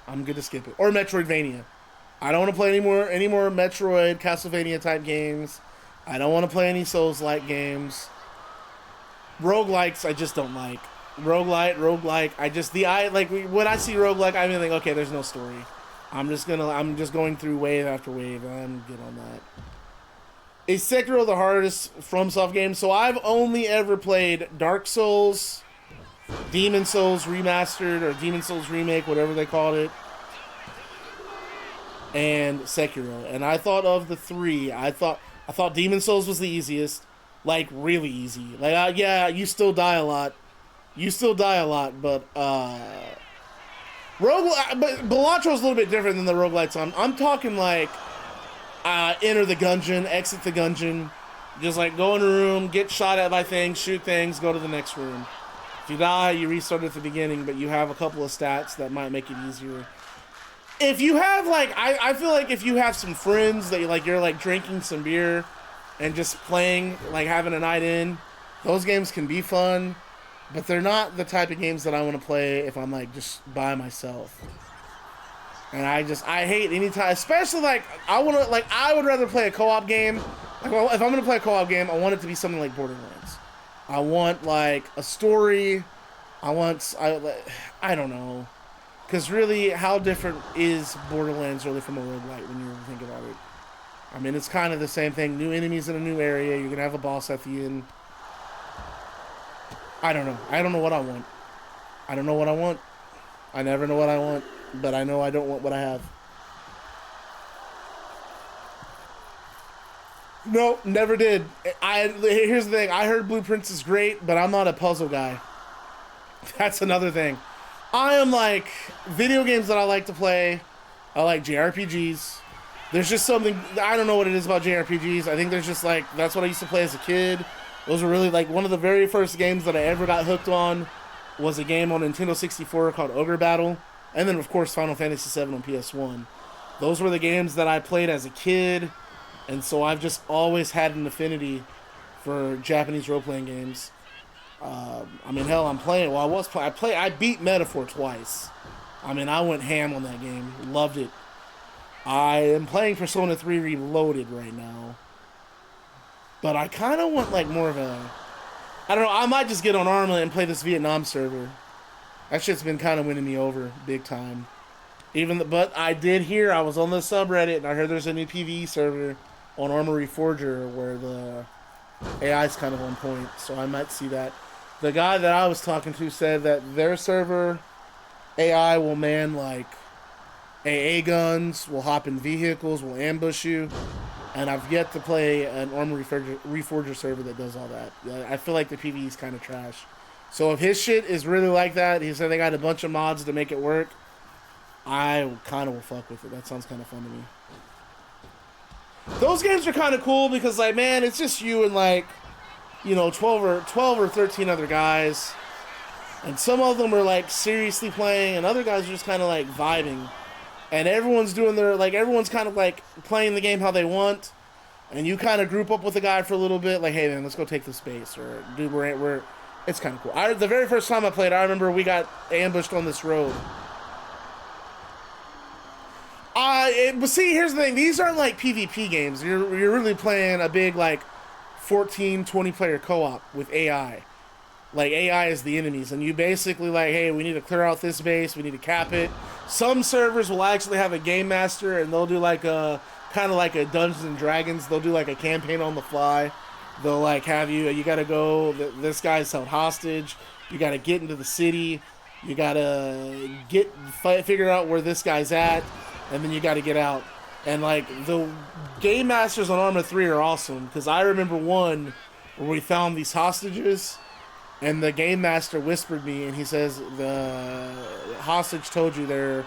[SPEAKER 1] I'm good to skip it. Or Metroidvania. I don't want to play any more Metroid, Castlevania type games. I don't want to play any Souls-like games. Roguelikes, I just don't like. Roguelike, when I see roguelike, I think, okay, there's no story. I'm just going through wave after wave, and I'm good on that. Is Sekiro the hardest FromSoft game? So I've only ever played Dark Souls, Demon Souls Remastered, or Demon Souls Remake, whatever they called it, and Sekiro. And I thought of the three, I thought Demon Souls was the easiest, like really easy. Like, yeah, you still die a lot, but Balatro is a little bit different than the roguelites. I'm talking like enter the dungeon, exit the dungeon, just like go in a room, get shot at by things, shoot things, go to the next room. If you die, you restart at the beginning, but you have a couple of stats that might make it easier. If you have, like, I feel like if you have some friends that you're like drinking some beer and just playing, like having a night in, those games can be fun, but they're not the type of games that I want to play if I'm like just by myself. And I hate any time, especially like I would rather play a co-op game. Like, well, if I'm gonna play a co-op game, I want it to be something like Borderlands. I want like a story. I don't know. Because really, how different is Borderlands really from a roguelite when you think about it? I mean, it's kind of the same thing. New enemies in a new area. You're going to have a boss at the end. I don't know. I don't know what I want. I don't know what I want. I never know what I want. But I know I don't want what I have. No, never did. Here's the thing. I heard Blueprints is great, but I'm not a puzzle guy. That's another thing. I am like, video games that I like to play, I like JRPGs. There's just something, I don't know what it is about JRPGs. I think there's just like, that's what I used to play as a kid. Those were really like, one of the very first games that I ever got hooked on was a game on Nintendo 64 called Ogre Battle. And then, of course, Final Fantasy VII on PS1. Those were the games that I played as a kid. And so I've just always had an affinity for Japanese role-playing games. I mean, hell, I'm playing. Well, I beat Metaphor twice. I mean, I went ham on that game. Loved it. I am playing Persona 3 Reloaded right now. But I kind of want, like, more of a... I don't know, I might just get on Arma and play this Vietnam server. That shit's been kind of winning me over, big time. But I did hear, I was on the subreddit, and I heard there's a new PvE server on Armory Forger where the AI's kind of on point, so I might see that. The guy that I was talking to said that their server AI will man like AA guns, will hop in vehicles, will ambush you, and I've yet to play an Armor Reforger server that does all that. I feel like the PvE is kind of trash. So if his shit is really like that, he said they got a bunch of mods to make it work, I kind of will fuck with it. That sounds kind of fun to me. Those games are kind of cool because, like, man, it's just you and, like, you know, 12 or 13 other guys. And some of them are, like, seriously playing, and other guys are just kind of, like, vibing. And everyone's doing their, like, everyone's kind of, like, playing the game how they want. And you kind of group up with a guy for a little bit, like, hey, man, let's go take this space. Or, dude, we're it's kind of cool. The very first time I played, I remember we got ambushed on this road. But see, here's the thing. These aren't like PvP games. You're really playing a big, like, 14, 20-player co-op with AI. Like, AI is the enemies. And you basically, like, hey, we need to clear out this base. We need to cap it. Some servers will actually have a game master, and they'll do, like, a kind of like a Dungeons and Dragons. They'll do, like, a campaign on the fly. They'll, like, have you got to go, this guy's held hostage. You got to get into the city. You got to figure out where this guy's at. And then you got to get out. And, like, the game masters on Arma 3 are awesome. Because I remember one where we found these hostages. And the game master whispered me. And he says, the hostage told you there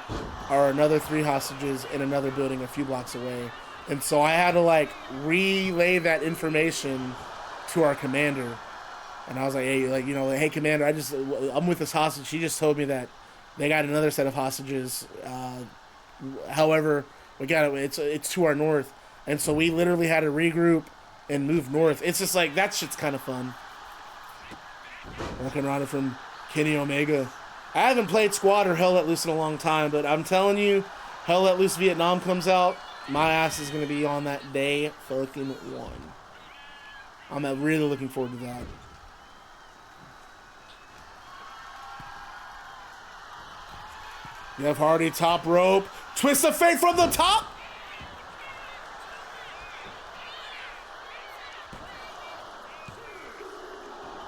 [SPEAKER 1] are another 3 hostages in another building a few blocks away. And so I had to, like, relay that information to our commander. And I was like, hey, like, you know, hey, commander, I'm with this hostage. She just told me that they got another set of hostages. However, we got it. It's to our north, and so we literally had to regroup and move north. It's just like that shit's kind of fun. Walking around from Kenny Omega. I haven't played Squad or Hell Let Loose in a long time, but I'm telling you, Hell Let Loose Vietnam comes out, my ass is gonna be on that day fucking one. I'm really looking forward to that. Jeff Hardy, top rope. Twist of fate from the top.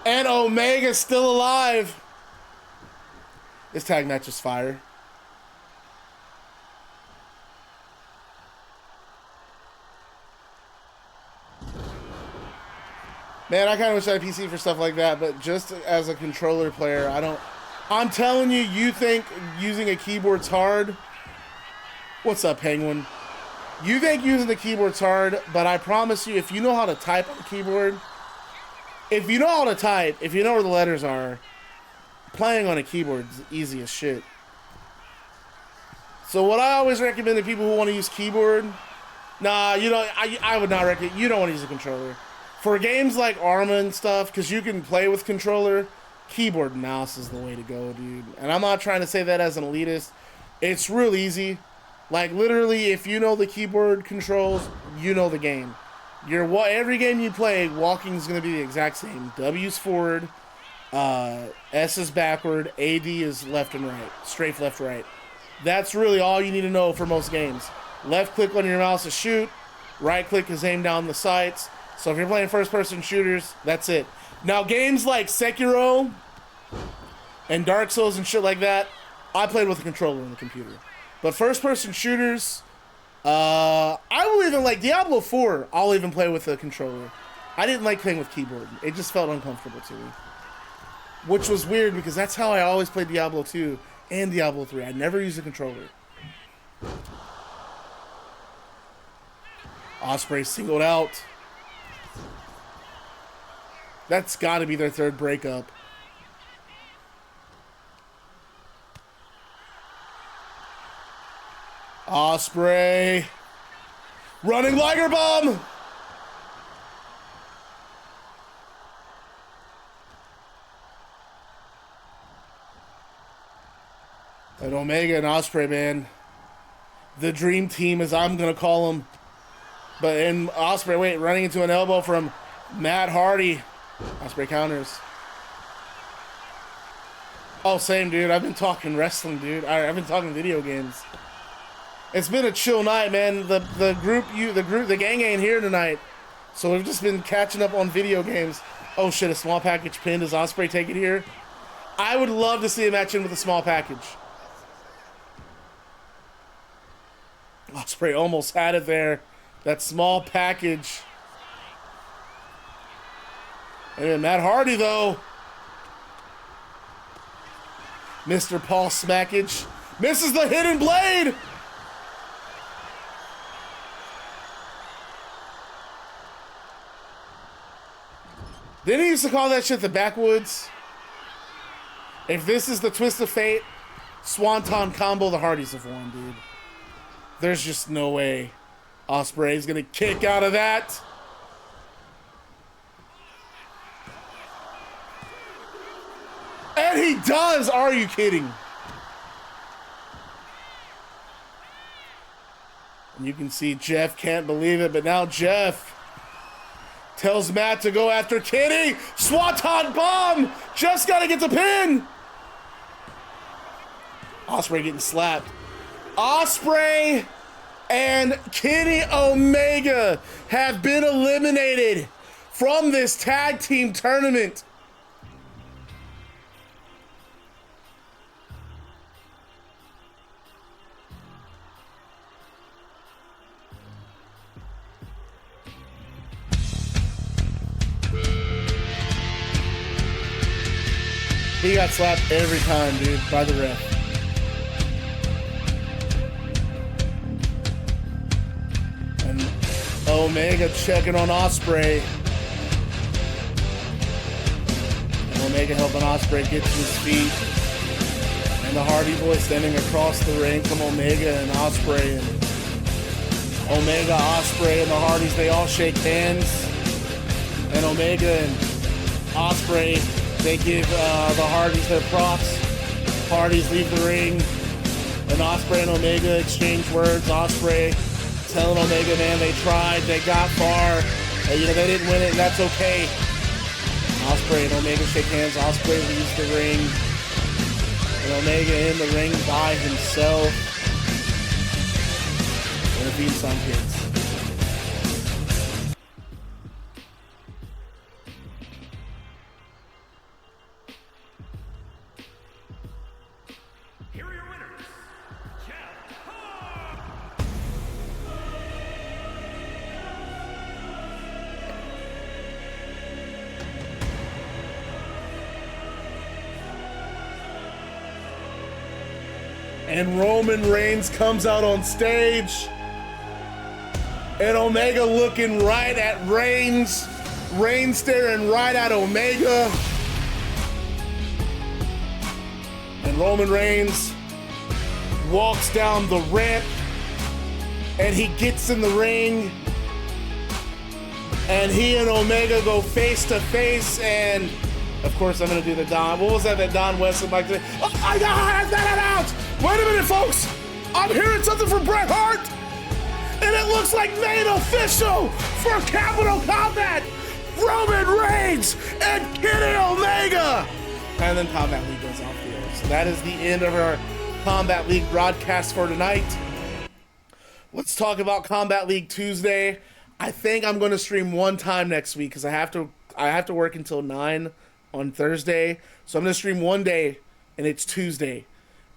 [SPEAKER 1] And Omega's still alive. This tag match is fire. Man, I kind of wish I had a PC for stuff like that, but just as a controller player, I'm telling you, you think using a keyboard's hard? What's up, Penguin? You think using the keyboard's hard, but I promise you, if you know how to type on the keyboard, if you know how to type, if you know where the letters are, playing on a keyboard is easy as shit. So what I always recommend to people who want to use keyboard, I would not recommend, you don't want to use a controller. For games like Arma and stuff, because you can play with controller, keyboard and mouse is the way to go, dude. And I'm not trying to say that as an elitist. It's real easy. Like, literally, if you know the keyboard controls, you know the game. Every game you play, walking is going to be the exact same. W's forward, S is backward, AD is left and right. Strafe left, right. That's really all you need to know for most games. Left click on your mouse is shoot. Right click is aim down the sights. So if you're playing first-person shooters, that's it. Now, games like Sekiro and Dark Souls and shit like that, I played with a controller on the computer. But first-person shooters, I will even, like, Diablo 4, I'll even play with a controller. I didn't like playing with keyboard. It just felt uncomfortable to me. Which was weird, because that's how I always played Diablo 2 and Diablo 3. I never used a controller. Ospreay singled out. That's got to be their third breakup. Ospreay. Running Liger Bomb. And Omega and Ospreay, man. The dream team, as I'm going to call them. But in Ospreay, running into an elbow from Matt Hardy. Ospreay counters. Oh, same, dude. I've been talking wrestling, dude. I've been talking video games. It's been a chill night, man. The gang ain't here tonight, so we've just been catching up on video games. Oh shit, a small package pin. Does Ospreay take it here? I would love to see a match in with a small package. Ospreay almost had it there. That small package. And Matt Hardy, though. Mr. Paul Smackage. Misses the hidden blade. Didn't he used to call that shit the backwoods? If this is the twist of fate, Swanton combo the Hardys have won, dude. There's just no way Ospreay's gonna kick out of that. And he does! Are you kidding? And you can see Jeff can't believe it, but now Jeff tells Matt to go after Kenny. Swanton bomb! Jeff's gotta get the pin! Ospreay getting slapped. Ospreay and Kenny Omega have been eliminated from this tag team tournament. He got slapped every time, dude, by the ref. And Omega checking on Ospreay. And Omega helping Ospreay get to his feet. And the Hardy Boys standing across the ring from Omega and Ospreay. And Omega, Ospreay, and the Hardys, they all shake hands. And Omega and Ospreay, they give the Hardys their props. Hardys leave the ring. And Ospreay and Omega exchange words. Ospreay telling Omega, man, they tried, they got far. You know, they didn't win it, and that's okay. Ospreay and Omega shake hands. Ospreay leaves the ring. And Omega in the ring by himself. And the theme song hits. And Roman Reigns comes out on stage. And Omega looking right at Reigns. Reigns staring right at Omega. And Roman Reigns walks down the ramp. And he gets in the ring. And he and Omega go face to face. And of course, I'm going to do the Don. What was that Don West would like to? Oh my God, that out! Wait a minute, folks. I'm hearing something from Bret Hart. And it looks like made official for Capital Combat. Roman Reigns and Kenny Omega. And then Combat League goes off the air. So that is the end of our Combat League broadcast for tonight. Let's talk about Combat League Tuesday. I think I'm going to stream one time next week because I have to work until 9 on Thursday. So I'm going to stream one day, and it's Tuesday.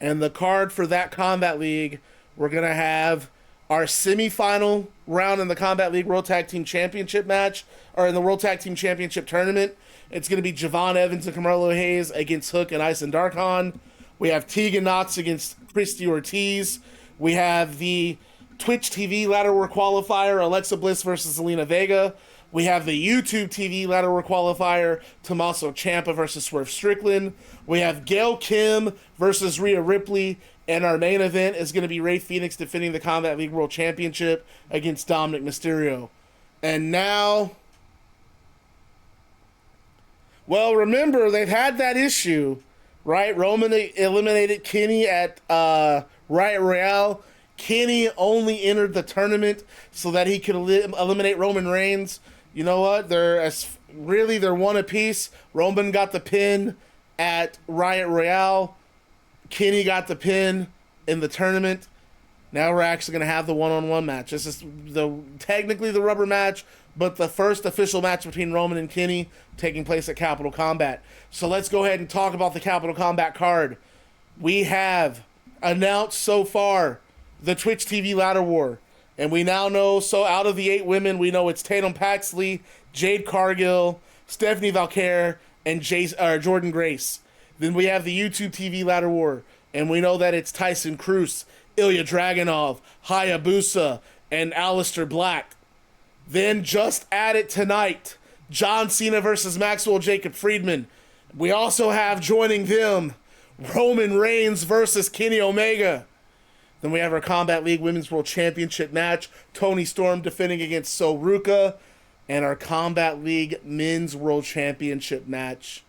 [SPEAKER 1] And the card for that Combat League, we're going to have our semifinal round in the Combat League World Tag Team Championship match, or in the World Tag Team Championship tournament. It's going to be Javon Evans and Carmelo Hayes against Hook and Ice and Darkon. We have Tegan Knox against Christie Ortiz. We have the Twitch TV Ladder War qualifier, Alexa Bliss versus Zelina Vega. We have the YouTube TV Ladder War qualifier, Tommaso Ciampa versus Swerve Strickland. We have Gail Kim versus Rhea Ripley. And our main event is going to be Rey Fenix defending the Combat League World Championship against Dominik Mysterio. And now, well, remember, they've had that issue, right? Roman eliminated Kenny at Riot Royale. Kenny only entered the tournament so that he could eliminate Roman Reigns. You know what? They're one apiece. Roman got the pin at Riot Royale. Kenny got the pin in the tournament. Now we're actually going to have the one-on-one match. This is technically the rubber match, but the first official match between Roman and Kenny taking place at Capital Combat. So let's go ahead and talk about the Capital Combat card. We have announced so far the Twitch TV Ladder War. And we now know, so out of the 8 women, we know it's Tatum Paxley, Jade Cargill, Stephanie Vaquer, and Jordynne Grace. Then we have the YouTube TV Ladder War. And we know that it's Tyson Kross, Ilya Dragunov, Hayabusa, and Aleister Black. Then just added tonight, John Cena versus Maxwell Jacob Friedman. We also have joining them Roman Reigns versus Kenny Omega. Then we have our Combat League Women's World Championship match, Toni Storm defending against Sol Ruca, and our Combat League Men's World Championship match,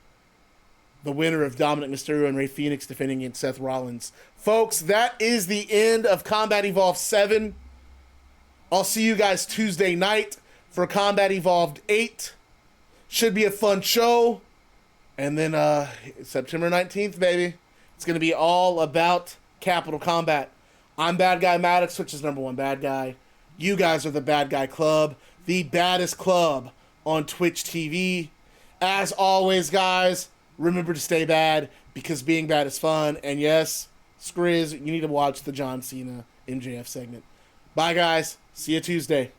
[SPEAKER 1] the winner of Dominik Mysterio and Fenix defending against Seth Rollins. Folks, that is the end of Combat Evolved 7. I'll see you guys Tuesday night for Combat Evolved 8. Should be a fun show. And then September 19th, baby. It's going to be all about Capital Combat. I'm Bad Guy Maddox, which is #1 bad guy. You guys are the Bad Guy Club, the baddest club on Twitch TV. As always, guys, remember to stay bad because being bad is fun. And yes, Skriz, you need to watch the John Cena MJF segment. Bye, guys. See you Tuesday.